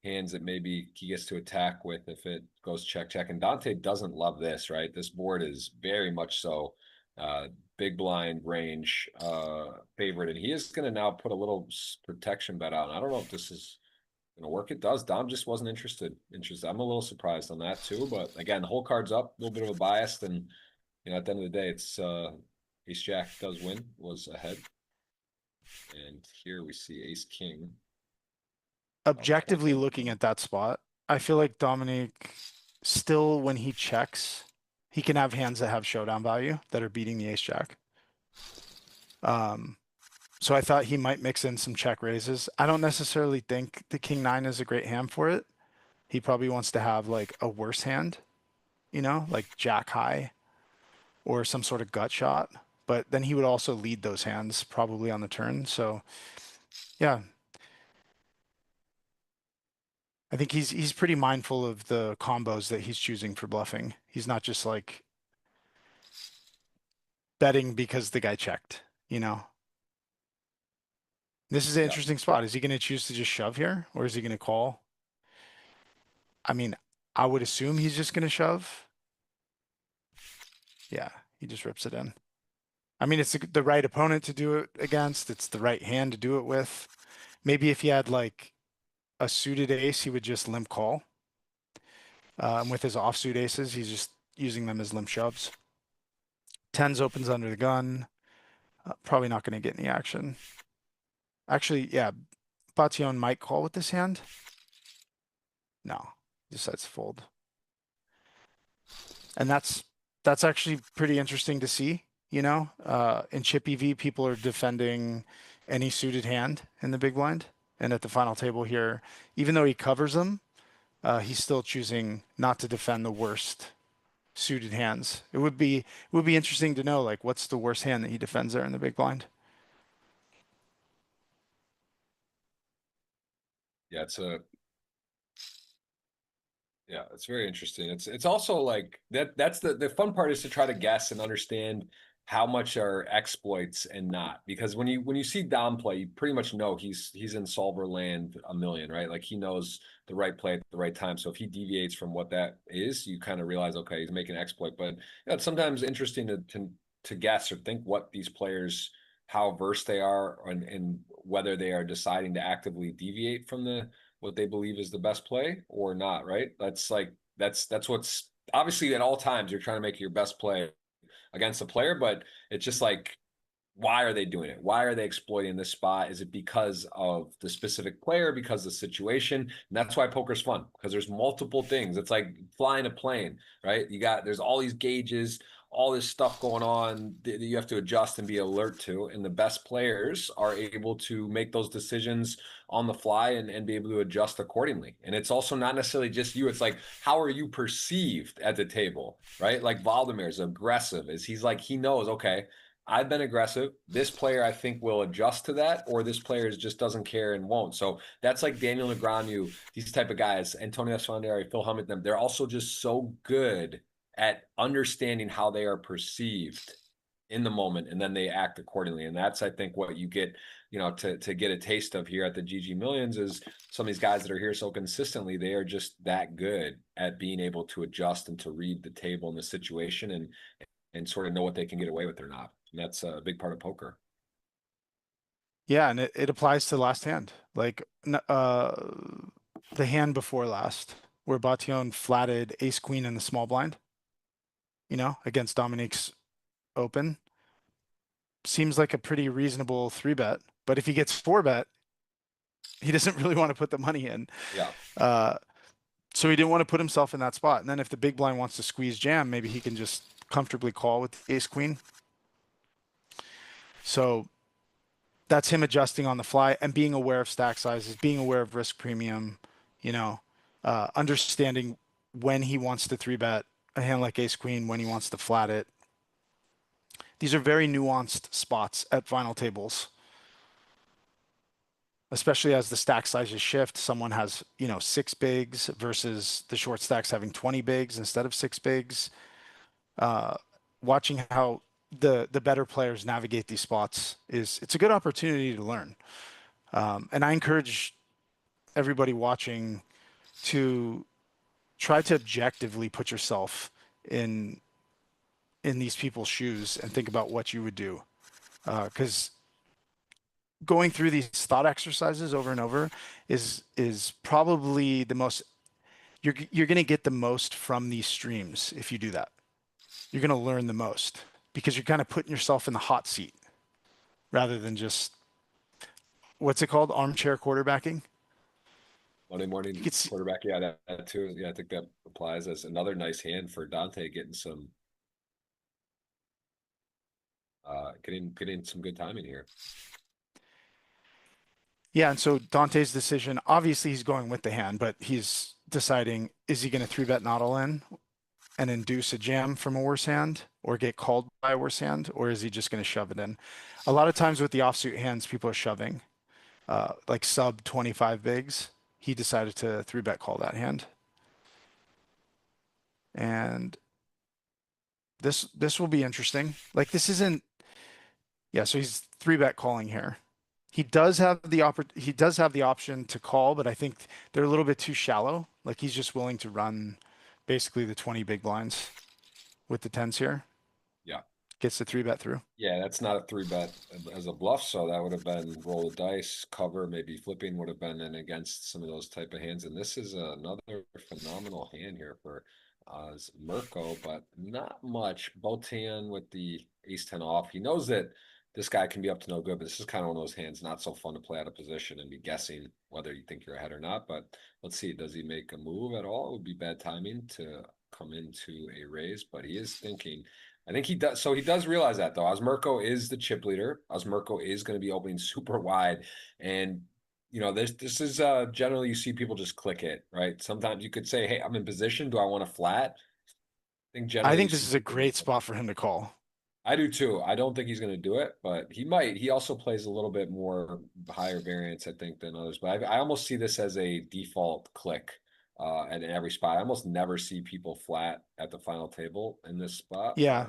hands that maybe he gets to attack with if it goes check check. And Dante doesn't love this, right? This board is very much so big blind range favorite, and he is going to now put a little protection bet out. And I don't know if this is gonna work. It does. Dom just wasn't interested. I'm a little surprised on that too. But again, the whole card's up, a little bit of a bias, and at the end of the day, it's Ace Jack does win, was ahead. And here we see Ace King. Objectively looking at that spot, I feel like Dominic still, when he checks, he can have hands that have showdown value that are beating the ace jack. So I thought he might mix in some check raises. I don't necessarily think the king nine is a great hand for it. He probably wants to have like a worse hand, like jack high or some sort of gut shot. But then he would also lead those hands probably on the turn. So yeah, I think he's pretty mindful of the combos that he's choosing for bluffing. He's not just like betting because the guy checked, you know. This is an Yeah. interesting spot. Is he going to choose to just shove here or is he going to call? I mean, I would assume he's just going to shove. Yeah, he just rips it in. I mean, it's the right opponent to do it against. It's the right hand to do it with. Maybe if he had like a suited ace, he would just limp call. And with his offsuit aces, he's just using them as limp shoves. Tens opens under the gun. Probably not going to get any action. Actually, yeah, Bation might call with this hand. No, he decides to fold. And that's actually pretty interesting to see, in chip EV, people are defending any suited hand in the big blind. And at the final table here, even though he covers them, he's still choosing not to defend the worst suited hands. It would be interesting to know, like, what's the worst hand that he defends there in the big blind. Yeah, it's very interesting. It's also like that's the fun part is to try to guess and understand how much are exploits and not. Because when you see Dom play, you pretty much know he's in solver land a million, right? Like he knows the right play at the right time. So if he deviates from what that is, you kind of realize, okay, he's making an exploit. But it's sometimes interesting to guess or think what these players, how versed they are and whether they are deciding to actively deviate from what they believe is the best play or not, right? That's what's obviously at all times you're trying to make your best play against a player, but it's just like why are they doing it? Why are they exploiting this spot? Is it because of the specific player, because of the situation? And that's why poker's fun, because there's multiple things. It's like flying a plane, right? There's all these gauges, all this stuff going on that you have to adjust and be alert to. And the best players are able to make those decisions on the fly and be able to adjust accordingly. And it's also not necessarily just you. It's like, how are you perceived at the table, right? Like Valdemir's aggressive. He's like, he knows, okay, I've been aggressive. This player, I think, will adjust to that, or this player just doesn't care and won't. So that's like Daniel Negreanu, these type of guys, Antonio Esfandari, Phil Hellmuth, they're also just so good at understanding how they are perceived in the moment, and then they act accordingly. And that's, I think, what you get, to get a taste of here at the GG Millions is some of these guys that are here so consistently, they are just that good at being able to adjust and to read the table and the situation and sort of know what they can get away with or not. And that's a big part of poker. Yeah, and it applies to last hand, like the hand before last, where Bation flatted ace queen in the small blind, against Dominique's open. Seems like a pretty reasonable 3-bet, but if he gets 4-bet, he doesn't really want to put the money in. Yeah. So he didn't want to put himself in that spot. And then if the big blind wants to squeeze jam, maybe he can just comfortably call with ace queen. So that's him adjusting on the fly and being aware of stack sizes, being aware of risk premium, understanding when he wants to 3-bet a hand like ace queen, when he wants to flat it. These are very nuanced spots at final tables, especially as the stack sizes shift. Someone has, 6 bigs versus the short stacks having 20 bigs instead of 6 bigs. Watching how the better players navigate these spots it's a good opportunity to learn. And I encourage everybody watching to try to objectively put yourself in these people's shoes and think about what you would do. Because going through these thought exercises over and over is probably the most, you're going to get the most from these streams if you do that. You're going to learn the most because you're kind of putting yourself in the hot seat rather than just, what's it called? Armchair quarterbacking. Monday morning quarterback. Yeah, that too. Yeah, I think that applies as another nice hand for Dante getting some, getting some good timing here. Yeah, and so Dante's decision, obviously he's going with the hand, but he's deciding, is he going to 3-bet not all in and induce a jam from a worse hand or get called by a worse hand, or is he just going to shove it in? A lot of times with the offsuit hands, people are shoving, like sub 25 bigs. He decided to 3-bet call that hand. And this will be interesting. Like this isn't, yeah, so he's 3-bet calling here. He does have the option to call, but I think they're a little bit too shallow. Like he's just willing to run basically the 20 big blinds with the 10s here. Yeah. Gets the 3-bet through. Yeah, that's not a 3-bet as a bluff, so that would have been roll the dice, cover, maybe flipping would have been in against some of those type of hands. And this is another phenomenal hand here for Mirko, but not much. Botan with the ace-10 off. He knows that this guy can be up to no good, but this is kind of one of those hands not so fun to play out of position and be guessing whether you think you're ahead or not. But let's see, does he make a move at all? It would be bad timing to come into a raise, but he is thinking. I think he does. So he does realize that though. Osmirko is the chip leader. Osmirko is going to be opening super wide. And this is generally you see people just click it, right? Sometimes you could say, hey, I'm in position. Do I want to flat? I think this is a great spot for him to call. I do too. I don't think he's going to do it, but he might. He also plays a little bit more higher variance, I think, than others. But I almost see this as a default click at every spot. I almost never see people flat at the final table in this spot. Yeah,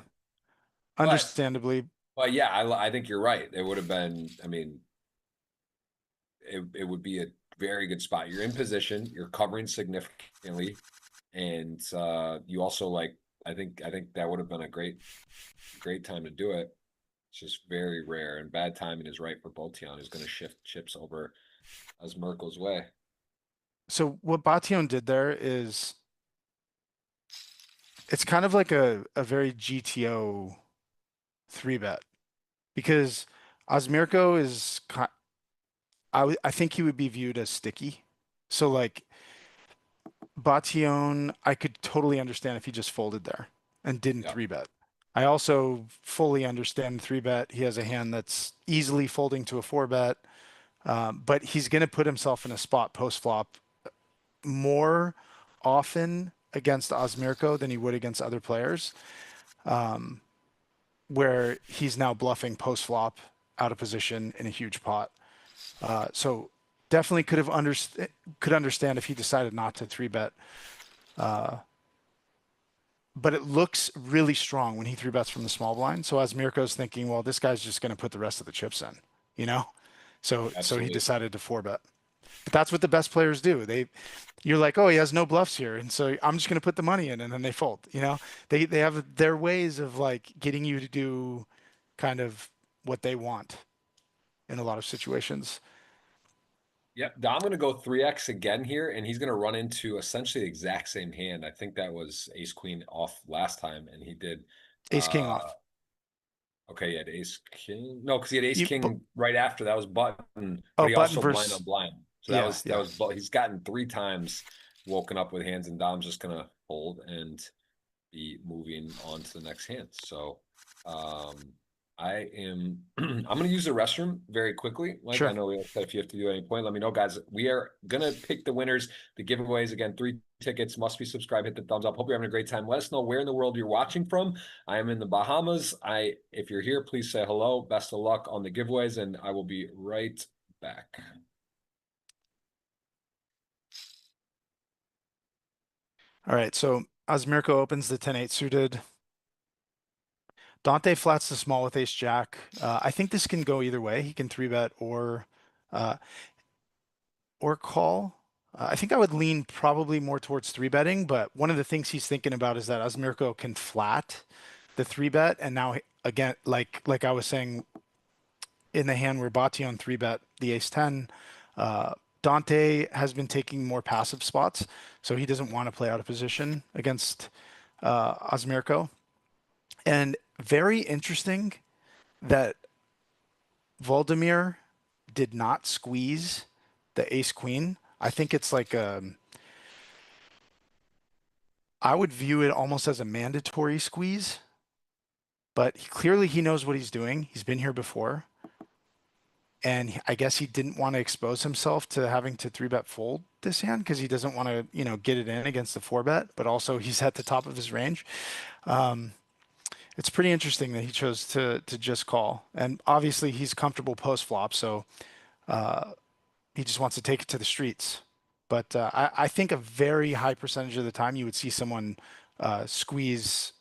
understandably. But yeah, I think you're right. It would have been, I mean, it would be a very good spot. You're in position, you're covering significantly, and you also I think that would have been a great time to do it. It's just very rare, and bad timing is right for Botion, who's going to shift chips over as Merkel's way. So what Bation did there is, it's kind of like a very GTO 3-bet, because Osmirko is, I think he would be viewed as sticky. So like Bation, I could totally understand if he just folded there and didn't Yeah. three bet. I also fully understand three bet. He has a hand that's easily folding to a four bet, but he's going to put himself in a spot post flop more often against Osmirko than he would against other players, where he's now bluffing post flop out of position in a huge pot. So definitely could understand if he decided not to three bet. But it looks really strong when he three bets from the small blind. So as Mirko's thinking, well, this guy's just going to put the rest of the chips in, you know? So he Absolutely. decided to four bet. But that's what the best players do. You're like, oh, he has no bluffs here, and so I'm just going to put the money in, and then they fold. You know, they have their ways of like getting you to do kind of what they want in a lot of situations. Yep. I'm going to go 3x again here, and he's going to run into essentially the exact same hand. I think that was ace queen off last time, and he did. Ace king Uh, off. okay, he had ace king. No, because he had ace You, king right after. That was button, oh, but he button also blind versus on blind. So yeah, that yeah. was. He's gotten 3 times woken up with hands, and Dom's just going to fold and be moving on to the next hand. So, I am I'm going to use the restroom very quickly. Like I Sure. know we said if you have to do at any point, let me know, guys. We are going to pick the winners, the giveaways. Again, 3 tickets, must be subscribed, hit the thumbs up. Hope you're having a great time. Let us know where in the world you're watching from. I am in the Bahamas. If you're here, please say hello. Best of luck on the giveaways, and I will be right back. All right. So Osmirko opens the 10-8 suited. Dante flats the small with ace jack. I think this can go either way. He can three bet uh, or call. I think I would lean probably more towards three betting, but one of the things he's thinking about is that Osmirko can flat the three bet, and now again, like I was saying in the hand where Bation three bet the ace 10, Dante has been taking more passive spots, so he doesn't want to play out of position against Osmirko. And very interesting that Voldemir did not squeeze the ace queen. I think it's like I would view it almost as a mandatory squeeze, but clearly he knows what he's doing. He's been here before. And I guess he didn't want to expose himself to having to three bet fold this hand because he doesn't want to, get it in against the four bet, but also he's at the top of his range. It's pretty interesting that he chose to just call. And obviously he's comfortable post flop, so he just wants to take it to the streets. But I think a very high percentage of the time you would see someone squeeze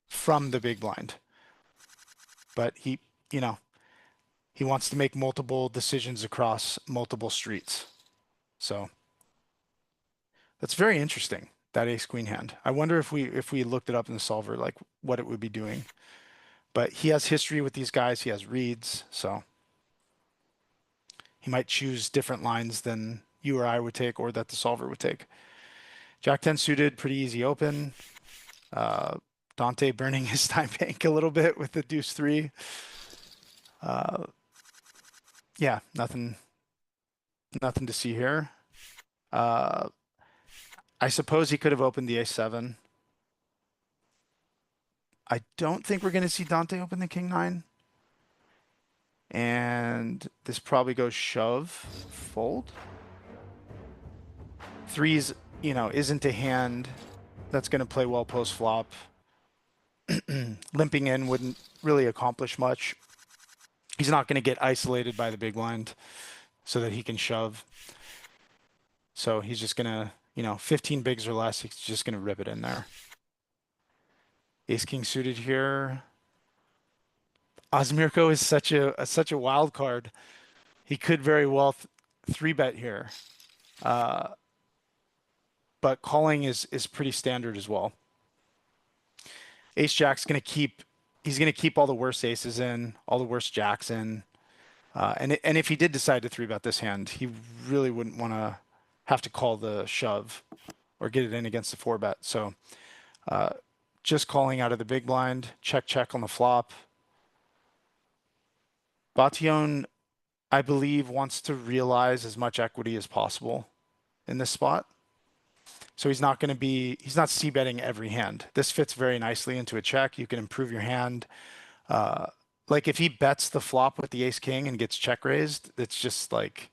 from the big blind. But you know, he wants to make multiple decisions across multiple streets. So that's very interesting, that ace queen hand. I wonder if we looked it up in the solver, like what it would be doing. But he has history with these guys. He has reads, so he might choose different lines than you or I would take, or that the solver would take. Jack 10 suited, pretty easy open. Dante burning his time bank a little bit with the deuce 3. Yeah, nothing to see here. I suppose he could have opened the ace 7. I don't think we're going to see Dante open the king 9. And this probably goes shove, fold. Threes, isn't a hand that's going to play well post flop. Limping in wouldn't really accomplish much. He's not going to get isolated by the big blind so that he can shove. So he's just going to, 15 bigs or less, he's just going to rip it in there. Ace king suited here. Osmirko is such a wild card. He could very well three bet here. But calling is pretty standard as well. Ace jack's going to keep all the worst aces in, all the worst jacks in. And if he did decide to three bet this hand, he really wouldn't want to have to call the shove or get it in against the four bet. So just calling out of the big blind, check on the flop. Bation, I believe, wants to realize as much equity as possible in this spot. So he's not c-betting every hand. This fits very nicely into a check. You can improve your hand. Uh, like if he bets the flop with the ace king and gets check raised, it's just like,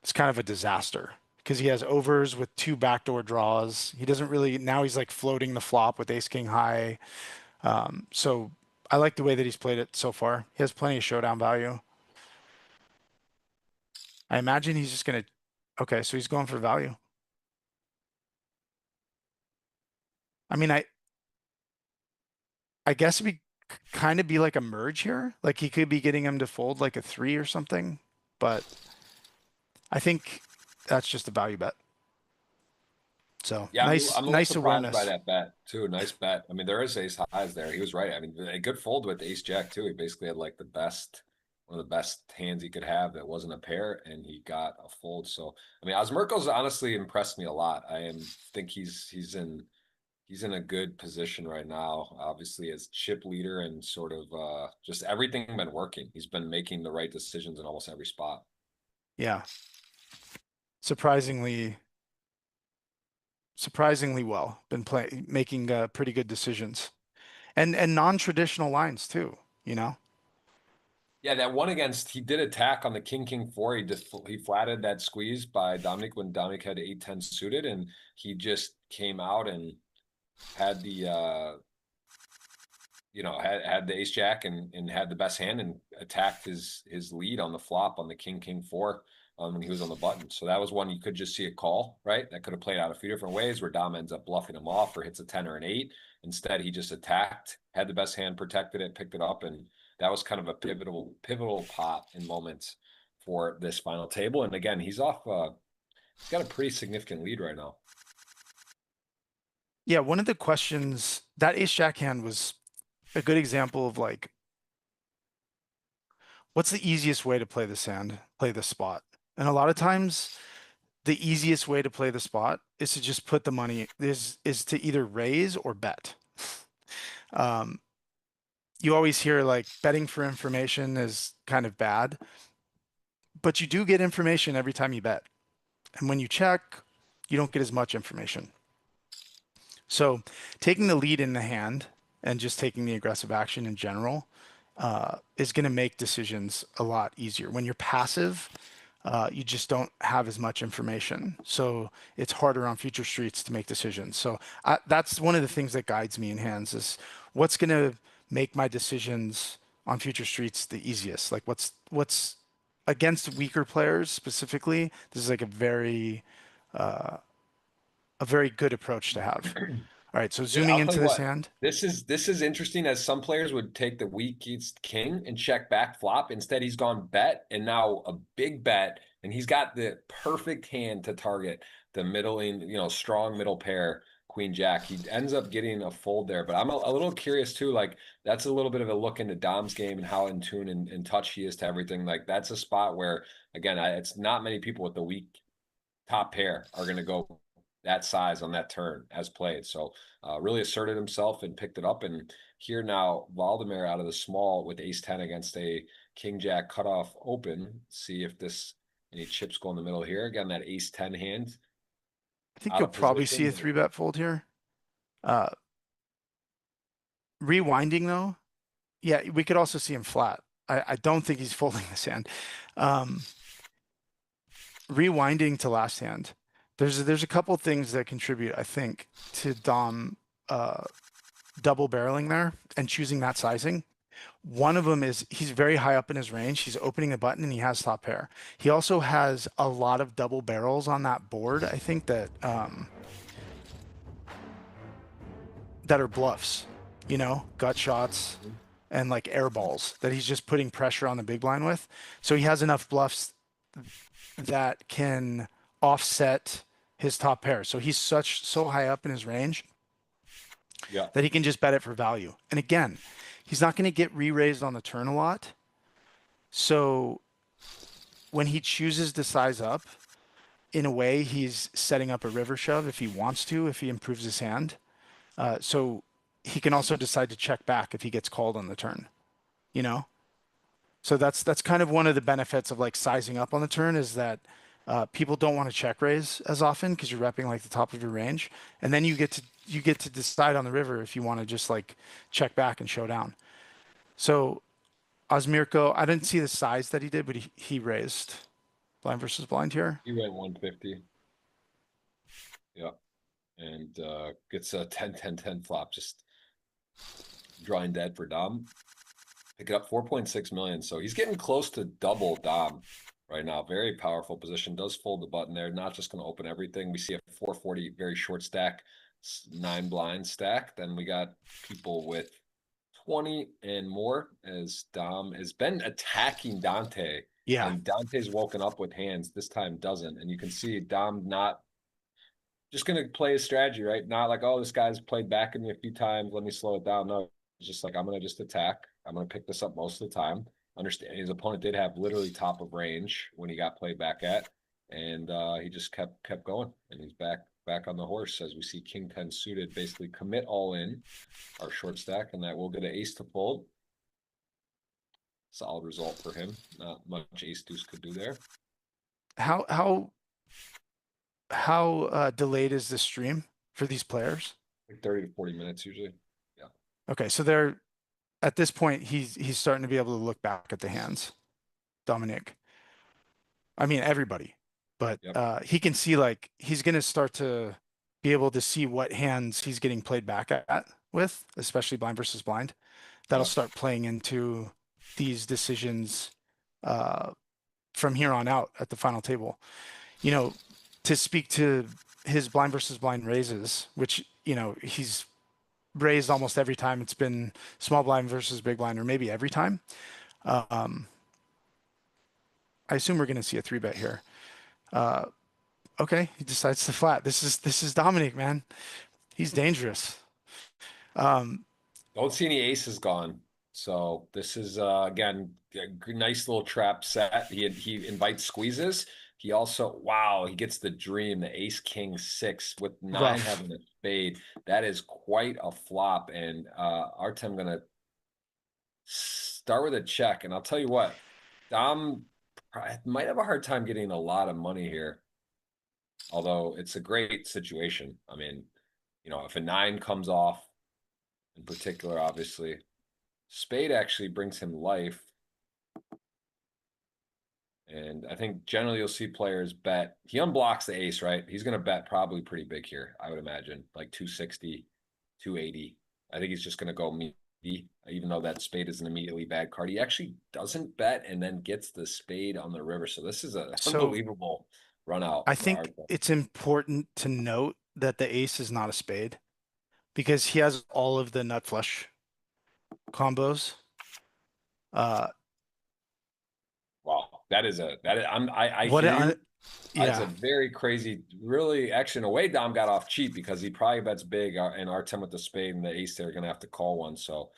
it's kind of a disaster because he has overs with two backdoor draws. He doesn't really, now he's like floating the flop with ace king high. So I like the way that he's played it so far. He has plenty of showdown value. I imagine he's just going to, okay, so he's going for value. I mean, I guess it'd be kind of be like a merge here. Like he could be getting him to fold like a 3 or something, but I think that's just a value bet. So Yeah, nice, I'm a little nice surprised by awareness. that bet too. Nice bet. I mean, there is ace highs there. He was right. I mean, a good fold with ace jack too. He basically had like one of the best hands he could have that wasn't a pair, and he got a fold. So, I mean, Osmerko's honestly impressed me a lot. Think he's in a good position right now. Obviously, as chip leader and sort of just everything been working. He's been making the right decisions in almost every spot. Yeah. Surprisingly well. Been making pretty good decisions and non-traditional lines too, you know? Yeah, that one against he did attack on the king 4. He flatted that squeeze by Dominic when Dominic had 8-10 suited, and he just came out and had the had the ace jack and had the best hand and attacked his lead on the flop on the king 4 when he was on the button. So that was one you could just see a call, right? That could have played out a few different ways where Dom ends up bluffing him off or hits a 10 or an 8. Instead, he just attacked, had the best hand, protected it, picked it up, and that was kind of a pivotal pot in moments for this final table. And again, he's got a pretty significant lead right now. Yeah, one of the questions that ace jack hand was a good example of like, what's the easiest way to play this hand, play this spot? And a lot of times the easiest way to play the spot is to just put the money is to either raise or bet. You always hear like betting for information is kind of bad, but you do get information every time you bet. And when you check, you don't get as much information. So taking the lead in the hand and just taking the aggressive action in general is going to make decisions a lot easier. When you're passive, you just don't have as much information. So it's harder on future streets to make decisions. So that's one of the things that guides me in hands is what's going to make my decisions on future streets the easiest. Like what's against weaker players specifically. This is like a very good approach to have. All right, so zooming I'll tell into you this what, hand. this is interesting as some players would take the weakest king and check back flop. Instead, he's gone bet and now a big bet, and he's got the perfect hand to target the middling, strong middle pair, queen jack. He ends up getting a fold there, but I'm a little curious too. Like that's a little bit of a look into Dom's game and how in tune and touch he is to everything. Like that's a spot where again, it's not many people with the weak top pair are going to go that size on that turn as played. So really asserted himself and picked it up. And here now, Valdemar out of the small with ace 10 against a king jack cutoff open. See if any chips go in the middle here. Again, that ace 10 hand. I think Out you'll of probably see a position. 3-bet fold here. Rewinding though, yeah, we could also see him flat. I don't think he's folding this hand. Rewinding to last hand, there's a couple things that contribute, I think, to Dom double barreling there and choosing that sizing. One of them is he's very high up in his range. He's opening the button and he has top pair. He also has a lot of double barrels on that board. I think that that are bluffs, gut shots and like air balls that he's just putting pressure on the big blind with. So he has enough bluffs that can offset his top pair. So he's so high up in his range that he can just bet it for value. And again, he's not going to get re-raised on the turn a lot. So when he chooses to size up, in a way, he's setting up a river shove if he wants to, if he improves his hand. So he can also decide to check back if he gets called on the turn, you know? So that's kind of one of the benefits of like sizing up on the turn is that people don't want to check raise as often because you're repping like the top of your range, and then you get to decide on the river if you want to just like check back and show down. So Osmirko, I didn't see the size that he did, but he raised blind versus blind here. He went 150. Yeah. And gets a 10-10-10 flop, just drawing dead for Dom. Pick it up 4.6 million. So he's getting close to double Dom right now. Very powerful position. Does fold the button there. Not just going to open everything. We see a 440 very short stack, 9 blind stack. Then we got people with 20 and more as Dom has been attacking Dante. Yeah. And Dante's woken up with hands. This time doesn't. And you can see Dom not just going to play a strategy, right? Not like, oh, this guy's played back at me a few times. Let me slow it down. No, it's just like, I'm going to just attack. I'm going to pick this up most of the time. Understand his opponent did have literally top of range when he got played back at. And he just kept going. And he's back on the horse as we see King 10 suited basically commit all in our short stack. And that will get an ace to fold. Solid result for him. Not much ace deuce could do there. How delayed is this stream for these players? Like 30 to 40 minutes usually. Yeah. Okay, so they're at this point he's starting to be able to look back at the hands. Dominic. I mean everybody. But Yep. he can see like he's gonna start to be able to see what hands he's getting played back at with, especially blind versus blind. That'll Yep. start playing into these decisions from here on out at the final table. You know, to speak to his blind versus blind raises, which, you know, he's raised almost every time it's been small blind versus big blind, or maybe every time. I assume we're going to see a 3-bet here. Okay, he decides to flat. This is Dominic, man. He's dangerous. Don't see any aces gone. So this is again a nice little trap set. He invites squeezes. He also, wow, he gets the dream, the ace king 6 with 9 Rough. having a spade. That is quite a flop. And Artem gonna start with a check. And I'll tell you what, Dom might have a hard time getting a lot of money here. Although it's a great situation. I mean, you know, if a 9 comes off in particular, obviously. Spade actually brings him life. And I think generally you'll see players bet. He unblocks the ace, right? He's going to bet probably pretty big here, I would imagine. Like 260, 280. I think he's just going to go meaty, even though that spade is an immediately bad card. He actually doesn't bet and then gets the spade on the river. So this is an unbelievable run out. I think it's important to note that the ace is not a spade because he has all of the nut flush combos. Wow, that is a I What hear a- you. That's a yeah, very crazy, really. Actually, in a way, Dom got off cheap because he probably bets big, and Artem with the spade and the ace, they're going to have to call one. So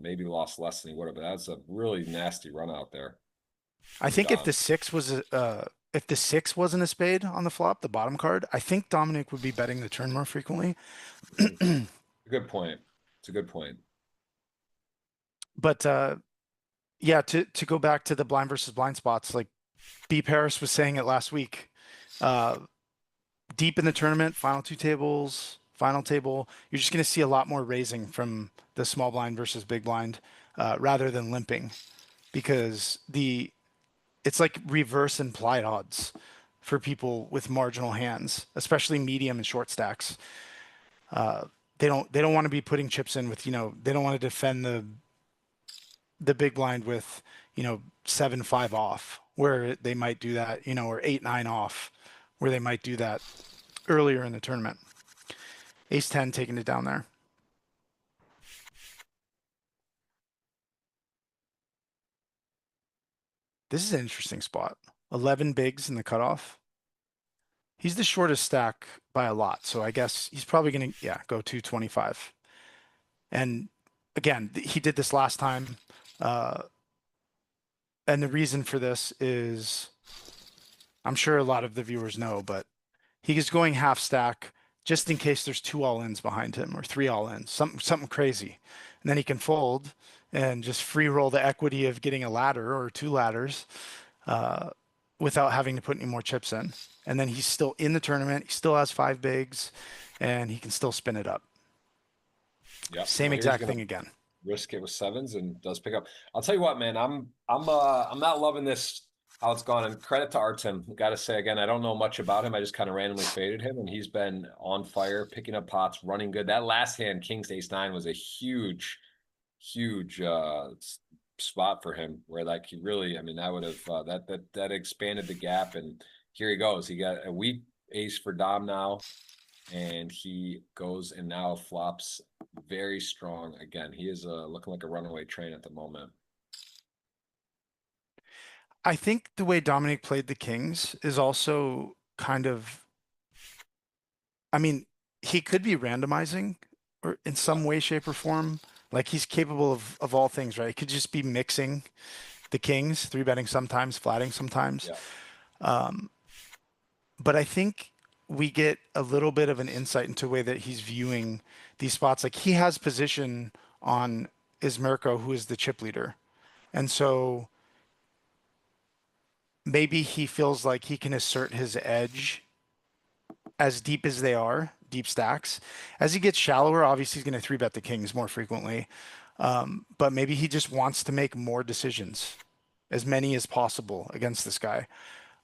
maybe lost less than he would have. But that's a really nasty run out there. I think if the 6 was if the 6 wasn't a spade on the flop, the bottom card, I think Dominic would be betting the turn more frequently. Good point. It's a good point. But yeah, to go back to the blind versus blind spots, like B Paris was saying it last week. Deep in the tournament, final 2 tables, final table, you're just going to see a lot more raising from the small blind versus big blind rather than limping, because it's like reverse implied odds for people with marginal hands, especially medium and short stacks. They don't want to be putting chips in with, you know, they don't want to defend the big blind with, you know, 7-5 off, where they might do that, you know, or 8-9 off, where they might do that earlier in the tournament. Ace 10 taking it down there. This is an interesting spot. 11 bigs in the cutoff. He's the shortest stack by a lot, so I guess he's probably going to, yeah, go 225. And again, he did this last time. And the reason for this is, I'm sure a lot of the viewers know, but he is going half stack just in case there's 2 all-ins behind him or 3 all-ins, something crazy. And then he can fold and just free roll the equity of getting a ladder or two ladders uh, without having to put any more chips in. And then he's still in the tournament. He still has five bigs, and he can still spin it up. Yep. Same Well, exact thing again. Risk it with sevens and does pick up. I'll tell you what, man, I'm not loving this how it's gone. And credit to Artem. Got to say again, I don't know much about him. I just kind of randomly faded him, and he's been on fire, picking up pots, running good. That last hand, King's Ace 9, was a huge spot for him, where like he really, I mean, that would have that expanded the gap. And here he goes. He got a weak ace for Dom now, and he goes and now flops very strong again. He is looking like a runaway train at the moment. I think the way Dominic played the kings is also kind of, I mean, he could be randomizing or in some way, shape, or form. Like he's capable of all things, right? He could just be mixing the kings, three betting sometimes, flatting sometimes. Yeah. But I think we get a little bit of an insight into the way that he's viewing these spots. Like he has position on Ismirko, who is the chip leader. And so maybe he feels like he can assert his edge as deep as they are, deep stacks. As he gets shallower, obviously he's going to three bet the kings more frequently. But maybe he just wants to make more decisions, as many as possible against this guy.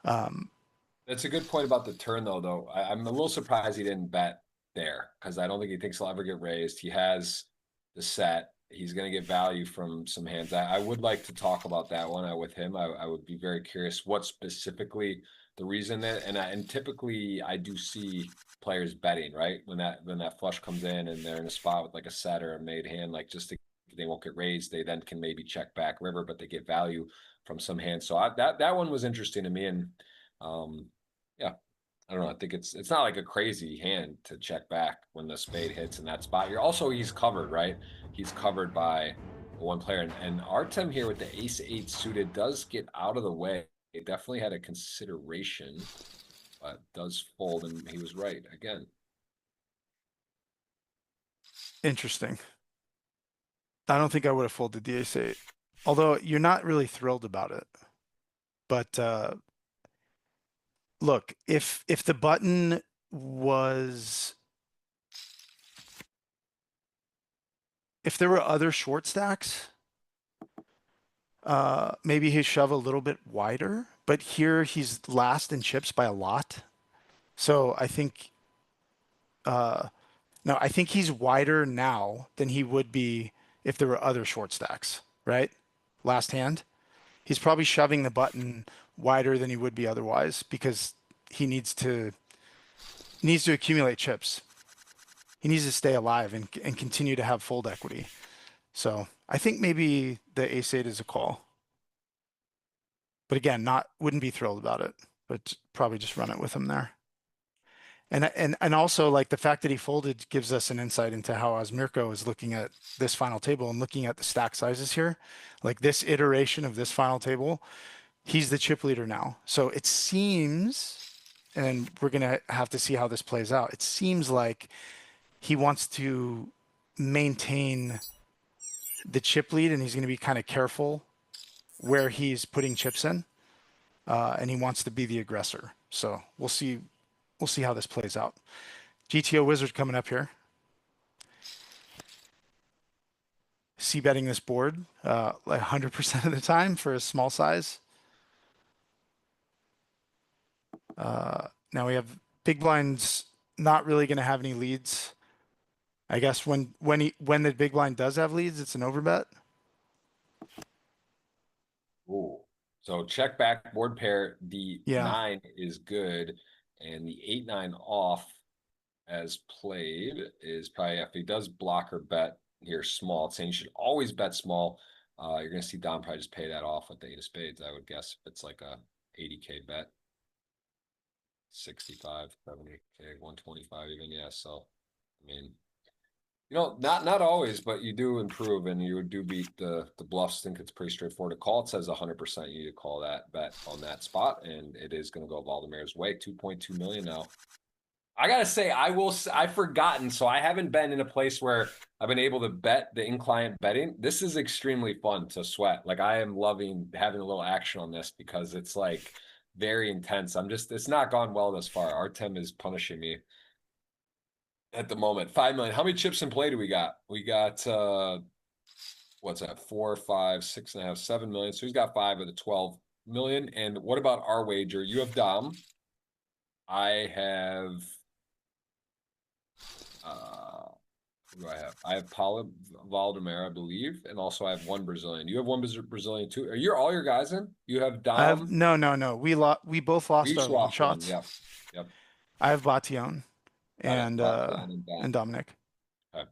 That's a good point about the turn, though. I'm a little surprised he didn't bet there, because I don't think he thinks he'll ever get raised. He has the set. He's going to get value from some hands. I would like to talk about that one with him. I would be very curious what specifically the reason that, and typically I do see players betting, right? When that flush comes in and they're in a spot with like a set or a made hand, like just to, they won't get raised. They then can maybe check back river, but they get value from some hands. So that one was interesting to me. And yeah, I don't know. I think it's not like a crazy hand to check back when the spade hits in that spot. He's covered, right? He's covered by one player, and Artem here with the ace 8 suited does get out of the way. It definitely had a consideration, but does fold, and he was right again. Interesting. I don't think I would have folded the ace 8, although you're not really thrilled about it. But look, if the button was, if there were other short stacks, maybe he'd shove a little bit wider, but here he's last in chips by a lot. So I think, no, I think he's wider now than he would be if there were other short stacks, right? Last hand. He's probably shoving the button wider than he would be otherwise because he needs to accumulate chips. He needs to stay alive and continue to have fold equity. So I think maybe the ace 8 is a call. But again, wouldn't be thrilled about it, but probably just run it with him there. And also like the fact that he folded gives us an insight into how Asmirko is looking at this final table and looking at the stack sizes here. Like this iteration of this final table, he's the chip leader now. So it seems, and we're going to have to see how this plays out. It seems like he wants to maintain the chip lead and he's going to be kind of careful where he's putting chips in. And he wants to be the aggressor. So we'll see how this plays out. GTO Wizard coming up here. C-betting this board like 100% of the time for a small size. Now we have big blinds not really going to have any leads. I guess when the big blind does have leads, it's an overbet. Ooh. So check back board pair. The Yeah. 9 is good, and the 8-9 off as played is probably, if he does block or bet here small, it's saying you should always bet small. You're going to see Dom probably just pay that off with the 8 of spades, I would guess. If it's like a 80K bet. 65, 70K, 125 even, yeah. So, I mean, not always, but you do improve and you do beat the bluffs. I think it's pretty straightforward to call. It says 100% you need to call that bet on that spot, and it is going to go Valdemir's way. 2.2 million now. I gotta say, I've forgotten, so I haven't been in a place where I've been able to bet the in-client betting. This is extremely fun to sweat. Like I am loving having a little action on this because it's like very intense. It's not gone well thus far. Artem is punishing me at the moment. 5 million. How many chips in play do we got? We got what's that? 4, 5, 6.5, 7 million. So he's got 5 of the 12 million. And what about our wager? You have Dom. I have who do I have? I have Paula Valdemar, I believe, and also I have one Brazilian. You have one Brazilian too. Are you all your guys in? You have Dom. No. We both lost our long shots. Yep. I have Bation and Dominic. Okay.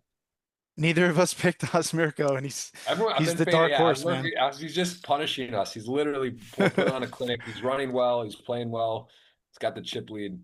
Neither of us picked Osmirko, and he's the dark horse, man. He's just punishing us. He's literally put on a clinic. He's running well. He's playing well. He's got the chip lead.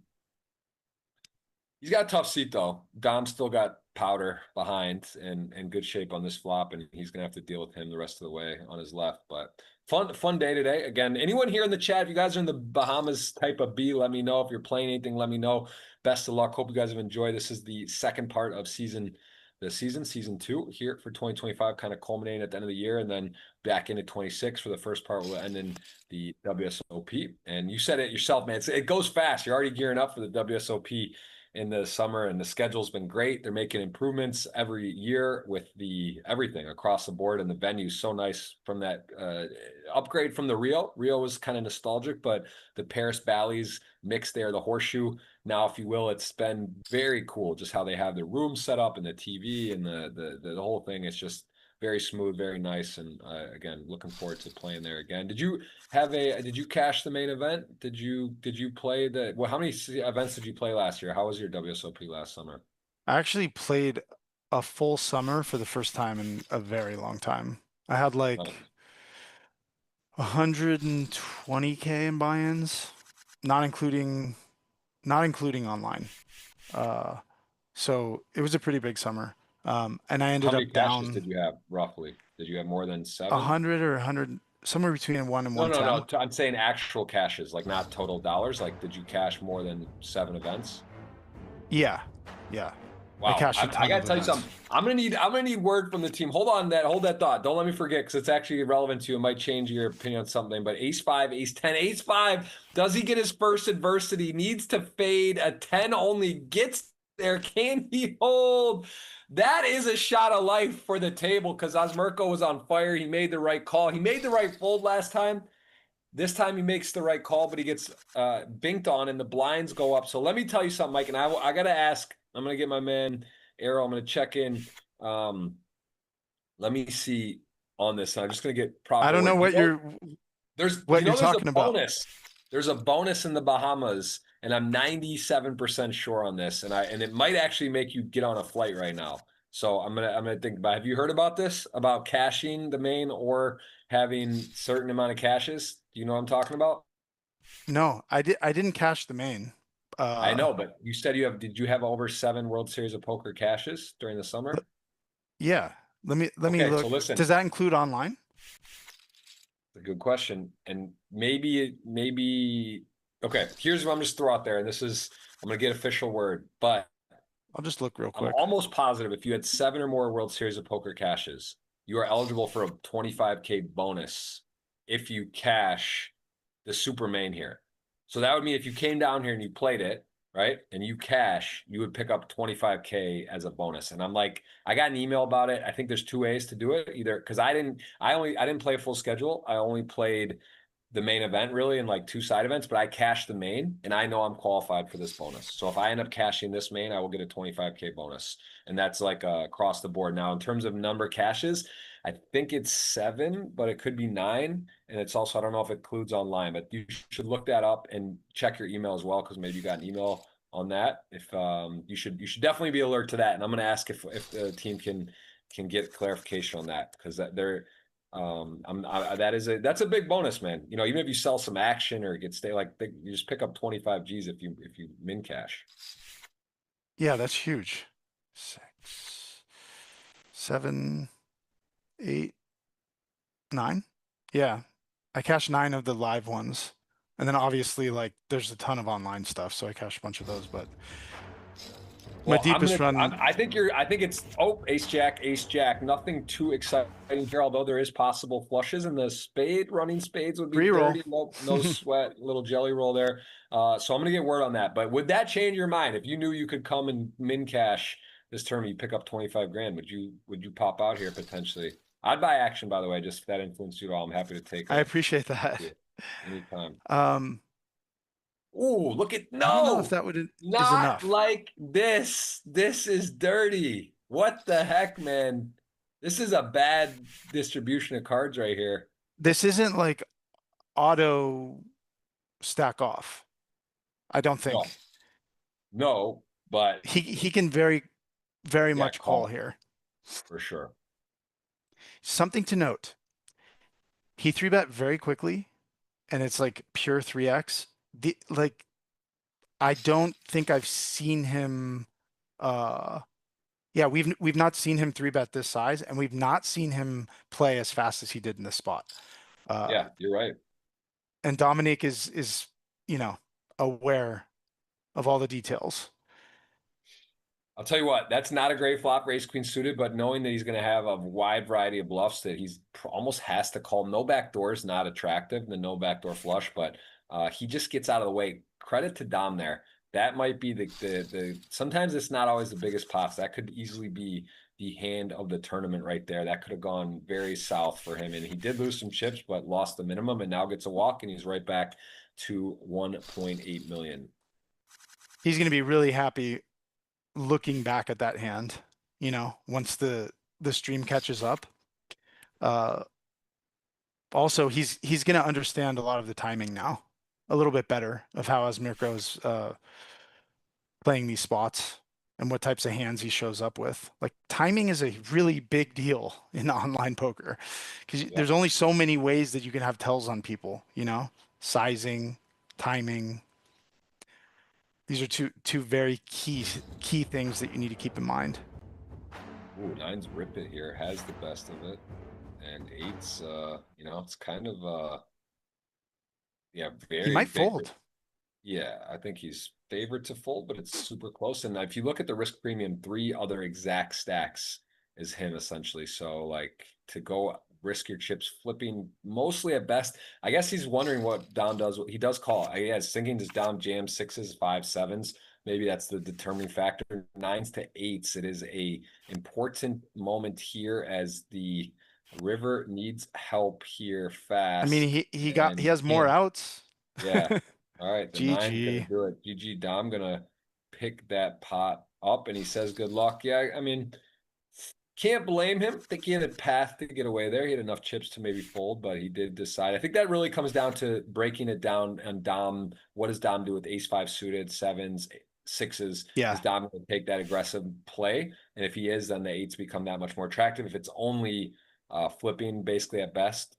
He's got a tough seat though. Dom's still got powder behind and good shape on this flop, and he's gonna have to deal with him the rest of the way on his left. But fun day today. Again, anyone here in the chat, if you guys are in the Bahamas type of B, let me know. If you're playing anything, let me know. Best of luck. Hope you guys have enjoyed. This is the second part of season 2 here for 2025, kind of culminating at the end of the year, and then back into 26 for the first part. Will end in the WSOP. And you said it yourself, man. It goes fast. You're already gearing up for the WSOP in the summer, and the schedule's been great. They're making improvements every year with everything across the board, and the venue's so nice from that upgrade from the Rio. Rio was kind of nostalgic, but the Paris Bally's mix there, the horseshoe now, if you will, it's been very cool just how they have the room set up and the TV and the whole thing. It's just very smooth, very nice, and again, looking forward to playing there again. Did you cash the main event? Did you play how many events did you play last year? How was your WSOP last summer? I actually played a full summer for the first time in a very long time. I had like 120K in buy-ins, not including online. So it was a pretty big summer. And I ended up down. How many cashes did you have roughly? Did you have more than 7? 100 or 100, somewhere between 1 and 110. No. I'm saying actual cashes, like not total dollars. Like, did you cash more than 7 events? Yeah. Wow. I gotta tell you something. I'm gonna need word from the team. Hold that thought. Don't let me forget, because it's actually relevant to you. It might change your opinion on something. But ace 5, ace 10, ace 5. Does he get his first adversity? Needs to fade. A 10 only gets there. Can he hold? That is a shot of life for the table, because Osmirko was on fire. He made the right call. He made the right fold last time. This time he makes the right call, but he gets binked on, and the blinds go up. So let me tell you something, Mike, and I got to ask. I'm going to get my man Arrow. I'm going to check in. Let me see on this. I'm just going to get proper. I don't know what you're talking about. There's a bonus in the Bahamas, and I'm 97% sure on this, and it might actually make you get on a flight right now. So I'm gonna think about. Have you heard about this? About cashing the main or having certain amount of cashes? Do you know what I'm talking about? No, I didn't cash the main. I know, but you said did you have over 7 World Series of Poker cashes during the summer? Yeah. Let me look. So listen, does that include online? A good question. And maybe okay, here's what I'm just throw out there, and I'm gonna get official word, but I'll just look real quick. I'm almost positive if you had 7 or more World Series of Poker cashes, you are eligible for a 25K bonus if you cash the super main here. So that would mean if you came down here and you played it, right, and you cash, you would pick up 25K as a bonus. And I'm like, I got an email about it. I think there's 2 ways to do it. Either because I didn't play a full schedule. I only played the main event really and like 2 side events, but I cashed the main, and I know I'm qualified for this bonus. So if I end up cashing this main, I will get a 25K bonus, and that's like across the board. Now in terms of number cashes, I think it's 7, but it could be 9, and it's also, I don't know if it includes online, but you should look that up and check your email as well, because maybe you got an email on that. If you should definitely be alert to that, and I'm going to ask if the team can get clarification on that, because that's a big bonus, man. You know, even if you sell some action or get you just pick up 25 G's if you min cash. Yeah, that's huge. 6, 7, 8, 9. Yeah, I cashed 9 of the live ones, and then obviously like there's a ton of online stuff, so I cashed a bunch of those. But My Well, deepest run. I think it's, ace jack. Nothing too exciting here, although there is possible flushes, and the running spades would be Pre-roll. dirty. No sweat, little jelly roll there. So I'm going to get word on that. But would that change your mind? If you knew you could come and min cash this tournament, you pick up 25 grand, would you pop out here potentially? I'd buy action, by the way, just if that influenced you at all. I'm happy to take I it appreciate that. anytime. Um, Ooh, look at, I don't know if no, that is not enough. like this. This is dirty. What the heck, man? This is a bad distribution of cards right here. This isn't like auto stack off. I don't No, think no, but he can very yeah, much call call here. for sure. Something to note. He three bet very quickly, and it's like pure 3x. Like I don't think I've seen him yeah, we've not seen him three bet this size, and we've not seen him play as fast as he did in this spot. Yeah, you're right. And Dominic is aware of all the details. I'll tell you what, that's not a great flop, race queen suited, but knowing that he's going to have a wide variety of bluffs that he's almost has to call. No backdoor is not attractive, the no backdoor flush, but he just gets out of the way. Credit to Dom there. That might be the sometimes it's not always the biggest pots. That could easily be the hand of the tournament right there. That could have gone very south for him. And he did lose some chips, but lost the minimum and now gets a walk, and he's right back to 1.8 million. He's going to be really happy looking back at that hand, once the stream catches up. Also, he's going to understand a lot of the timing now, a little bit better of how Asmirko is playing these spots and what types of hands he shows up with. Like timing is a really big deal in online poker because there's only so many ways that you can have tells on people, sizing, timing. These are two very key things that you need to keep in mind. Ooh, nine's rip it here, has the best of it. And eight's, it's kind of, very. He might fold. Yeah, I think he's favored to fold, but it's super close. And if you look at the risk premium, 3 other exact stacks is him essentially. So like to go risk your chips flipping mostly at best. I guess he's wondering what Dom does. He does call. He has sinking does Dom jam 6s, 5s, 7s. Maybe that's the determining factor. 9s to 8s. It is a important moment here as the river needs help here fast. I mean, he has more outs. Yeah. All right, the 9's gonna GG. do it. GG Dom gonna pick that pot up, and he says good luck. Yeah, I mean, can't blame him. I think he had a path to get away there. He had enough chips to maybe fold, but he did decide. I think that really comes down to breaking it down on Dom. What does Dom do with ace 5 suited, 7s, 6s? Yeah. Is Dom going to take that aggressive play? And if he is, then the 8s become that much more attractive. If it's only flipping basically at best,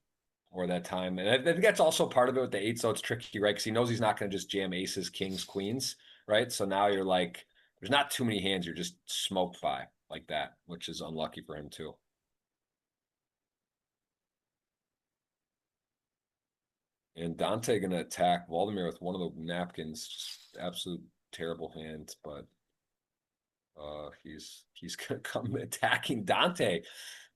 or that time. And I think that's also part of it with the 8, so it's tricky, right? Because he knows he's not going to just jam aces, kings, queens, right? So now you're like, there's not too many hands you're just smoked by like that, which is unlucky for him too. And Dante going to attack Vladimir with one of the napkins. Just absolute terrible hands, but he's going to come attacking Dante.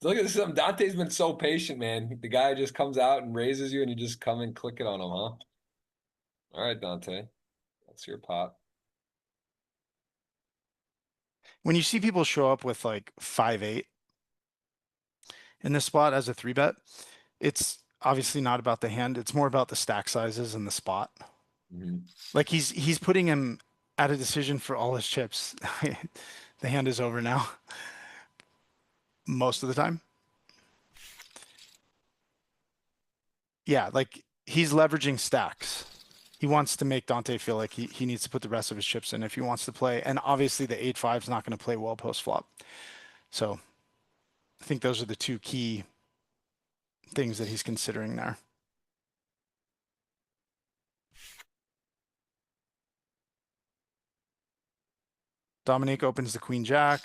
Look at this. Dante's been so patient, man. The guy just comes out and raises you, and you just come and click it on him, huh? All right, Dante. That's your pot. When you see people show up with like 5-8 in this spot as a 3 bet, it's obviously not about the hand. It's more about the stack sizes and the spot. Like he's putting him at a decision for all his chips. The hand is over now. Most of the time. Yeah, like he's leveraging stacks. He wants to make Dante feel like he needs to put the rest of his chips in if he wants to play. And obviously the 8-5 is not going to play well post flop. So I think those are the 2 key things that he's considering there. Dominique opens the queen jack.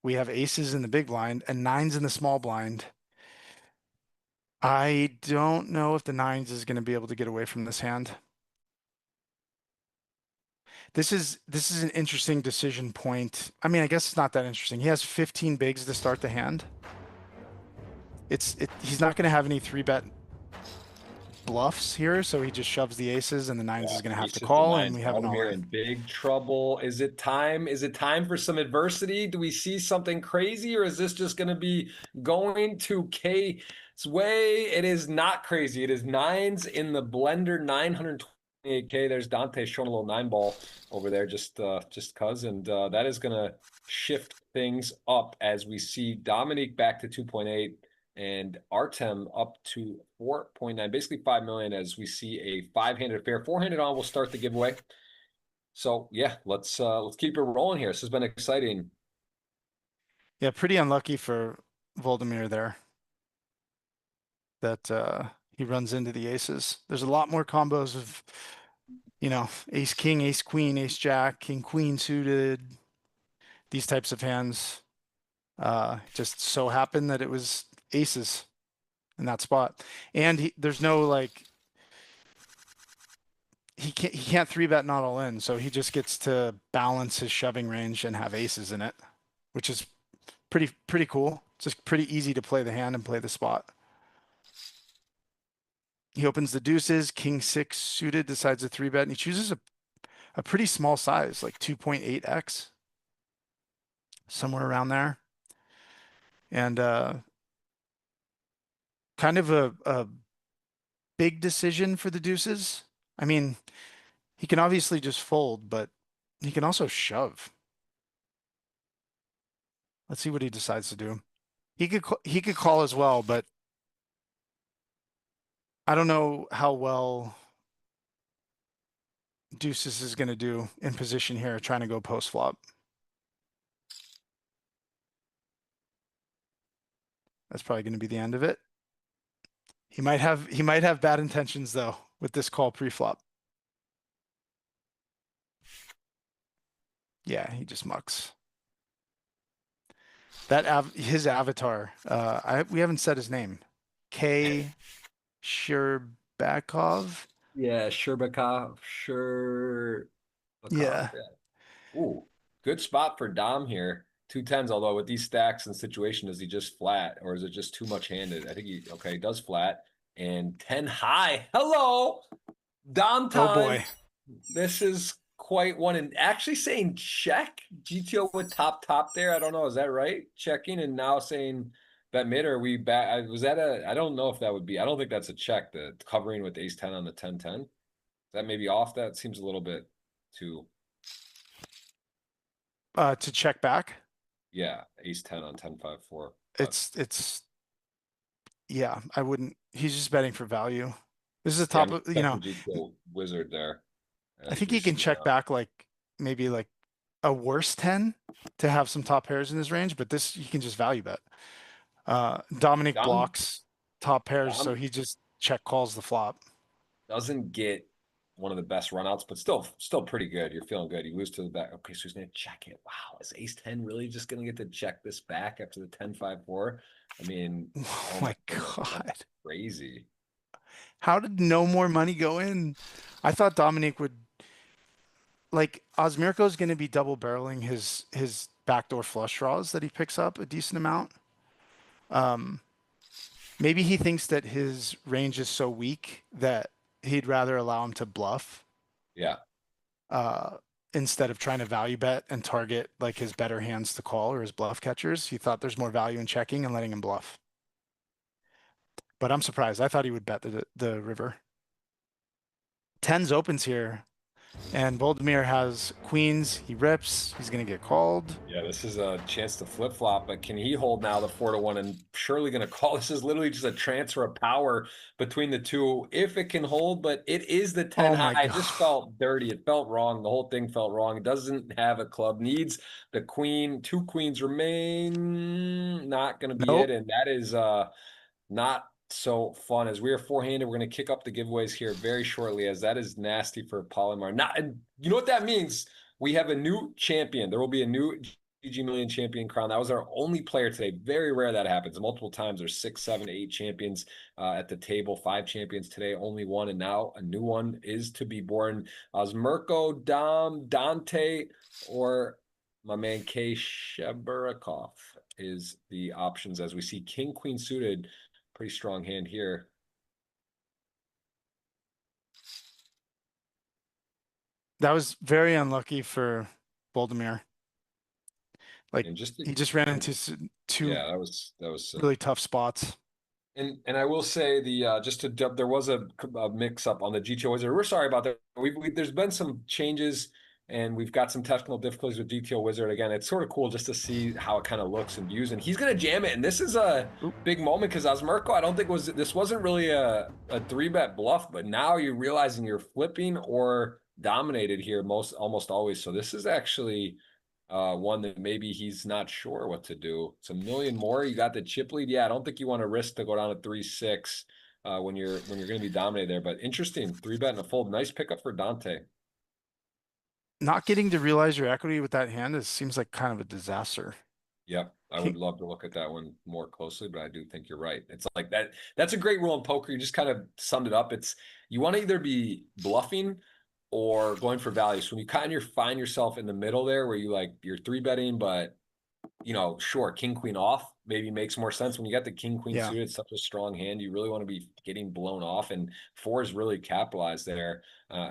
We have aces in the big blind and 9s in the small blind. I don't know if the 9s is going to be able to get away from this hand. This is an interesting decision point. I mean, I guess it's not that interesting. He has 15 bigs to start the hand. He's not going to have any 3-bet bluffs here, so he just shoves the aces, and the nines Yeah, is going to have to aces to call, and nines. we have an Here all-in. in big trouble. Is it time? Is it time for some adversity? Do we see something crazy, or is this just going to be going to K's way? It is not crazy. It is nines in the blender, 928K. There's Dante showing a little 9-ball over there, just cuz, and that is going to shift things up as we see Dominique back to 2.8. And Artem up to 4.9, basically 5 million, as we see a 5-handed affair. 4-handed on will start the giveaway. So yeah, let's keep it rolling here. This has been exciting. Yeah, pretty unlucky for Voldemir there that he runs into the aces. There's a lot more combos of, ace king, ace queen, ace jack, king queen suited, these types of hands. Just so happened that it was aces in that spot. And there's no like he can't 3-bet not all in, so he just gets to balance his shoving range and have aces in it, which is pretty cool. It's just pretty easy to play the hand and play the spot. He opens the deuces, king 6 suited, decides to 3-bet, and he chooses a pretty small size, like 2.8x, somewhere around there. And kind of a big decision for the deuces. I mean, he can obviously just fold, but he can also shove. Let's see what he decides to do. He could call as well, but I don't know how well deuces is going to do in position here, trying to go post flop. That's probably going to be the end of it. He might have bad intentions though with this call pre-flop. Yeah, he just mucks. His avatar. We haven't said his name. K. Sherbakov. Yeah, Sherbakov, sure. Yeah. Ooh, good spot for Dom here. 2 10s, although with these stacks and situation, is he just flat or is it just too much handed? I think he does flat and 10 high. Hello, Dom Oh time. boy. This is quite one. And actually saying check GTO with top there. I don't know. Is that right? Checking and now saying bet mid, or we back? Was that I don't know if that would be. I don't think that's a check. The covering with ace 10 on the 10-10. Is that maybe off? That seems a little bit too. To check back. Yeah, ace 10 on 10-5-4. It's yeah, I wouldn't. He's just betting for value. This is a Yeah, top I'm of, checking GTO wizard there. I As think we he can see check back like maybe like a worse 10 to have some top pairs in his range, but this he can just value bet. Dominic Dom, blocks top pairs, so Dom he just check calls the flop. doesn't get one of the best runouts, but still pretty good. You're feeling good. You lose to the back. Okay, so he's gonna check it. Wow, is ace 10 really just gonna get to check this back after the 10-5-4? I mean, Oh oh my goodness, God. that's crazy. How did no more money go in? I thought Dominic would like Osmirko is going to be double barreling his backdoor flush draws that he picks up a decent amount. Um, Maybe he thinks that his range is so weak that he'd rather allow him to bluff Yeah. uh, instead of trying to value bet and target like his better hands to call or his bluff catchers. He thought there's more value in checking and letting him bluff. But I'm surprised. I thought he would bet the river. Tens opens here, and Voldemir has queens. He rips. He's gonna get called. Yeah, this is a chance to flip flop, but can he hold now the 4-1 and surely going to call? This is literally just a transfer of power between the two if it can hold, but it is the 10 Oh my high. It God. just felt dirty. It felt wrong. The whole thing felt wrong. It doesn't have a club, needs the queen. 2 queens remain. Not going to be it. Nope. And that is not so fun. As we are 4-handed, we're going to kick up the giveaways here very shortly, as that is nasty for Polymar. Not, and you know what that means? We have a new champion. There will be a new GGMillion champion crown. That was our only player today. Very rare that happens. Multiple times there's 6, 7, 8 champions at the table. 5 champions today, only one, and now a new one is to be born. Osmerko, Dom, Dante, or my man K. Sheberakov is the options as we see King, Queen suited. Pretty strong hand here. That was very unlucky for Boldemir. Like, And he just ran into two yeah, that was really tough spots. And I will say there was a mix up on the GTO Wizard. We're sorry about that. There's been some changes and we've got some technical difficulties with GTO Wizard. Again, it's sort of cool just to see how it kind of looks and views. And he's gonna jam it. And this is a big moment because Osmerko, I don't think this wasn't really a 3-bet bluff, but now you're realizing you're flipping or dominated here almost always. So this is actually one that maybe he's not sure what to do. It's a million more. You got the chip lead. Yeah, I don't think you want to risk to go down to 3-6 when you're going to be dominated there. But interesting, 3-bet and a fold. Nice pickup for Dante. Not getting to realize your equity with that hand seems like kind of a disaster. Yep, I would love to look at that one more closely, but I do think you're right. It's like that. That's a great rule in poker. You just kind of summed it up. It's you want to either be bluffing or going for value. So when you kind of find yourself in the middle there where you're 3-betting, but sure, king, queen off maybe makes more sense. When you got the king, queen suited, it's such a strong hand. You really want to be getting blown off, and 4s really capitalized there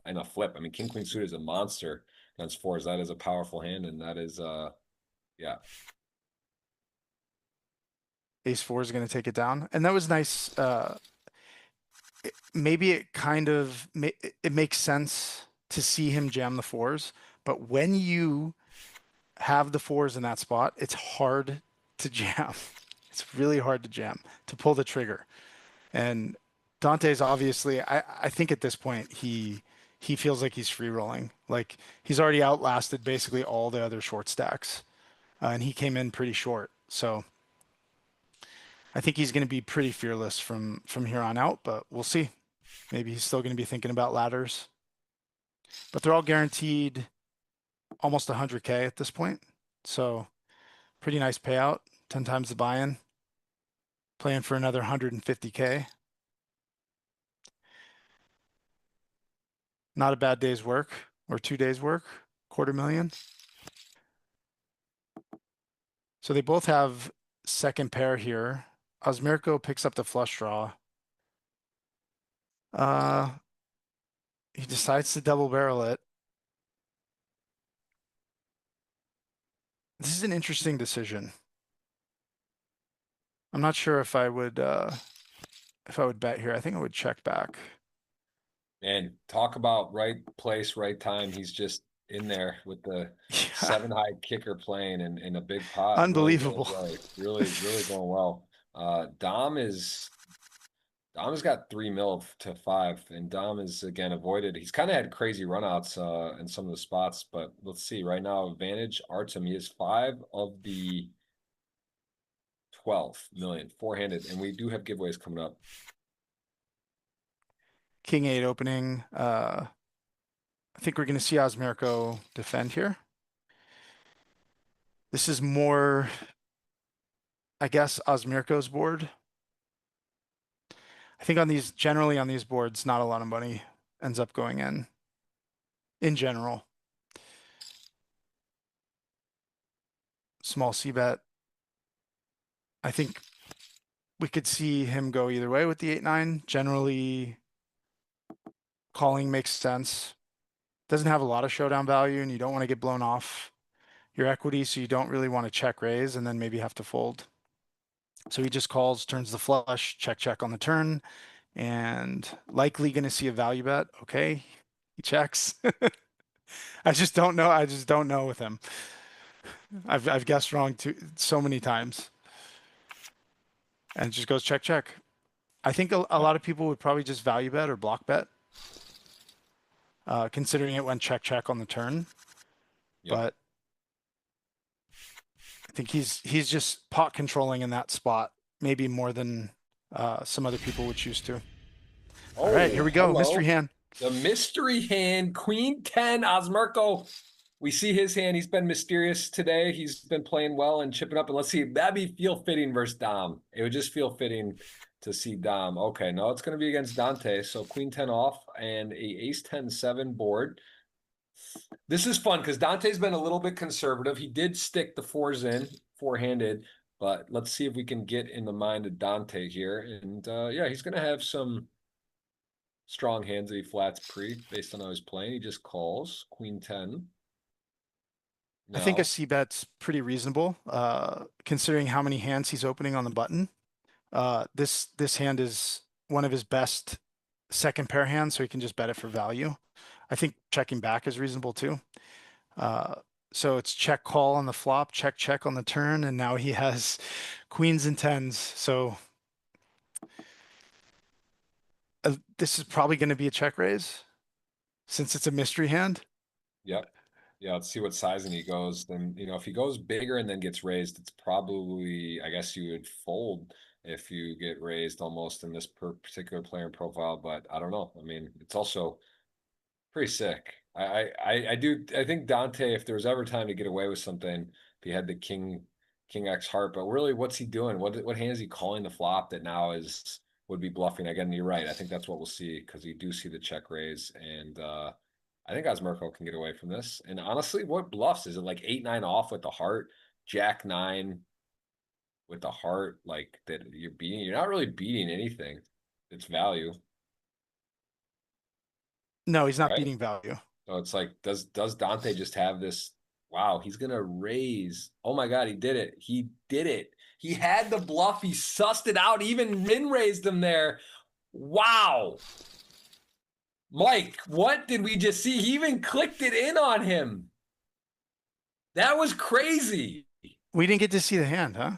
in a flip. I mean, king, queen suited is a monster against 4s. That is a powerful hand, and that is, yeah. Ace 4 is going to take it down. And that was nice. Maybe it kind of, it makes sense to see him jam the 4s, but when you have the 4s in that spot, it's hard to jam. It's really hard to jam, to pull the trigger. And Dante's obviously, I think at this point, he feels like he's free rolling. Like he's already outlasted basically all the other short stacks. And he came in pretty short. So I think he's going to be pretty fearless from here on out, but we'll see. Maybe he's still going to be thinking about ladders. But they're all guaranteed almost 100K at this point. So pretty nice payout, 10 times the buy-in. Playing for another 150K. Not a bad day's work or 2 days work, $250,000. So they both have second pair here. Osmerko picks up the flush draw. He decides to double barrel it. This is an interesting decision. I'm not sure if I would bet here. I think I would check back. And talk about right place, right time. He's just in there with the 7-high kicker playing in a big pot. Unbelievable. Really going well. Dom has got 3 mil to 5, and Dom is again avoided. He's kind of had crazy runouts in some of the spots, but let's see. Right now, advantage Artem. He is 5 of the 12 million, 4-handed, and we do have giveaways coming up. King 8 opening. I think we're going to see Osmerko defend here. This is more, I guess, Osmerko's board. I think generally on these boards, not a lot of money ends up going in general. Small C bet. I think we could see him go either way with the 8-9. Generally, calling makes sense. Doesn't have a lot of showdown value, and you don't want to get blown off your equity, so you don't really want to check raise and then maybe have to fold. So he just calls, turns the flush, check on the turn, and likely going to see a value bet. Okay, he checks. I just don't know. I just don't know with him. I've guessed wrong so many times, and it just goes check. I think a lot of people would probably just value bet or block bet, considering it went check on the turn. Yep. But I think he's just pot controlling in that spot, maybe more than some other people would choose to. All right, here we go. Hello. Mystery hand. The mystery hand, Queen 10, Osmerko. We see his hand. He's been mysterious today. He's been playing well and chipping up. And let's see, that'd be feel fitting versus Dom. It would just feel fitting to see Dom. Okay, no, it's going to be against Dante. So queen 10 off and a ace 10 7 board. This is fun because Dante's been a little bit conservative. He did stick the fours in four-handed, but let's see if we can get in the mind of Dante here. And yeah, he's going to have some strong hands that he flats pre based on how he's playing. He just calls queen 10. I think a No. C bet's pretty reasonable, considering how many hands he's opening on the button. This hand is one of his best second pair hands, so he can just bet it for value. I think checking back is reasonable too. So it's check call on the flop, check check on the turn, and now he has queens and tens. So this is probably going to be a check raise since it's a mystery hand. Yep. Yeah, let's see what sizing he goes. Then, you know, if he goes bigger and then gets raised, it's probably, I guess you would fold if you get raised almost in this particular player profile, but I don't know. I mean, it's also pretty sick. I think Dante, if there was ever time to get away with something, if he had the king X heart, but really what's he doing? What hand is he calling the flop that now would be bluffing? Again, you're right. I think that's what we'll see because you do see the check raise and I think Osmerko can get away from this. And honestly, what bluffs? Is it like 8-9 off with the heart, Jack 9 with the heart, like that you're beating? You're not really beating anything. It's value, No, he's not right? beating value. So it's like, does Dante just have this? Wow, he's gonna raise. Oh my God, he did it. He did it. He had the bluff. He sussed it out. Even min raised him there. Wow. Mike, what did we just see? He even clicked it in on him. That was crazy. We didn't get to see the hand, huh?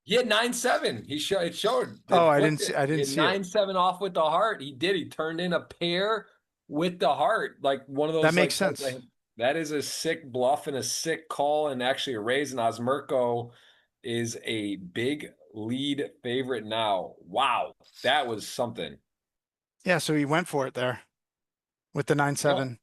He had 9-7. It showed. Oh, I didn't see it. 9-7 off with the heart. He did. He turned in a pair with the heart. Like one of those. That makes like, sense. that is a sick bluff and a sick call and actually a raise. And Osmerko is a big lead favorite now. Wow. That was something. Yeah, so he went for it there with the 9-7.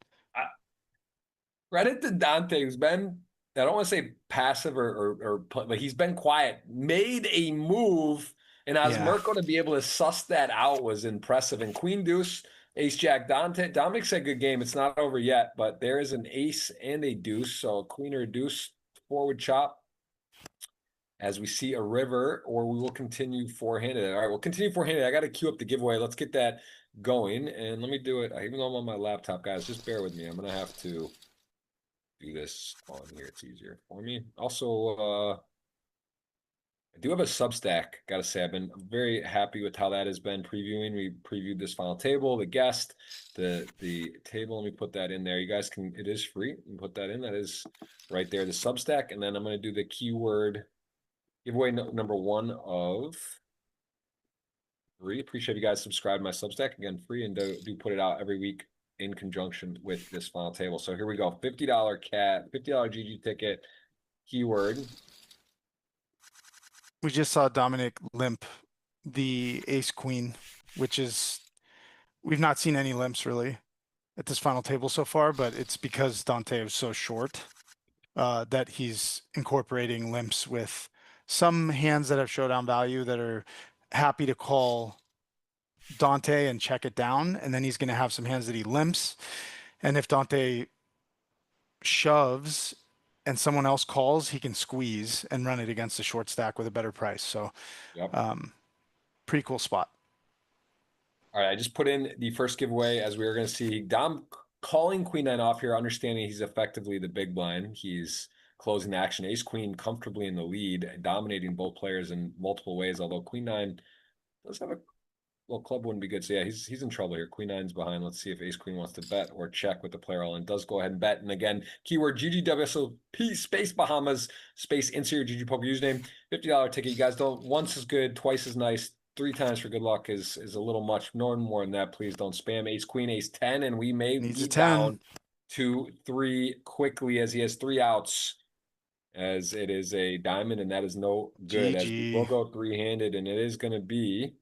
Credit to Dante, who's been, I don't want to say passive but he's been quiet, made a move, and Osmerko to be able to suss that out was impressive. And Queen Deuce, Ace Jack, Dominic said good game. It's not over yet, but there is an ace and a deuce. So a queen or a deuce forward chop as we see a river, or we will continue four-handed. All right, we'll continue four-handed. I got to queue up the giveaway. Let's get that going. And let me do it. Even though I'm on my laptop, guys, just bear with me. I'm going to have to do this on here. It's easier for me. Also, I do have a Substack. Got to say, I've been very happy with how that has been previewing. We previewed this final table, the guest, the table. Let me put that in there. You guys can. It is free. You can put that in. That is right there. The Substack, and then I'm going to do the keyword giveaway number 1 of 3. Appreciate you guys subscribe to my Substack, again, free, and do put it out every week in conjunction with this final table. So here we go. $50 $50 GG ticket, keyword. We just saw Dominic limp the ace queen, which is, we've not seen any limps really at this final table so far, but it's because Dante is so short that he's incorporating limps with some hands that have showdown value that are happy to call Dante and check it down. And then he's going to have some hands that he limps. And if Dante shoves and someone else calls, he can squeeze and run it against the short stack with a better price. So, Yep. Pretty cool spot. All right, I just put in the first giveaway as we were going to see Dom calling queen 9 off here, understanding he's effectively the big blind. He's closing action. Ace queen comfortably in the lead, dominating both players in multiple ways, although queen 9 does have a, well, club wouldn't be good. So yeah, he's in trouble here. Queen 9's behind. Let's see if ace queen wants to bet or check with the player all in. Does go ahead and bet. And again, keyword GGWSOP space Bahamas space insert your GG Poker username. $50 ticket. You guys don't, once is good, twice is nice. 3 times for good luck is a little much. No more than that. Please don't spam. Ace queen, ace 10, and we may Needs be a 10. down to 3 quickly as he has 3 outs. As it is a diamond, and that is no good. As we will go 3-handed, and it is going to be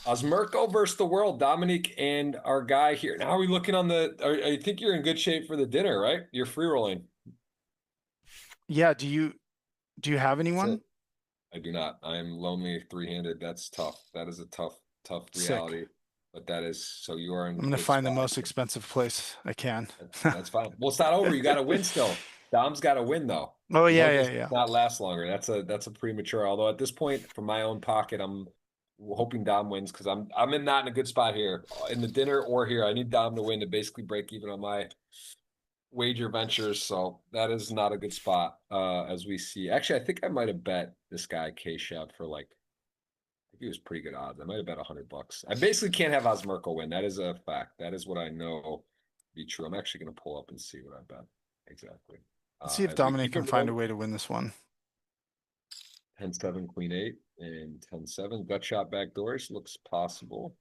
Osmerko versus the world, Dominic and our guy here. Now, are we looking on the? I think you're in good shape for the dinner, right? You're free rolling. Yeah, do you have That's anyone? it. I do not. I'm lonely three-handed. That's tough. That is a tough Sick. reality. But that is so you are in I'm a gonna good find the spot. most expensive place I can. That's fine. Well, it's not over. You got to win still. Dom's got to win though. Oh You yeah, want yeah, this to yeah. not last longer. That's a premature. Although at this point, from my own pocket, I'm hoping Dom wins because I'm not in a good spot here in the dinner or here. I need Dom to win to basically break even on my wager ventures. So that is not a good spot. As we see, actually, I think I might have bet this guy K Shep for like I think he was pretty good odds. I might have bet $100. I basically can't have Osmerko win. That is a fact. That is what I know to be true. I'm actually going to pull up and see what I bet exactly. Let's see if As we Dominic keep can it find a rolling, way to win this one. 10-7, Queen 8, and 10-7. Gut shot back doors looks possible.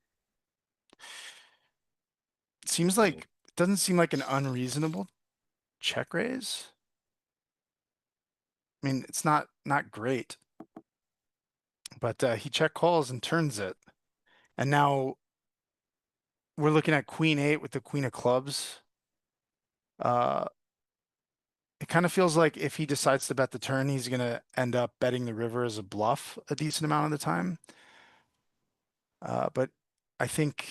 Seems like it doesn't seem like an unreasonable check raise. I mean, it's not great, but he check calls and turns it. And now we're looking at Queen 8 with the Queen of Clubs. Uh, it kind of feels like if he decides to bet the turn, he's gonna end up betting the river as a bluff a decent amount of the time. But I think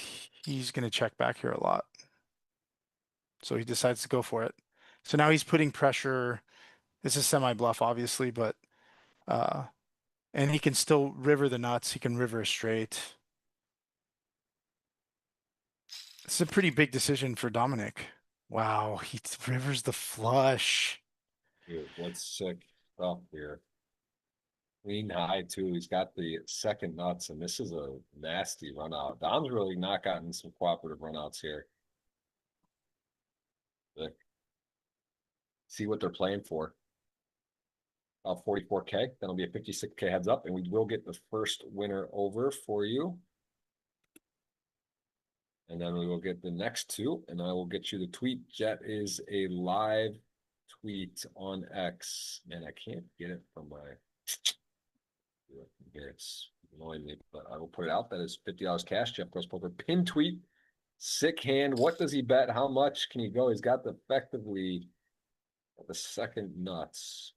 he's gonna check back here a lot. So he decides to go for it. So now he's putting pressure. This is semi-bluff, obviously, but uh, and he can still river the nuts. He can river a straight. It's a pretty big decision for Dominic. Wow, he rivers the flush. Dude, what's sick stuff here? Queen high too. He's got the second nuts, and this is a nasty run out. Dom's really not gotten some cooperative runouts here. But see what they're playing for. 44K. That'll be a 56K heads up, and we will get the first winner over for you. And then we will get the next two, and I will get you the tweet. Jet is a live tweet on X, and I can't get it from my. It's annoying me, but I will put it out. That is $50 cash. Jeff Gross Poker pin tweet. Sick hand. What does he bet? How much can he go? He's got effectively the second nuts.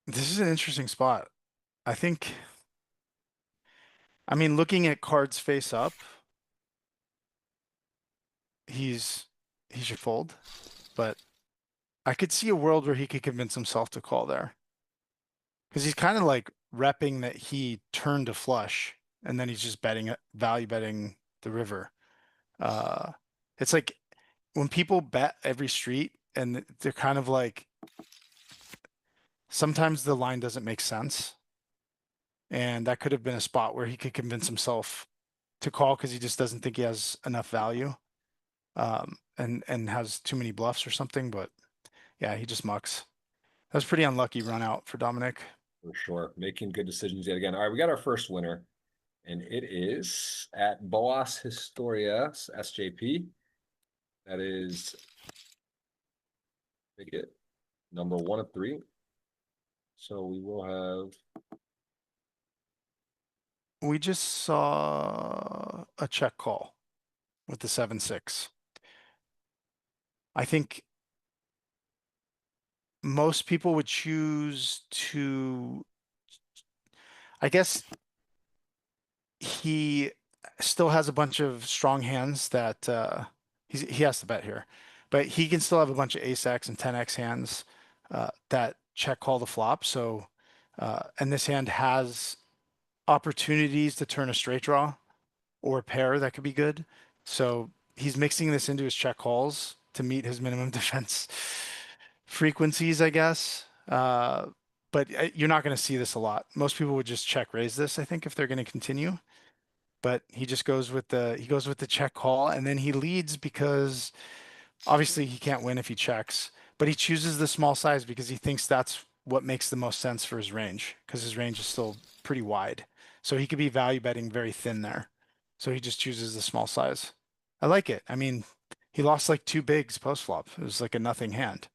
This is an interesting spot. I mean, looking at cards face up, he's he should fold, but I could see a world where he could convince himself to call there because he's kind of like repping that he turned a flush and then he's just betting it, value betting the river. Uh, it's like when people bet every street and they're kind of like sometimes the line doesn't make sense. And that could have been a spot where he could convince himself to call because he just doesn't think he has enough value. And has too many bluffs or something, but yeah, he just mucks. That was pretty unlucky run out for Dominic. For sure. Making good decisions yet again. All right, we got our first winner, and it is at Boas Historia SJP. That is ticket number 1 of 3. So we will have We just saw a check call with the 7-6. I think most people would choose to, I guess he still has a bunch of strong hands that he has to bet here, but he can still have a bunch of ace X and 10X hands that check call the flop. So, and this hand has opportunities to turn a straight draw or a pair that could be good. So he's mixing this into his check calls to meet his minimum defense frequencies, I guess. But you're not going to see this a lot. Most people would just check raise this, I think, if they're going to continue. But he just goes with the check call, and then he leads because obviously he can't win if he checks, but he chooses the small size because he thinks that's what makes the most sense for his range because his range is still pretty wide. So he could be value betting very thin there. So he just chooses the small size. I like it. I mean, he lost like two bigs post flop. It was like a nothing hand.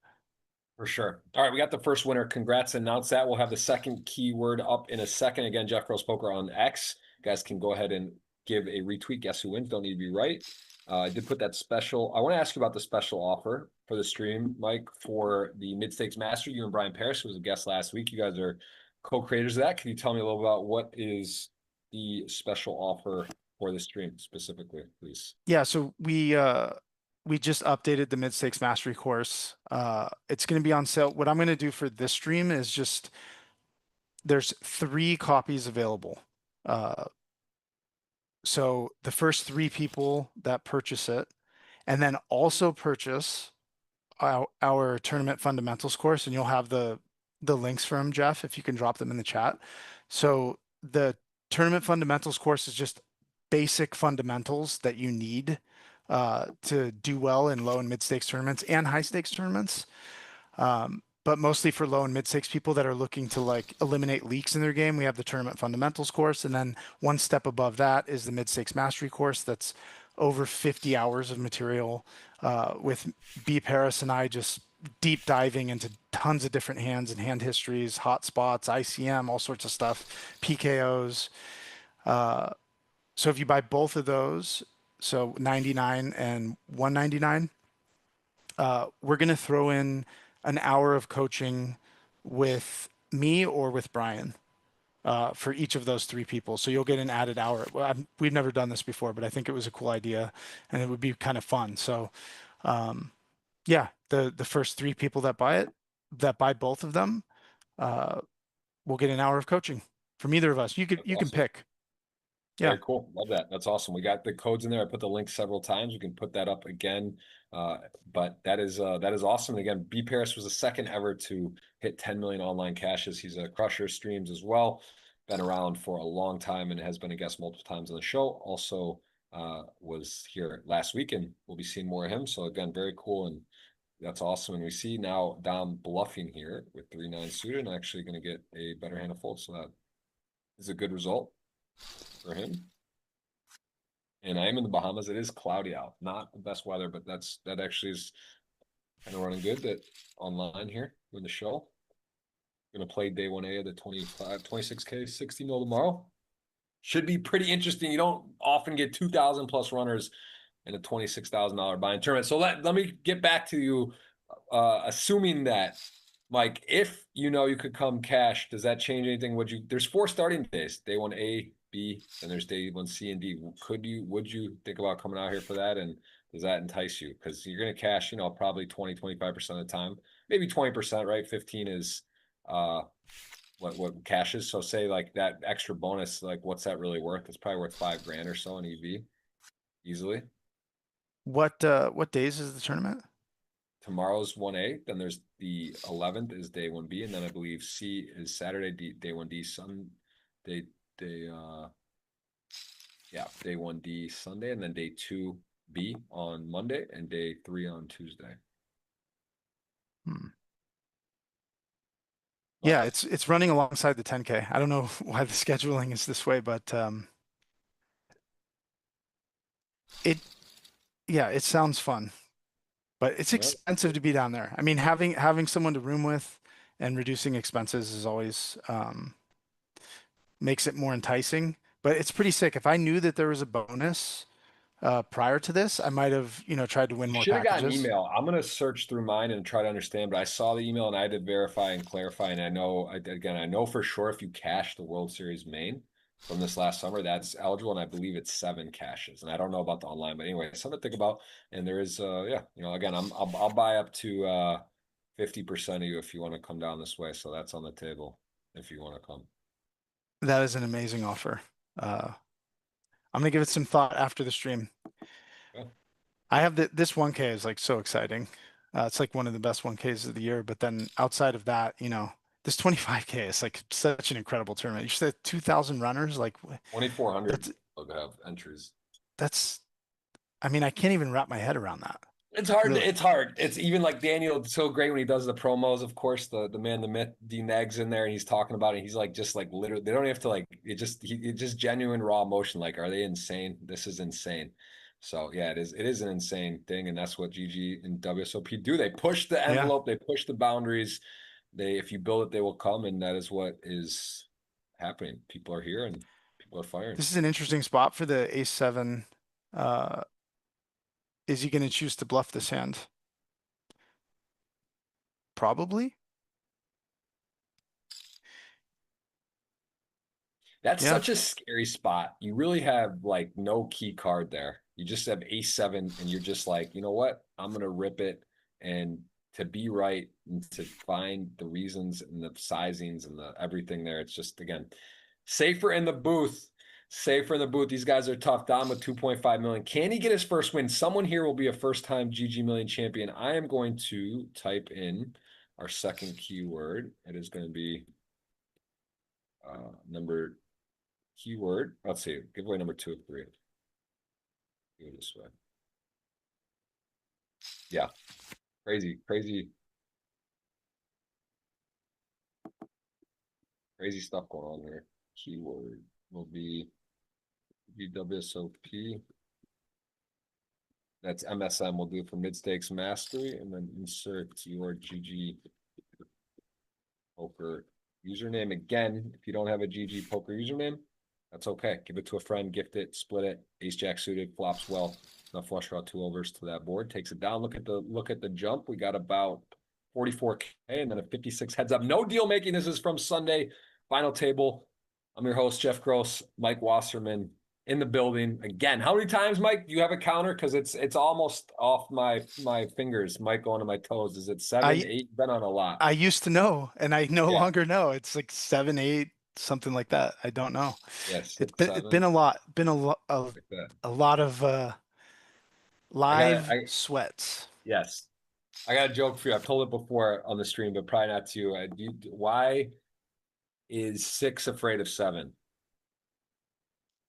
For sure. All right, we got the first winner. Congrats. Announce that. We'll have the second keyword up in a second. Again, Jeff Gross Poker on X. You guys can go ahead and give a retweet. Guess who wins? Don't need to be right. I did put that special. I want to ask you about the special offer for the stream, Mike, for the Mid-Stakes Master. You and Brian Parrish was a guest last week. You guys are co-creators of that. Can you tell me a little about what is the special offer for the stream specifically, please? Yeah, so we just updated the mid stakes mastery course. It's going to be on sale. What I'm going to do for this stream is just there's 3 copies available. So the first 3 people that purchase it, and then also purchase our tournament fundamentals course, and you'll have the links for them, Jeff, if you can drop them in the chat. So the tournament fundamentals course is just basic fundamentals that you need to do well in low and mid stakes tournaments and high stakes tournaments. But mostly for low and mid stakes people that are looking to like eliminate leaks in their game, we have the tournament fundamentals course. And then one step above that is the mid stakes mastery course. That's over 50 hours of material with B. Paris and I just deep diving into tons of different hands and hand histories, hot spots, ICM, all sorts of stuff, PKOs. So if you buy both of those, so 99 and 199, we're going to throw in an hour of coaching with me or with Brian for each of those 3 people. So you'll get an added hour. Well, we've never done this before, but I think it was a cool idea and it would be kind of fun. So yeah, the first 3 people that buy both of them, will get an hour of coaching from either of us. You can Awesome. pick. Yeah. Very cool. Love that. That's awesome. We got the codes in there. I put the link several times. We can put that up again. But that is awesome. And again, B. Paris was the second ever to hit 10 million online cashes. He's a crusher, streams as well. Been around for a long time and has been a guest multiple times on the show. Also was here last week, and we'll be seeing more of him. So again, very cool. And that's awesome. And we see now Dom bluffing here with 3-9 suited and actually going to get a better hand of folds. So that is a good result for him. And I am in the Bahamas. It is cloudy out. Not the best weather, but that actually is kind of running good. That online here in the show. Gonna play day 1A of the 26K 60 mil tomorrow. Should be pretty interesting. You don't often get 2,000 plus runners in a $26,000 buy-in tournament. So let me get back to you. Assuming that, Mike, if you know you could come cash, does that change anything? There's 4 starting days, day 1A, B, and there's day 1C and D. Would you think about coming out here for that? And does that entice you? Because you're going to cash, probably 20-25% of the time, maybe 20%, right? 15 is what cashes. So say like that extra bonus, like what's that really worth? It's probably worth $5,000 or so in EV easily. What days is the tournament? Tomorrow's 1A, then there's the 11th is day 1B, and then I believe C is Saturday, day 1D, day 1D Sunday, and then day 2B on Monday, and day 3 on Tuesday. Yeah, it's running alongside the 10K. I don't know why the scheduling is this way, but it sounds fun. But it's expensive to be down there. I mean, having someone to room with and reducing expenses is always makes it more enticing. But it's pretty sick. If I knew that there was a bonus prior to this, I might have, tried to win more Should have gotten an packages. email. I'm gonna search through mine and try to understand, but I saw the email and I had to verify and clarify. And I know for sure if you cash the World Series main from this last summer, that's eligible, and I believe it's 7 cashes. And I don't know about the online, but anyway, something to think about. And there is, again, I'll buy up to 50% of you if you want to come down this way. So that's on the table if you want to come. That is an amazing offer. I'm gonna give it some thought after the stream. Yeah. I have this 1K is like so exciting. It's like one of the best 1Ks of the year. But then outside of that, this 25K is like such an incredible tournament. You said 2,000 runners, like 2,400 have entries. I mean, I can't even wrap my head around that. It's hard. Really. It's hard. It's even like Daniel. It's so great when he does the promos. Of course, the man, the myth, D Neg's in there, and he's talking about it. He's like, just like literally, they don't have to like. It's just genuine raw emotion. Like, are they insane? This is insane. So yeah, it is an insane thing, and that's what GG and WSOP do. They push the Yeah. envelope, they push the boundaries. If you build it, they will come, and that is what is happening. People are here, and people are firing. This is an interesting spot for the ace seven. Is he going to choose to bluff this hand? Probably. That's Yeah. such a scary spot. You really have like no key card there. You just have ace seven, and you're just like, you know what? I'm gonna rip it, and to be right and to find the reasons and the sizings and the everything there. It's just again safer in the booth. Safer in the booth. These guys are tough. Dom with 2.5 million. Can he get his first win? Someone here will be a first-time GG Million champion. I am going to type in our second keyword. It is going to be number keyword. Let's see. Giveaway number 2 of 3. Do it this way. Yeah. Crazy stuff going on here. Keyword will be WSOP. That's MSM. We'll do for mid stakes mastery, and then insert your GG poker username. Again, if you don't have a GG poker username, that's okay. Give it to a friend, gift it, split it. Ace jack suited, flops well. Enough flush draw 2 overs to that board. Takes it down. Look at the jump. We got about 44K and then a 56 heads up. No deal making. This is from Sunday Final Table. I'm your host, Jeff Gross, Mike Wasserman in the building. Again, how many times, Mike, do you have a counter? Because it's almost off my fingers, Mike, going to my toes. Is it 7, 8? Been on a lot. I used to know, and I no longer know. It's like 7, 8, something like that. I don't know. Yes, It's been a lot. Been a lot of like a lot of live sweats. Yes. I got a joke for you. I've told it before on the stream, but probably not to you. Why is 6 afraid of 7?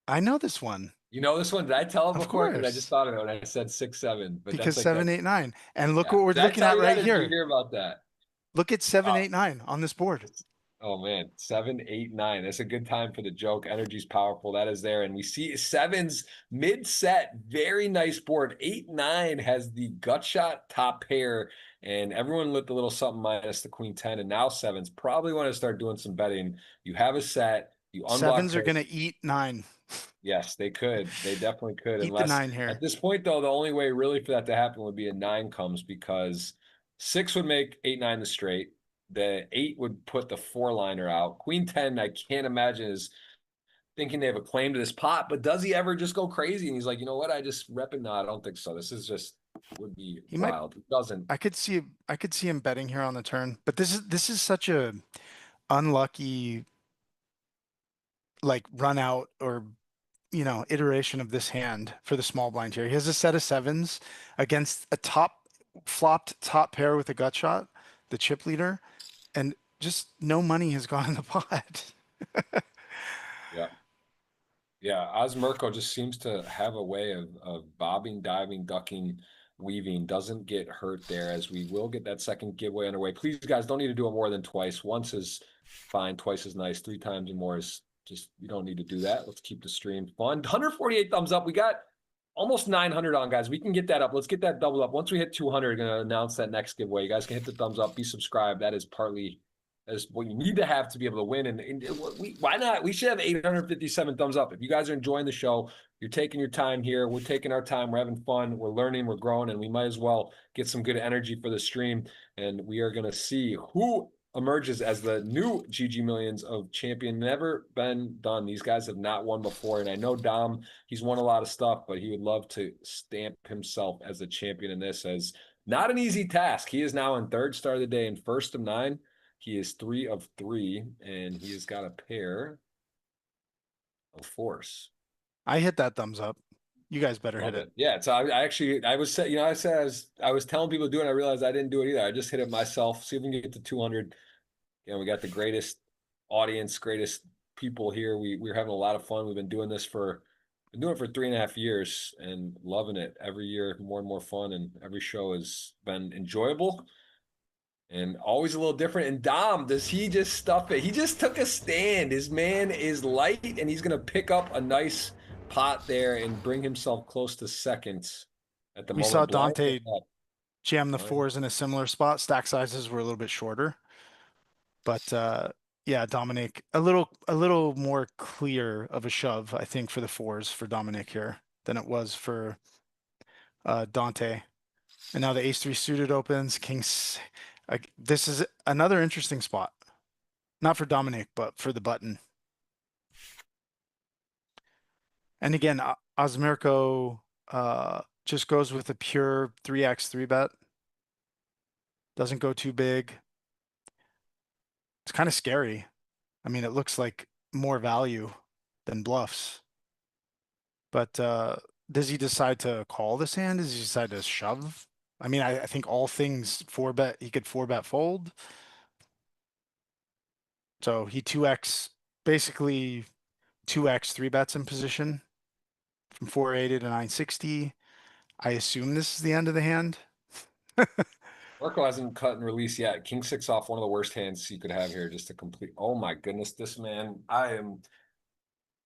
I know this one. You know this one? Did I tell it Of before? Because I course. just thought of it when I said 6, 7. But Because that's 7, like 8, 9. And look yeah. what we're Did I looking tell at you right that, or did you here. hear about that? Look at 7, 8, 9 on this board. Oh man, 7, 8, 9. That's a good time for the joke. Energy's powerful. That is there. And we see 7's mid-set. Very nice board. 8, 9 has the gut shot top pair. And everyone lit the little something minus the queen 10. And now 7's probably want to start doing some betting. You have a set. You unblock. 7s are going to eat 9. Yes, they could. They definitely could. Eat the Unless 9 here. at this point, though, the only way really for that to happen would be a 9 comes, because 6 would make 8, 9 the straight. The 8 would put the 4-liner out. Queen 10, I can't imagine, is thinking they have a claim to this pot, but does he ever just go crazy? And he's like, you know what? I just repping. No, I don't think so. This is just would be wild. It doesn't. I could see him betting here on the turn, but this is such a unlucky like run out or iteration of this hand for the small blind here. He has a set of 7s against a flopped top pair with a gut shot, the chip leader, and just no money has gone in the pot. Yeah. Yeah, Osmerko just seems to have a way of bobbing, diving, ducking, weaving, doesn't get hurt there, as we will get that second giveaway underway. Please, guys, don't need to do it more than twice. Once is fine, twice is nice, 3 times or more is just, you don't need to do that. Let's keep the stream fun. 148 thumbs up. We got almost 900 on, guys. We can get that up. Let's get that double up. Once we hit 200, we're going to announce that next giveaway. You guys can hit the thumbs up, be subscribed. That is partly as what you need to have to be able to win. And why not? We should have 857 thumbs up. If you guys are enjoying the show, you're taking your time here. We're taking our time. We're having fun. We're learning. We're growing. And we might as well get some good energy for the stream. And we are going to see who emerges as the new GG Millions of champion. Never been done. These guys have not won before. And I know Dom, he's won a lot of stuff, but he would love to stamp himself as the champion in this, as not an easy task. He is now in 3rd star of the day and 1st of 9. He is 3 of 3, and he has got a pair of 4s. I hit that thumbs up. You guys better hit it. Yeah, so I was telling people to do it, and I realized I didn't do it either. I just hit it myself. See if we can get to 200. We got the greatest audience, greatest people here. We're having a lot of fun. We've been doing this for 3.5 years and loving it. Every year, more and more fun, and every show has been enjoyable. And always a little different. And Dom, does he just stuff it? He just took a stand. His man is light, and he's going to pick up a nice pot there and bring himself close to seconds at the We moment. saw Blind Dante up. jam the Blind. fours in a similar spot. Stack sizes were a little bit shorter, but yeah, Dominic a little more clear of a shove, I think, for the fours for Dominic here than it was for Dante. And now the ace three suited opens. Kings. This is another interesting spot, not for Dominic, but for the button. And again, Osmirko just goes with a pure 3x 3-bet. Doesn't go too big. It's kind of scary. I mean, it looks like more value than bluffs. But does he decide to call this hand? Does he decide to shove? I mean, I think all things 4-bet, he could 4-bet fold. So he 2x, basically 2x 3-bets in position from 480 to 960. I assume this is the end of the hand. Marco hasn't cut and release yet. King six off, one of the worst hands you could have here, just to complete. Oh my goodness, this man! I'm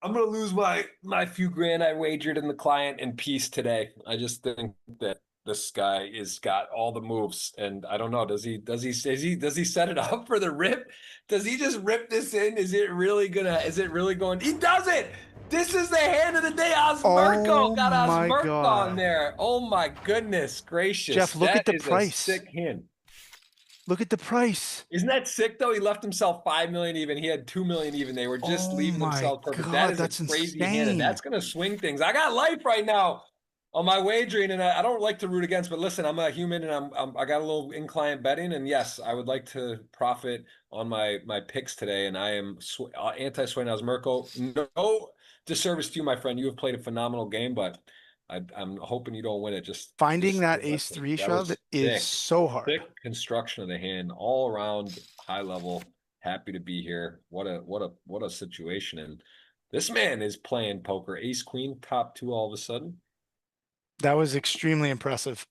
gonna lose my few grand I wagered in the client in peace today. I just think that this guy is got all the moves, and I don't know. Does he set it up for the rip? Does he just rip this in? Is it really going? He does it. This is the hand of the day. Osmirko Oh got my Osmirko on God. there. Oh my goodness gracious. Jeff, look at That the is a price. sick hand. Look at the price. Isn't that sick though? He left himself 5 million even. He had 2 million even. They were just Oh leaving my themselves perfect. That God, is a that's crazy hand, and insane. that's gonna swing things. I got life right now on my wagering, and I don't like to root against, but listen, I'm a human, and I got a little in-client betting, and yes, I would like to profit on my picks today, and I am anti-swing as Mirko. No disservice to you, my friend. You have played a phenomenal game, but I'm hoping you don't win it. Finding Just that ace three that shove was is sick. so hard. Thick construction of the hand, all around high level. Happy to be here. What a situation. And this man is playing poker. Ace queen top two all of a sudden. That was extremely impressive.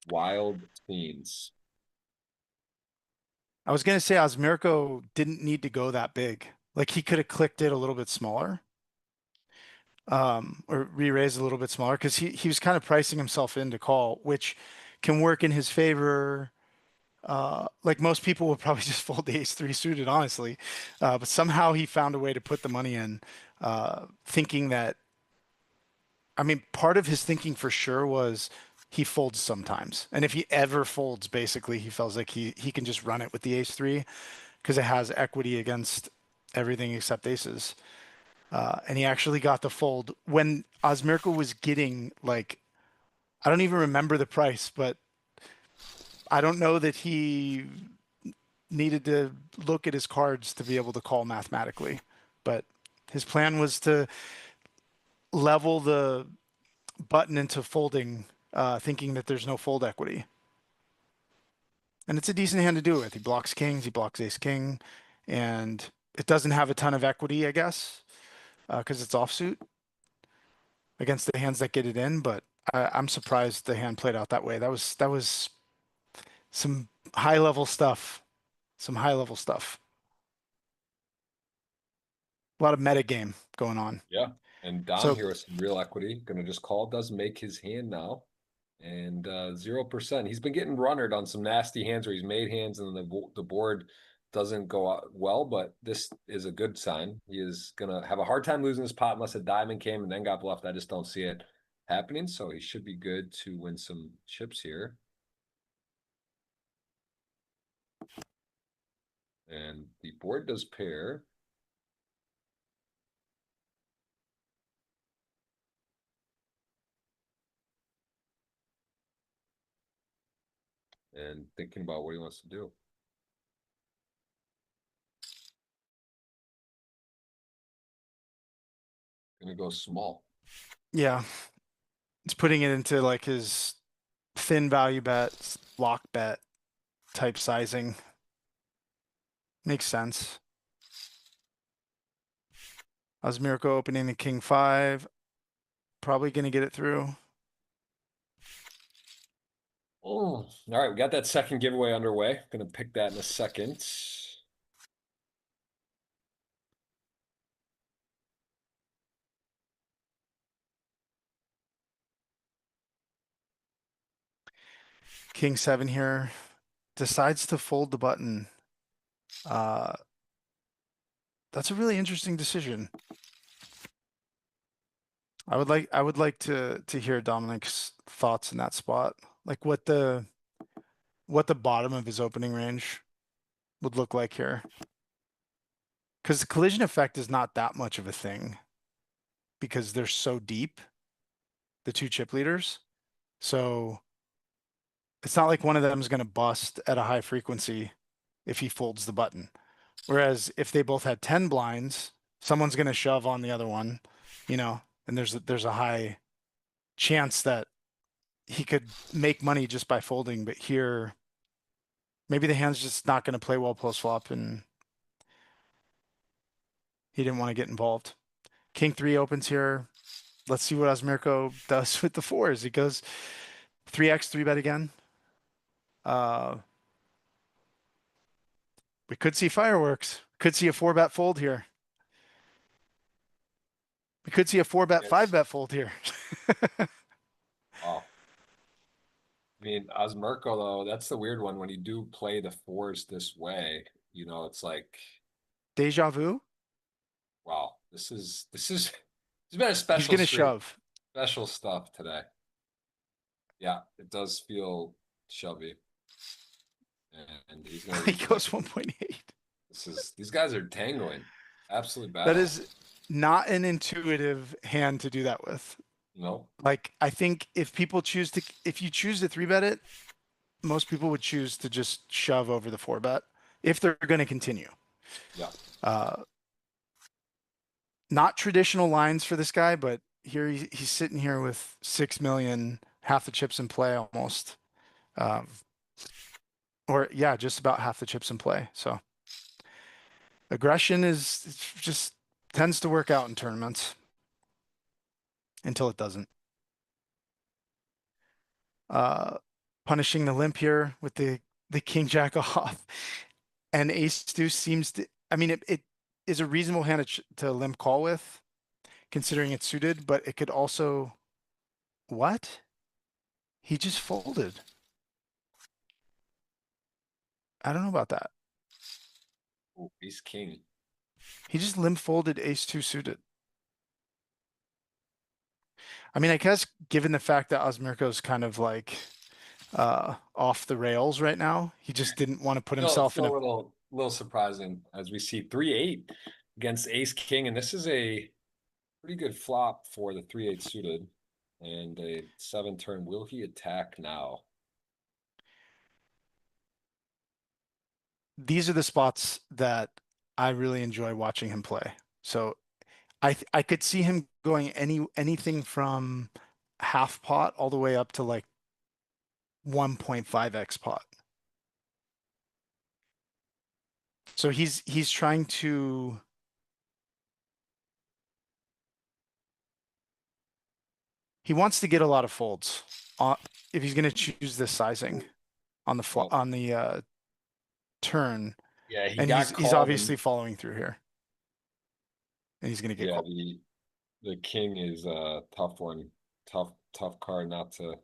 Wild scenes. I was gonna say Osmirko didn't need to go that big. Like he could have clicked it a little bit smaller, or re-raised a little bit smaller because he was kind of pricing himself in to call, which can work in his favor. Like most people would probably just fold the ace three suited, honestly. But somehow he found a way to put the money in, thinking that, I mean, part of his thinking for sure was he folds sometimes. And if he ever folds, basically, he feels like he can just run it with the ace three because it has equity against everything except aces. And he actually got the fold when Osmirko was getting like, I don't even remember the price, but I don't know that he needed to look at his cards to be able to call mathematically. But his plan was to level the button into folding, thinking that there's no fold equity. And it's a decent hand to do it with. He blocks kings, he blocks ace king, and it doesn't have a ton of equity, I guess, because it's offsuit against the hands that get it in. But I'm surprised the hand played out that way. That was some high level stuff. Some high level stuff. A lot of meta game going on. Yeah. And Dom So here with some real equity. Gonna just call. Does make his hand now. And 0%. He's been getting runnered on some nasty hands where he's made hands and the board doesn't go out well, but this is a good sign. He is gonna have a hard time losing this pot unless a diamond came and then got bluffed. I just don't see it happening. So he should be good to win some chips here. And the board does pair. And thinking about what he wants to do. Gonna go small. yeah, it's putting it into like his thin value bet, block bet type sizing. Makes sense. Osmirko opening the king five. Probably going to get it through. Oh, all right. We got that second giveaway underway. Gonna pick that in a second. King 7 here. Decides to fold the button. That's a really interesting decision. I would like to hear Dominic's thoughts in that spot. Like what the bottom of his opening range would look like here. Because the collision effect is not that much of a thing because they're so deep, the two chip leaders. So it's not like one of them is going to bust at a high frequency if he folds the button. Whereas if they both had 10 blinds, someone's going to shove on the other one, and there's a high chance that he could make money just by folding. But here, maybe the hand's just not going to play well post flop and he didn't want to get involved. King 3 opens here. Let's see what Osmirko does with the fours. He goes 3x 3-bet again. We could see fireworks. Could see a 4-bet fold here. We could see a 4-bet, 5-bet fold here. Wow. I mean, Osmirko, though, that's the weird one. When you do play the fours this way, it's like, Deja vu. wow, it's been a He's special gonna stream. shove. Special stuff today. Yeah, it does feel shovey. And he's gonna He goes 1.8. These guys are tangling. Absolutely bad. That is not an intuitive hand to do that with. No. Like, I think if you choose to 3-bet it, most people would choose to just shove over the 4-bet if they're going to continue. Yeah. Not traditional lines for this guy, but here he's sitting here with 6 million, half the chips in play almost. Or yeah, just about half the chips in play. So aggression is just tends to work out in tournaments until it doesn't. Punishing the limp here with the king jack off, and ace deuce seems to. I mean, it is a reasonable hand to limp call with, considering it's suited, but it could also. What? He just folded. I don't know about that. Ooh, ace king. He just limp folded ace 2 suited. I mean, I guess given the fact that Osmirko's kind of like off the rails right now, he just didn't want to put himself in a little surprising as we see 3-8 against ace king, and this is a pretty good flop for the 3-8 suited and a 7-turn. Will he attack now? These are the spots that I really enjoy watching him play. So I could see him going anything from half pot all the way up to like 1.5x pot. So he's trying to he wants to get a lot of folds if he's going to choose this sizing on the turn. Yeah, and he's obviously following through here. And he's going to get called. The king is a tough one. Tough card not to.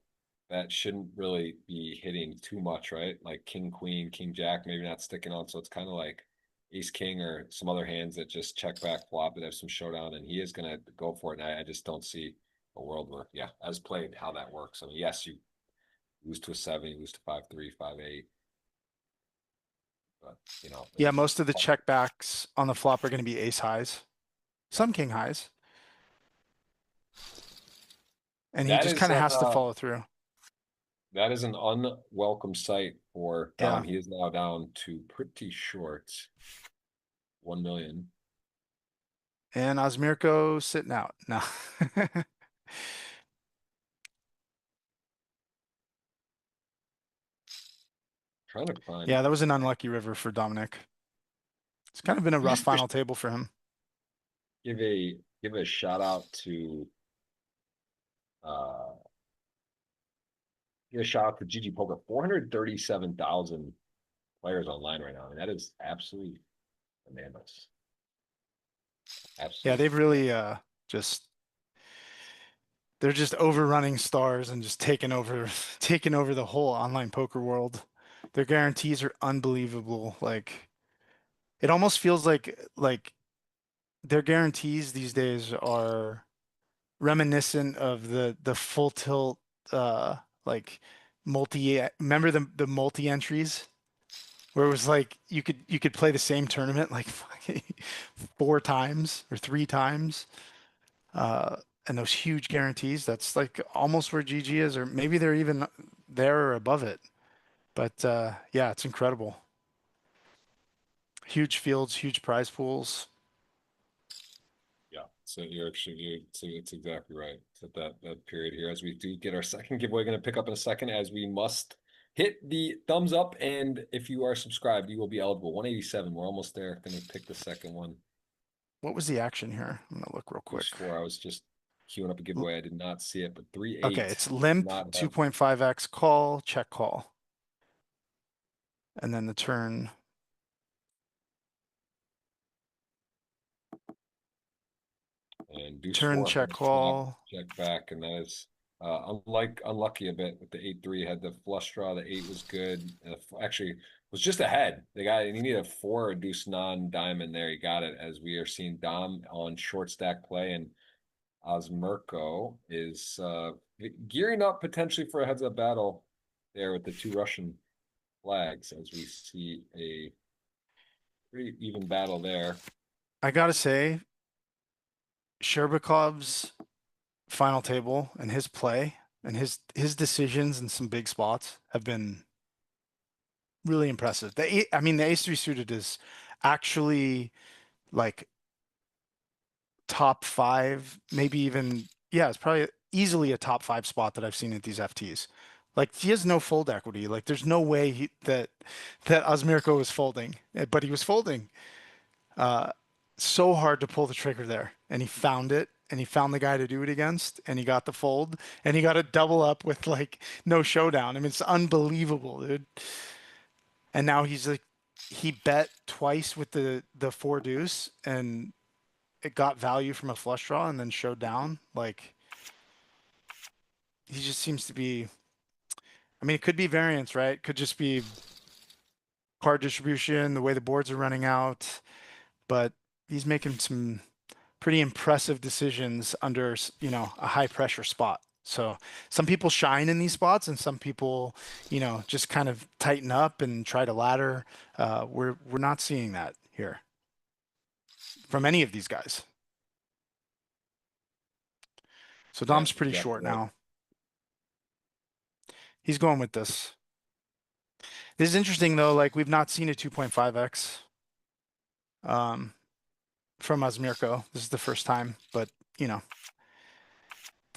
That shouldn't really be hitting too much, right? Like king, queen, king, jack, maybe not sticking on. So it's kind of like ace, king, or some other hands that just check back flop and have some showdown, and he is going to go for it. And I just don't see a world where, as played, how that works. I mean, yes, you lose to a 7, you lose to 5-3, 5-8. But, yeah, most of the check backs on the flop are going to be ace highs, some king highs. And he just kind of has to follow through. That is an unwelcome sight for Dom. He is now down to pretty short. 1 million. And Osmirko sitting out. No. Trying to find. Yeah, that was an unlucky river for Dominic. It's kind of been a rough final table for him. Give a shout out to give a shout out to GGPoker. 437,000 players online right now. I mean, that is absolutely bananas. Absolutely. Yeah, they've really just they're just overrunning stars and just taking over taking over the whole online poker world. Their guarantees are unbelievable. Like it almost feels like their guarantees these days are reminiscent of the full tilt like multi remember the multi entries where it was like you could play the same tournament like fucking 4 times or 3 times. Uh, and those huge guarantees, that's like almost where GG is, or maybe they're even there or above it. But yeah, it's incredible. Huge fields, huge prize pools. Yeah, so it's exactly right. It's at that period here as we do get our second giveaway. Going to pick up in a second as we must hit the thumbs up, and if you are subscribed, you will be eligible. 187. We're almost there. Going to pick the second one. What was the action here? I'm gonna look real quick. Score. I was just queuing up a giveaway. I did not see it, but 3-8. Okay, it's limp, Not 2.5x call, check call. And then the turn. And deuce Turn, four, check call. check back, and that is unlucky a bit with the 8-3. Had the flush draw. The 8 was good. Actually, was just ahead. The guy, he needed a 4 or deuce non-diamond there. He got it as we are seeing Dom on short stack play, and Osmerko is gearing up potentially for a heads-up battle there with the 2 Russian flags as we see a pretty even battle there. I gotta say, Sherbakov's final table and his play and his decisions in some big spots have been really impressive. I mean, the ace-3 suited is actually like top 5, maybe even, yeah, it's probably easily a top 5 spot that I've seen at these FTs. Like he has no fold equity. Like there's no way that Osmirko was folding, but he was folding. So hard to pull the trigger there, and he found it, and he found the guy to do it against, and he got the fold, and he got a double up with like no showdown. I mean, it's unbelievable, dude. And now he's like, he bet twice with the 4 deuce, and it got value from a flush draw, and then showed down. Like he just seems to be. I mean, it could be variance, right? Could just be card distribution, the way the boards are running out, but he's making some pretty impressive decisions under, a high pressure spot. So some people shine in these spots and some people, just kind of tighten up and try to ladder. We're not seeing that here from any of these guys. So Dom's pretty short now. He's going with this. This is interesting though, like we've not seen a 2.5x from Osmirko. This is the first time, but the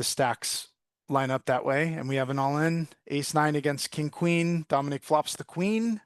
stacks line up that way, and we have an all-in ace-9 against king-queen. Dominic flops the queen.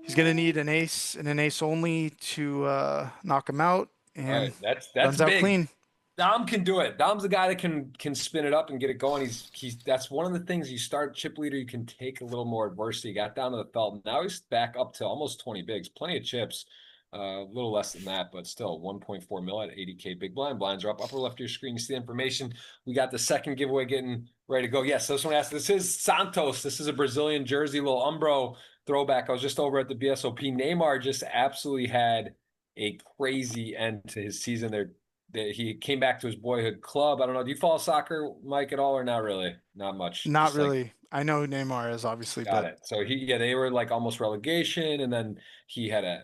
He's gonna need an ace and an ace only to knock him out, and that's runs big. out clean. Dom can do it. Dom's the guy that can spin it up and get it going. He's that's one of the things you start chip leader. You can take a little more adversity. He got down to the felt. Now he's back up to almost 20 bigs. Plenty of chips. A little less than that, but still 1.4 mil at 80K big blind. Blinds are up. Upper left of your screen, you see the information. We got the second giveaway getting ready to go. Yes, so someone asked, this is Santos. This is a Brazilian jersey, little Umbro throwback. I was just over at the BSOP. Neymar just absolutely had a crazy end to his season there. He came back to his boyhood club. I don't know. Do you follow soccer, Mike, at all, or not really? Not much. Not just really. I know who Neymar is, obviously, got but it. So they were like almost relegation, and then he had a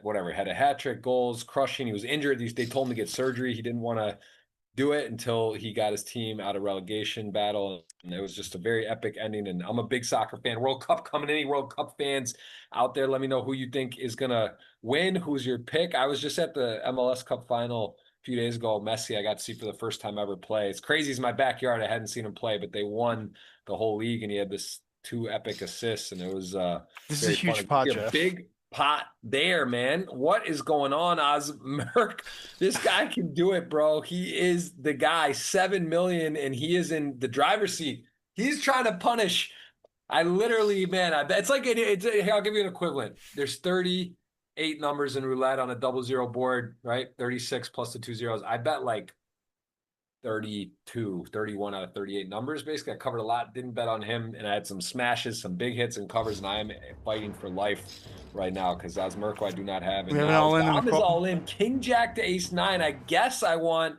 hat trick, goals, crushing. He was injured. They told him to get surgery. He didn't want to do it until he got his team out of relegation battle, and it was just a very epic ending. And I'm a big soccer fan. World Cup coming in. Any World Cup fans out there, let me know who you think is gonna win. Who's your pick? I was just at the MLS Cup final a few days ago. Messi, I got to see for the first time ever play. It's crazy. It's my backyard. I hadn't seen him play, but they won the whole league, and he had this 2 epic assists, and it was this is a huge pot, Jeff. Big pot there, man. What is going on, Osmerk? This guy can do it, bro. He is the guy. 7 million, and he is in the driver's seat. He's trying to punish. I literally, man, it's like I'll give you an equivalent. There's 38 numbers in roulette on a 00 board, right? 36 plus the 2 zeros. I bet like 32, 31 out of 38 numbers. Basically, I covered a lot, didn't bet on him, and I had some smashes, some big hits and covers, and I am fighting for life right now because Osmerko I do not have. We And have an now all in and a Dom is call. all in. King Jack to Ace 9. I guess I want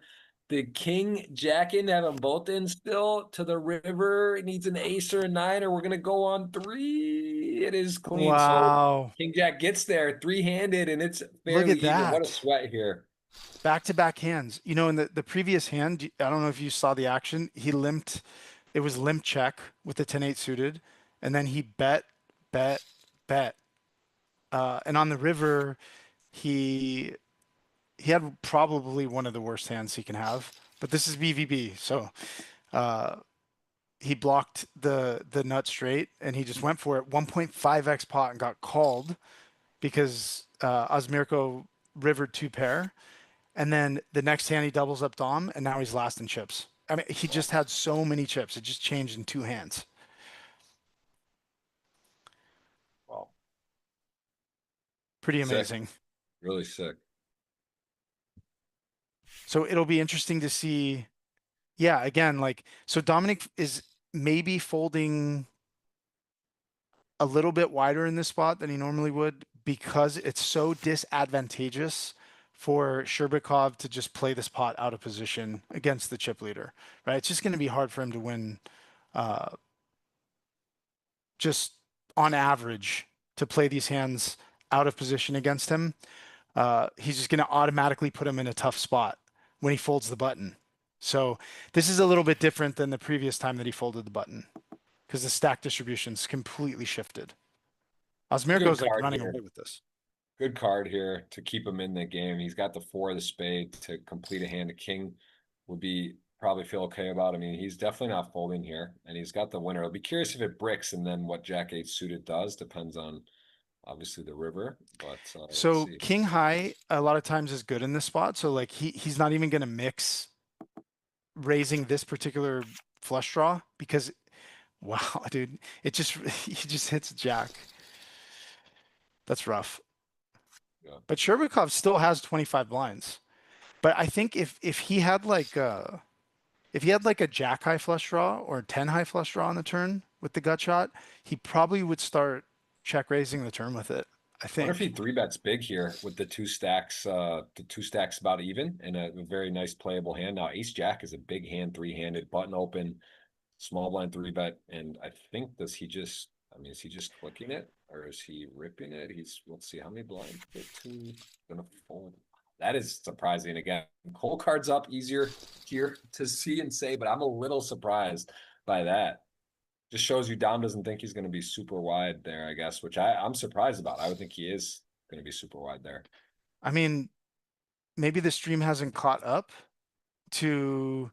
the King Jack in to have them both in still to the river. It needs an ace or a 9, or we're gonna go on 3. It is clean. So Wow. King Jack gets there 3-handed, and it's Look fairly at even. What a that. sweat here. Back-to-back hands. You know, in the previous hand, I don't know if you saw the action. He limped. It was limp check with the 10-8 suited, and then he bet, bet, bet. And on the river, he he had probably one of the worst hands he can have. But this is BVB, so uh, he blocked the nut straight, and he just went for it. 1.5x pot and got called because Osmirko rivered 2 pair. And then the next hand he doubles up Dom, and now he's last in chips. I mean, he just had so many chips. It just changed in 2 hands. Wow. Pretty Sick. amazing. Really sick. So it'll be interesting to see. Yeah, again, like, so Dominic is maybe folding a little bit wider in this spot than he normally would because it's so disadvantageous for Sherbakov to just play this pot out of position against the chip leader, right? It's just going to be hard for him to win uh, just on average to play these hands out of position against him. He's just going to automatically put him in a tough spot when he folds the button. So this is a little bit different than the previous time that he folded the button because the stack distribution's completely shifted. Good Osmirko's like card running here. away with this. Good card here to keep him in the game. He's got the 4 of the spade to complete a hand. A king would be probably feel okay about. I mean, he's definitely not folding here, and he's got the winner. I'll be curious if it bricks and then what Jack 8 suited does. Depends on obviously the river, but let's So see. king high a lot of times is good in this spot. So like he's not even going to mix raising this particular flush draw because wow, dude, it just he just hits jack. That's rough. Yeah. But Sherbakov still has 25 blinds. But I think if he had like a jack high flush draw or 10 high flush draw on the turn with the gut shot, he probably would start check raising the turn with it. I Wonder if he think. 3-bets big here with the 2 stacks, the 2 stacks about even and a very nice playable hand. Now Ace Jack is a big hand, 3-handed, button open, small blind 3-bet, and I think is he just clicking it or is he ripping it? Let's see how many blinds. 15, gonna fold. That is surprising. Again, cold cards up easier here to see and say, but I'm a little surprised by that. Just shows you Dom doesn't think he's going to be super wide there, I guess, which I'm surprised about. I would think he is going to be super wide there. I mean, maybe the stream hasn't caught up to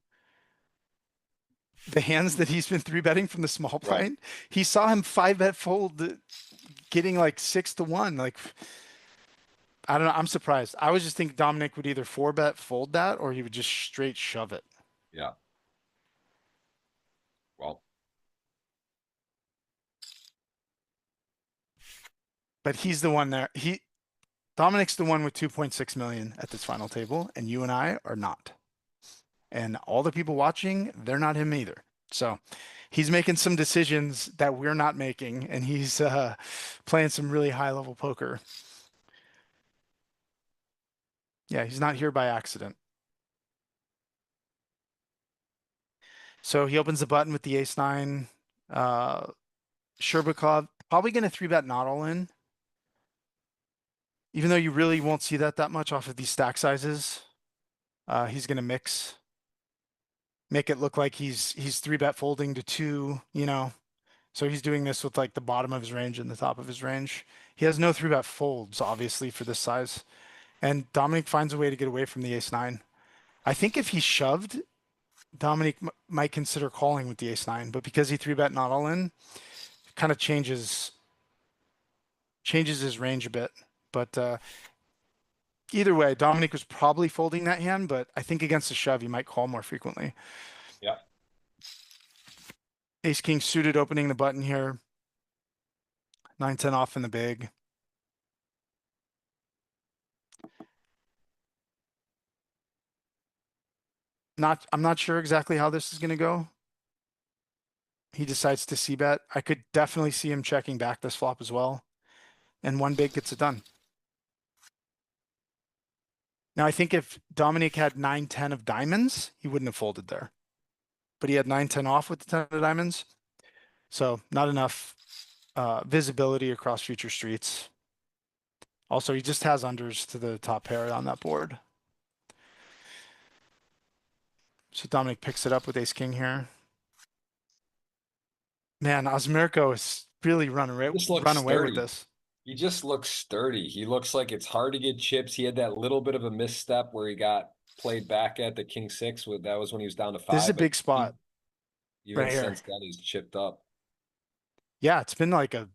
the hands that he's been 3-betting from the small Right. blind. He saw him 5-bet fold, getting like 6-1. Like, I don't know. I'm surprised. I was just thinking Dominic would either 4-bet fold that or he would just straight shove it. Yeah. Well, But he's the one there. Dominic's the one with 2.6 million at this final table, and you and I are not. And all the people watching, they're not him either. So he's making some decisions that we're not making, and he's playing some really high level poker. Yeah, he's not here by accident. So he opens the button with the ace nine. Sherbakov probably going to 3-bet not all in, even though you really won't see that much off of these stack sizes. He's going to make it look like he's 3-bet folding to 2, you know. So he's doing this with like the bottom of his range and the top of his range. He has no 3-bet folds, obviously, for this size. And Dominic finds a way to get away from the ace nine. I think if he shoved, Dominic might consider calling with the ace nine, but because he 3-bet not all in, it kind of changes his range a bit. But either way, Dominic was probably folding that hand, but I think against a shove, he might call more frequently. yeah. Ace king suited opening the button here. 9-10 off in the big. I'm not sure exactly how this is going to go. He decides to c-bet. I could definitely see him checking back this flop as well. And one big gets it done. Now, I think if Dominic had 9-10 of diamonds, he wouldn't have folded there. But he had 9-10 off with the 10 of diamonds. So not enough visibility across future streets. Also, he just has unders to the top pair on that board. So Dominic picks it up with ace king here. Man, Osmirko is really run away with sturdy. this. He just looks sturdy. He looks like it's hard to get chips. He had that little bit of a misstep where he got played back at the king six. That was when he was down to 5. This is a big spot. Even right here. since then, he's chipped up. Yeah, it's been like a.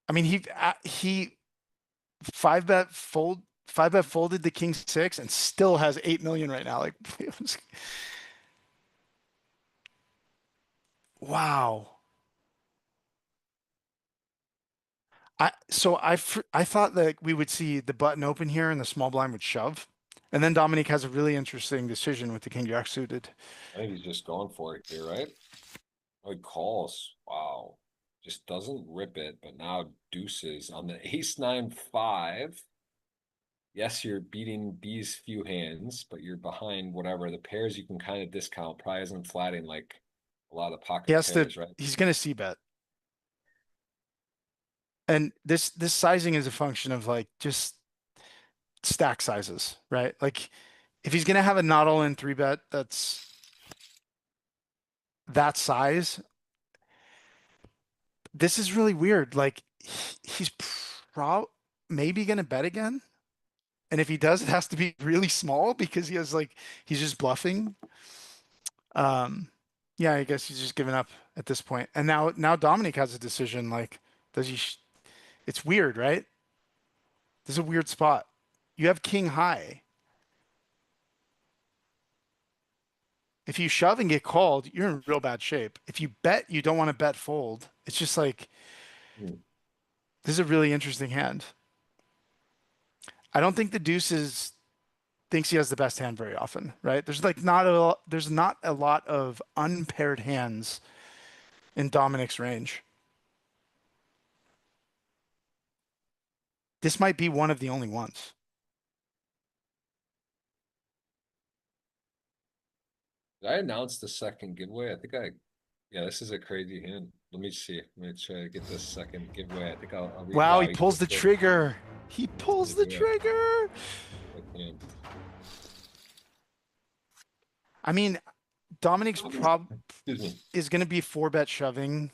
I mean, he 5-bet folded the king six and still has 8 million right now. Like, wow. I thought that we would see the button open here and the small blind would shove. And then Dominic has a really interesting decision with the king jack suited. I think he's just going for it here, right? Oh, he calls. Wow. Just doesn't rip it, but now deuces on the ace 9-5. Yes, you're beating these few hands, but you're behind whatever. The pairs you can kind of discount. Probably isn't flatting like a lot of the pocket pairs, right? He's gonna c-bet. And this sizing is a function of like just stack sizes, right? Like if he's gonna have a not all in 3-bet that's that size, this is really weird. Like he's maybe gonna bet again. And if he does, it has to be really small because he has like he's just bluffing. Yeah, I guess he's just giving up at this point. And now Dominic has a decision. Like, does he? It's weird, right? This is a weird spot. You have king high. If you shove and get called, you're in real bad shape. If you bet, you don't want to bet fold. It's just like this is a really interesting hand. I don't think the deuces thinks he has the best hand very often, right? There's not a lot of unpaired hands in Dominic's range. This might be one of the only ones. Did I announce the second giveaway? Yeah, this is a crazy hand. Let me see. Let me try to get this second giveaway. I think I'll read. Wow, he pulls the trigger. He pulls the trigger. I mean, Dominic's is going to be 4-bet shoving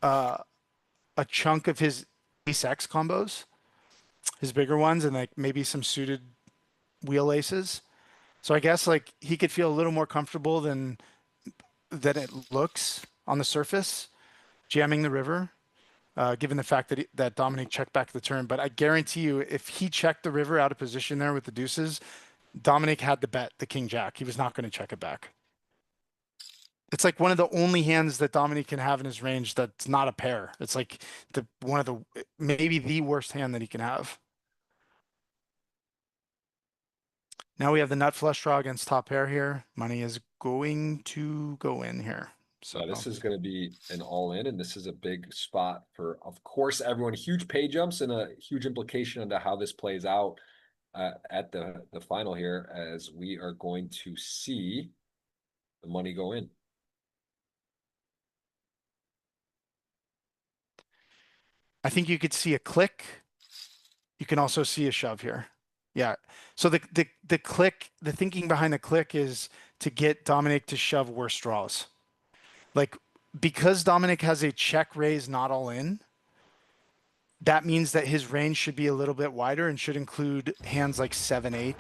a chunk of his ace X combos, his bigger ones, and like maybe some suited wheel aces. So I guess like he could feel a little more comfortable than it looks on the surface, jamming the river, given the fact that Dominic checked back the turn. But I guarantee you, if he checked the river out of position there with the deuces, Dominic had to bet the king jack. He was not going to check it back. It's like one of the only hands that Dominic can have in his range that's not a pair. It's like maybe the worst hand that he can have. Now we have the nut flush draw against top pair here. Money is going to go in here. So yeah, this is going to be an all in, and this is a big spot for, of course, everyone. Huge pay jumps and a huge implication into how this plays out at the final here, as we are going to see the money go in. I think you could see a click. You can also see a shove here. Yeah. So the click, the thinking behind the click is to get Dominic to shove worse draws. Like, because Dominic has a check raise not all in, that means that his range should be a little bit wider and should include hands like 7-8,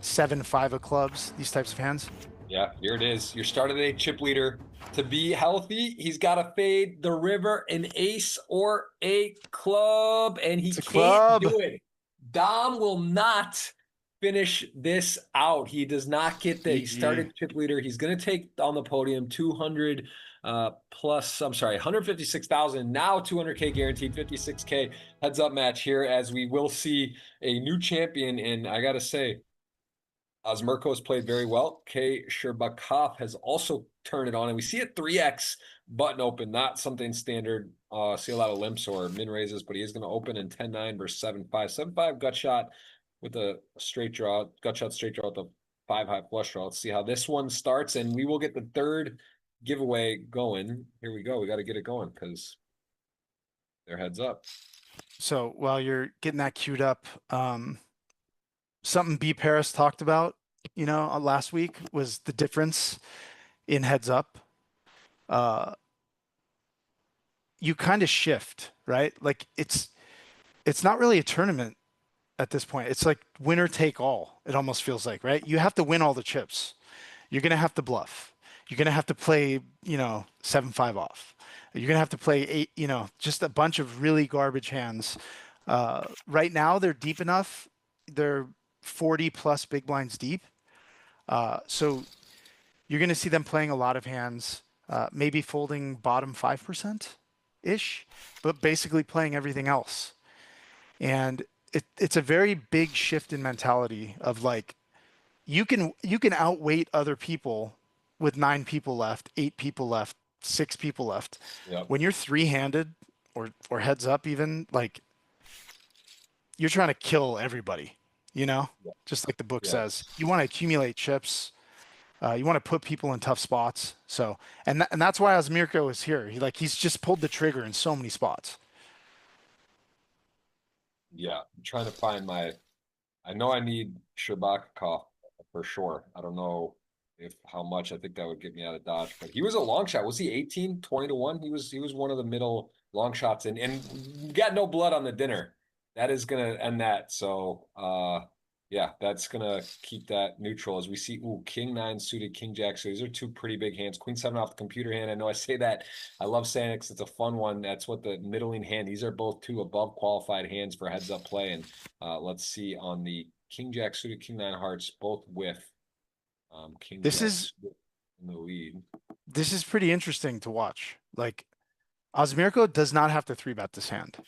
7-5 of clubs, these types of hands. Yeah, here it is. Your start of the day chip leader. To be healthy, he's got to fade the river, an ace or a club, and he can't do it. Dom will not finish this out. He does not get the, he started chip leader. He's going to take on the podium 200 plus, I'm sorry, 156,000, now 200K guaranteed, 56K heads up match here, as we will see a new champion. And I got to say, Osmerko played very well. K. Sherbakov has also turned it on, and we see a 3x button open, not something standard. See a lot of limps or min raises, but he is going to open in 10-9 versus 7-5. 7-5 gut shot with a straight draw, gut shot straight draw with a 5-high flush draw. Let's see how this one starts, and we will get the third giveaway going. Here we go. We got to get it going because they're heads up. So while you're getting that queued up, something B Paris talked about, last week was the difference in heads up. You kind of shift, right? Like it's not really a tournament at this point. It's like winner take all. It almost feels like, right? You have to win all the chips. You're going to have to bluff. You're going to have to play, 7-5 off. You're going to have to play eight, just a bunch of really garbage hands. Right now they're deep enough. They're 40 plus big blinds deep. So you're going to see them playing a lot of hands, maybe folding bottom 5% ish, but basically playing everything else. And it's a very big shift in mentality of like, you can outweight other people with 9 people left, 8 people left, 6 people left. Yep. When you're three-handed or heads up even, like you're trying to kill everybody, just like the book says. You want to accumulate chips. You want to put people in tough spots. So, and that's why Osmirko is here. He's just pulled the trigger in so many spots. Yeah, I'm trying to find I know I need Sherbakov for sure. I don't know how much. I think that would get me out of Dodge, but he was a long shot. Was he 18, 20 to 1? He was one of the middle long shots, and got no blood on the dinner. That is gonna end that. So yeah, that's gonna keep that neutral as we see. Ooh, King 9 suited, King Jack. So these are two pretty big hands. Queen 7 off the computer hand. I know I say that. I love saying it because it's a fun one. That's what the middling hand. These are both two above qualified hands for heads up play. And let's see on the King Jack suited, King 9 hearts, both with King This Jack is in the lead. This is pretty interesting to watch. Like Osmirko does not have to 3-bet this hand.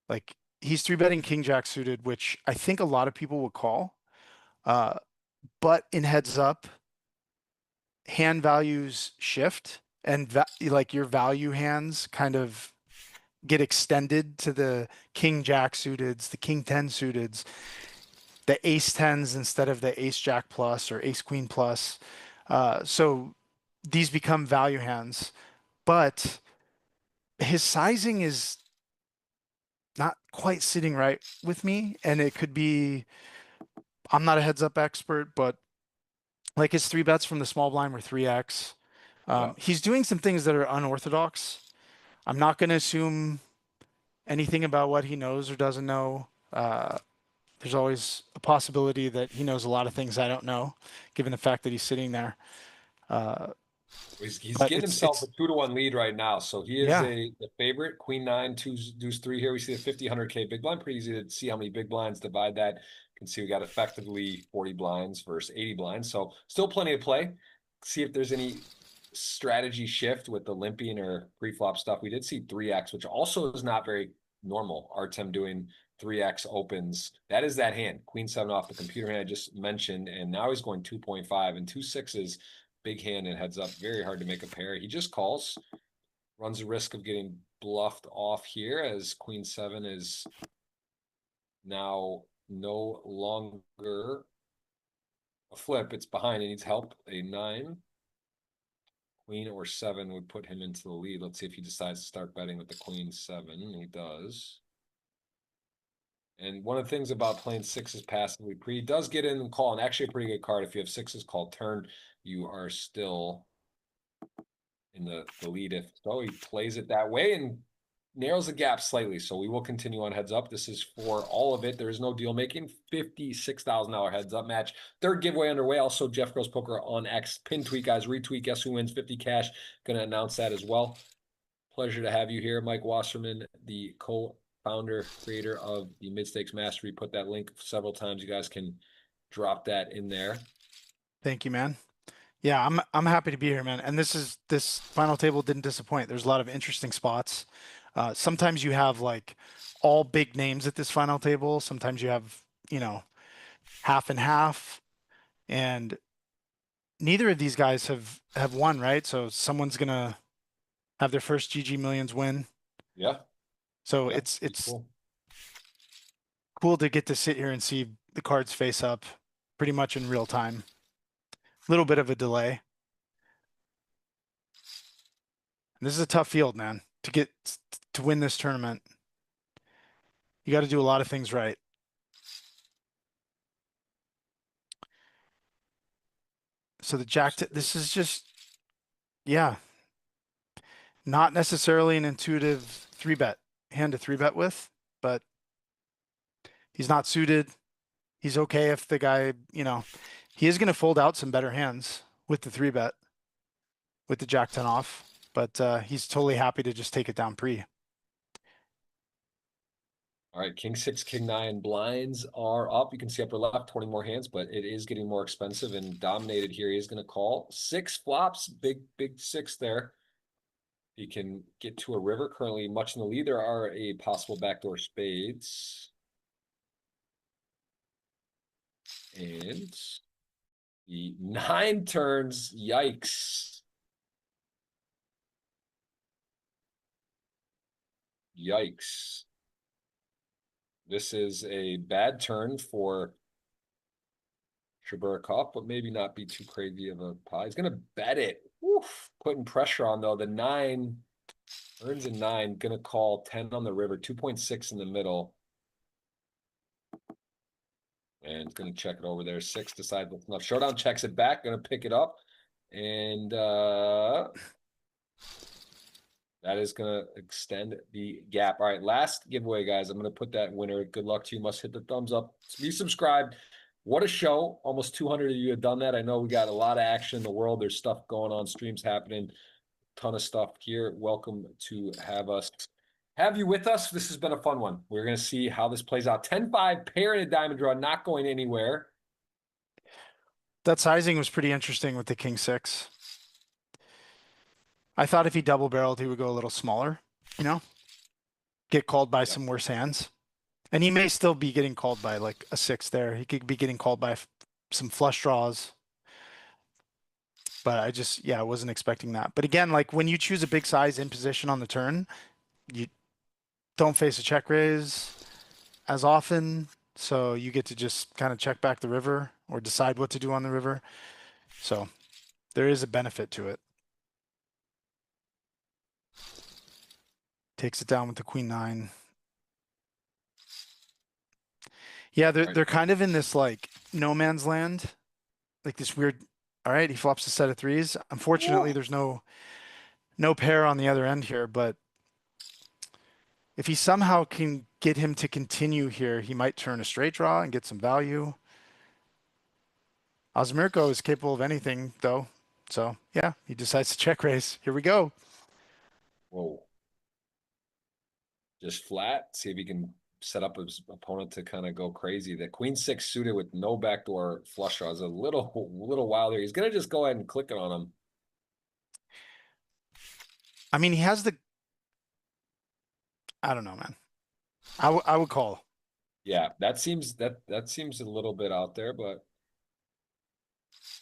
Like he's 3-betting King Jack suited, which I think a lot of people would call. But in heads up, hand values shift and like your value hands kind of get extended to the King Jack suiteds, the King 10 suiteds, the Ace 10s instead of the Ace Jack plus or Ace Queen plus. So these become value hands, but his sizing is not quite sitting right with me. And it could be, I'm not a heads up expert, but like his 3-bets from the small blind were 3x. He's doing some things that are unorthodox. I'm not going to assume anything about what he knows or doesn't know. There's always a possibility that he knows a lot of things I don't know, given the fact that he's sitting there. He's getting himself a 2-1 lead right now. So he is the favorite. Queen 9, 2 deuce 3 here. We see the 50, 100K big blind. Pretty easy to see how many big blinds divide that. You can see we got effectively 40 blinds versus 80 blinds. So still plenty of play. See if there's any strategy shift with the limpian or pre-flop stuff. We did see 3x, which also is not very normal. Artem doing 3x opens. That is that hand. Queen 7 off the computer hand I just mentioned. And now he's going 2.5 and 2 6s. Big hand and heads up. Very hard to make a pair. He just calls. Runs the risk of getting bluffed off here as Queen 7 is now no longer a flip. It's behind. It needs help. A 9. Queen or 7 would put him into the lead. Let's see if he decides to start betting with the Queen 7. He does. And one of the things about playing 6s passively he does get in and call, and actually a pretty good card. If you have 6s called turn, you are still in the lead. If so, he plays it that way and narrows the gap slightly. So we will continue on heads up. This is for all of it. There is no deal making. $56,000 heads up match. Third giveaway underway. Also, Jeff Gross Poker on X. Pin tweet, guys. Retweet. Guess who wins 50 cash? Going to announce that as well. Pleasure to have you here, Mike Wasserman, the co-founder, creator of the Mid Stakes Mastery. Put that link several times. You guys can drop that in there. Thank you, man. Yeah, I'm happy to be here, man. And this final table didn't disappoint. There's a lot of interesting spots. Sometimes you have like all big names at this final table. Sometimes you have, half and half, and neither of these guys have won, right? So someone's gonna have their first GG Millions win. Yeah. So Yeah. it's Cool. cool to get to sit here and see the cards face up pretty much in real time. A little bit of a delay. And this is a tough field, man, to win this tournament. You got to do a lot of things right. So the this is just, yeah, not necessarily an intuitive 3-bet hand to 3-bet with, but he's not suited. He's okay if the guy, he is going to fold out some better hands with the 3-bet with the Jack 10 off, but he's totally happy to just take it down pre. All right, king 6, king 9 blinds are up. You can see upper left, 20 more hands, but it is getting more expensive and dominated here. He is going to call 6 flops, big 6 there. He can get to a river, currently much in the lead. There are a possible backdoor spades. And the 9 turns, yikes. Yikes. This is a bad turn for Shabirikov, but maybe not be too crazy of a pie. He's going to bet it. Oof. Putting pressure on, though. The 9 earns a 9. Going to call 10 on the river, 2.6 in the middle. And it's going to check it over there. 6 decides what's enough. Showdown checks it back. Going to pick it up. And that is going to extend the gap. All right, last giveaway, guys. I'm going to put that winner. Good luck to you. Must hit the thumbs up. Be subscribed. What a show. Almost 200 of you have done that. I know we got a lot of action in the world. There's stuff going on, streams happening, ton of stuff here. Welcome to have you with us. This has been a fun one. We're going to see how this plays out. 10-5 pair in a diamond draw, not going anywhere. That sizing was pretty interesting with the king 6. I thought if he double barreled, he would go a little smaller, get called by some worse hands. And he may still be getting called by like a 6 there. He could be getting called by some flush draws. But I wasn't expecting that. But again, like when you choose a big size in position on the turn, you don't face a check raise as often. So you get to just kind of check back the river or decide what to do on the river. So there is a benefit to it. Takes it down with the queen 9. Yeah, they're kind of in this like no man's land, like this weird. All right, he flops a set of 3s. Unfortunately, there's no pair on the other end here, but if he somehow can get him to continue here, he might turn a straight draw and get some value. Osmirko is capable of anything, though. So, yeah, he decides to check raise. Here we go. Whoa. Just flat. See if he can set up his opponent to kind of go crazy. The queen 6 suited with no backdoor flush draw is a little wilder. He's going to just go ahead and click it on him. I mean, he has I don't know, man. I would call. Yeah, that seems a little bit out there, but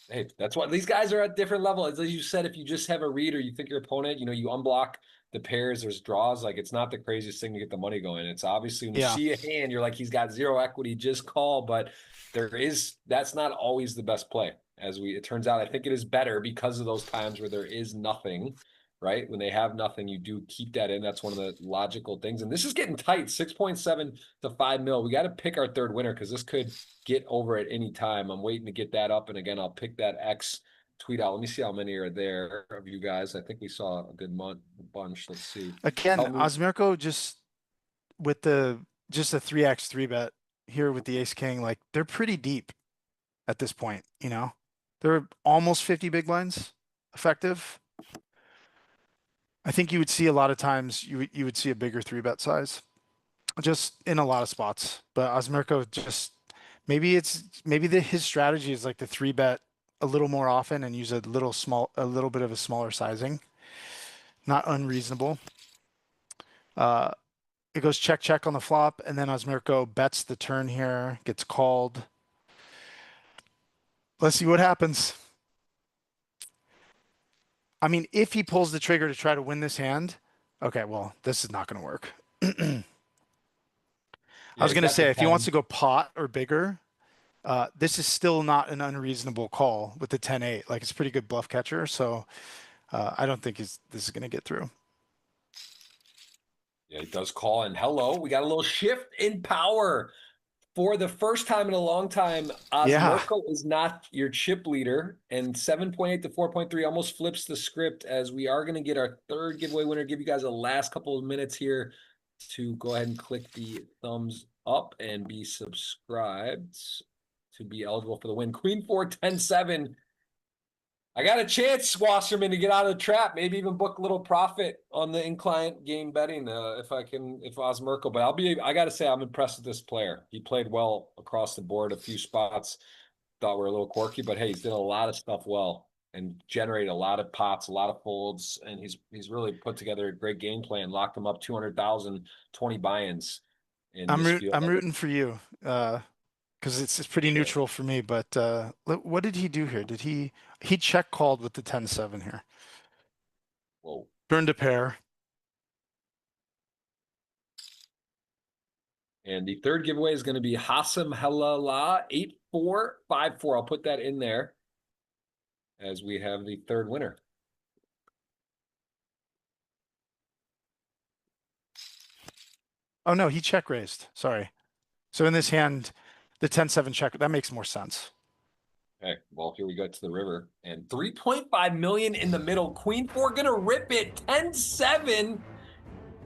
hey, that's why these guys are at different levels. As you said, if you just have a read or you think your opponent, you unblock the pairs, there's draws. Like it's not the craziest thing to get the money going. It's obviously when you see a hand, you're like, he's got 0 equity, just call. But that's not always the best play. It turns out, I think it is better because of those times where there is nothing. Right? When they have nothing, you do keep that in. That's one of the logical things. And this is getting tight, 6.7 to 5 mil. We got to pick our third winner because this could get over at any time. I'm waiting to get that up. And again, I'll pick that X tweet out. Let me see how many are there of you guys. I think we saw a good bunch. Let's see. Again, Osmirko just with just a 3x 3-bet here with the ace king, like they're pretty deep at this point, They're almost 50 big blinds effective. I think you would see a lot of times you would see a bigger 3-bet size just in a lot of spots. But Osmirko just maybe his strategy is like the 3-bet a little more often and use a little bit of a smaller sizing. Not unreasonable. It goes check on the flop, and then Osmirko bets the turn here, gets called. Let's see what happens. I mean, if he pulls the trigger to try to win this hand, okay, well, this is not going to work. I Yeah, was he's going to got the say, if he 10. wants to go pot or bigger, this is still not an unreasonable call with the 10-8. Like, it's a pretty good bluff catcher. So I don't think this is going to get through. Yeah, he does call. And hello, we got a little shift in power. For the first time in a long time, Yeah. Osmerko is not your chip leader, and 7.8 to 4.3 almost flips the script, as we are going to get our third giveaway winner. Give you guys a last couple of minutes here to go ahead and click the thumbs up and be subscribed to be eligible for the win. Queen 4, 10-7. I got a chance, Wasserman, to get out of the trap. Maybe even book a little profit on the in-client game betting if Osmerko. But I got to say, I'm impressed with this player. He played well across the board. A few spots thought were a little quirky, but hey, he's done a lot of stuff well and generated a lot of pots, a lot of folds, and he's really put together a great game plan. Locked him up 200,000, 20 buy-ins in this field. I'm rooting for you. Because it's pretty neutral for me. But what did he do here? Did he check called with the 10-7 here? Whoa. Turned a pair. And the third giveaway is going to be Hassam Halala 8454. I'll put that in there as we have the third winner. Oh no, he check raised. Sorry. So in this hand, the 10-7 check, that makes more sense. Okay, well, here we go to the river. And 3.5 million in the middle. Queen 4 gonna rip it. 10-7.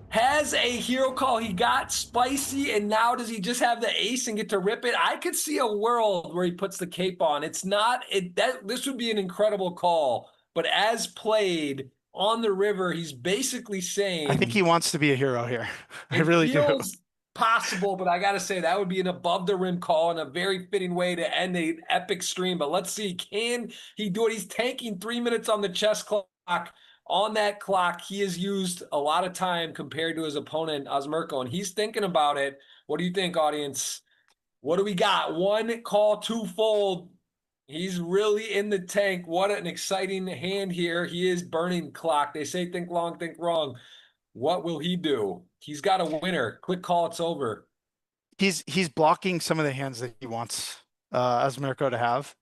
Has a hero call. He got spicy, and now does he just have the ace and get to rip it? I could see a world where he puts the cape on. It's not this would be an incredible call, but as played on the river, he's basically saying, I think he wants to be a hero here. I really do. feels possible, but I gotta say that would be an above the rim call and a very fitting way to end the epic stream. But let's see, can he do it? He's tanking 3 minutes on the chess clock. On that clock, he has used a lot of time compared to his opponent, Osmerko, and he's thinking about it. What do you think, audience? What do we got? One call, two fold. He's really in the tank. What an exciting hand here. He is burning clock. They say think long, think wrong. What will he do? He's got a winner. Quick call, it's over. He's blocking some of the hands that he wants Osmerko to have.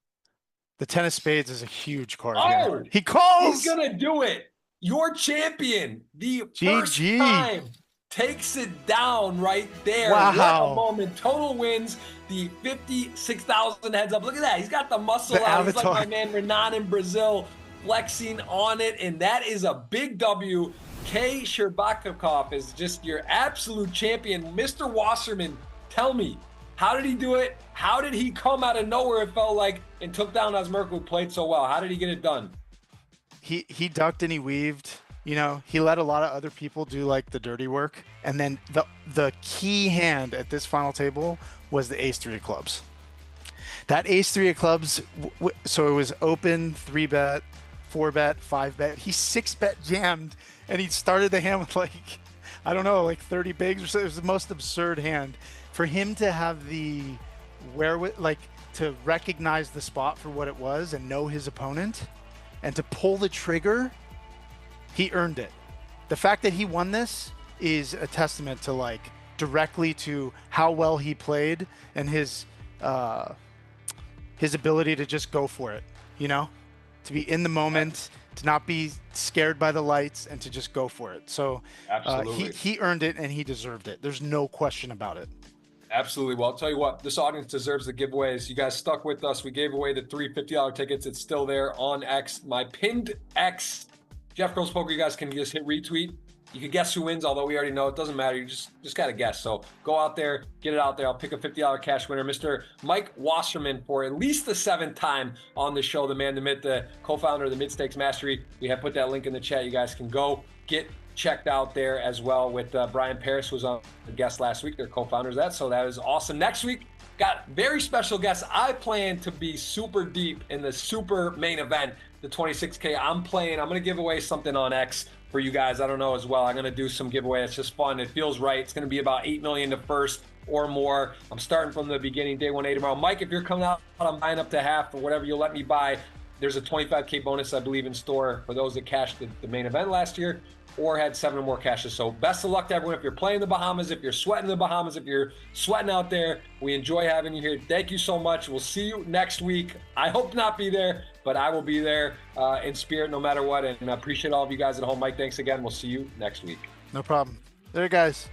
The 10 of spades is a huge card here. He calls! He's going to do it. Your champion, the first GG. time, takes it down right there. Wow. What a moment. Total wins the 56,000 heads up. Look at that. He's got the muscle The out. avatar. He's like my man Renan in Brazil flexing on it. And that is a big W. K. Sherbakov is just your absolute champion. Mr. Wasserman, tell me, how did he do it? How did he come out of nowhere, it felt like, and took down Osmerko, who played so well? How did he get it done? He ducked and he weaved. You know, he let a lot of other people do like the dirty work. And then the key hand at this final table was the ace-3 of clubs. That ace-3 of clubs, so it was open, 3-bet, 4-bet, 5-bet. He 6-bet jammed, and he started the hand with like, I don't know, like 30 bigs or so. It was the most absurd hand. For him to have the like to recognize the spot for what it was and know his opponent and to pull the trigger, he earned it. The fact that he won this is a testament to like directly to how well he played and his ability to just go for it, you know, to be in the moment, to not be scared by the lights, and to just go for it. So he earned it and he deserved it. There's no question about it. Absolutely. Well, I'll tell you what, this audience deserves the giveaways. You guys stuck with us. We gave away the $3 $50 tickets. It's still there on X. My pinned X, Jeff Gross Poker. You guys can just hit retweet. You can guess who wins, although we already know it doesn't matter. You just got to guess. So go out there, get it out there. I'll pick a $50 cash winner, Mr. Mike Wasserman, for at least the 7th time on the show. The man, the myth, the co-founder of the Mid Stakes Mastery. We have put that link in the chat. You guys can go get checked out there as well with Brian Paris, who was on the guest last week. They're co-founders of that, so that is awesome. Next week, got very special guests. I plan to be super deep in the super main event, the 26K. I'm going to give away something on X for you guys. I don't know as well. I'm going to do some giveaway. It's just fun. It feels right. It's going to be about 8 million to first, or more. I'm starting from the beginning, day 1A tomorrow. Mike, if you're coming out, I'm buying up to half or whatever you'll let me buy. There's a 25K bonus, I believe, in store for those that cashed the main event last year or had 7 or more cashes. So best of luck to everyone. If you're playing the Bahamas, if you're sweating the Bahamas, if you're sweating out there, we enjoy having you here. Thank you so much. We'll see you next week. I hope not be there, but I will be there in spirit no matter what. And I appreciate all of you guys at home. Mike, thanks again. We'll see you next week. No problem. There, guys.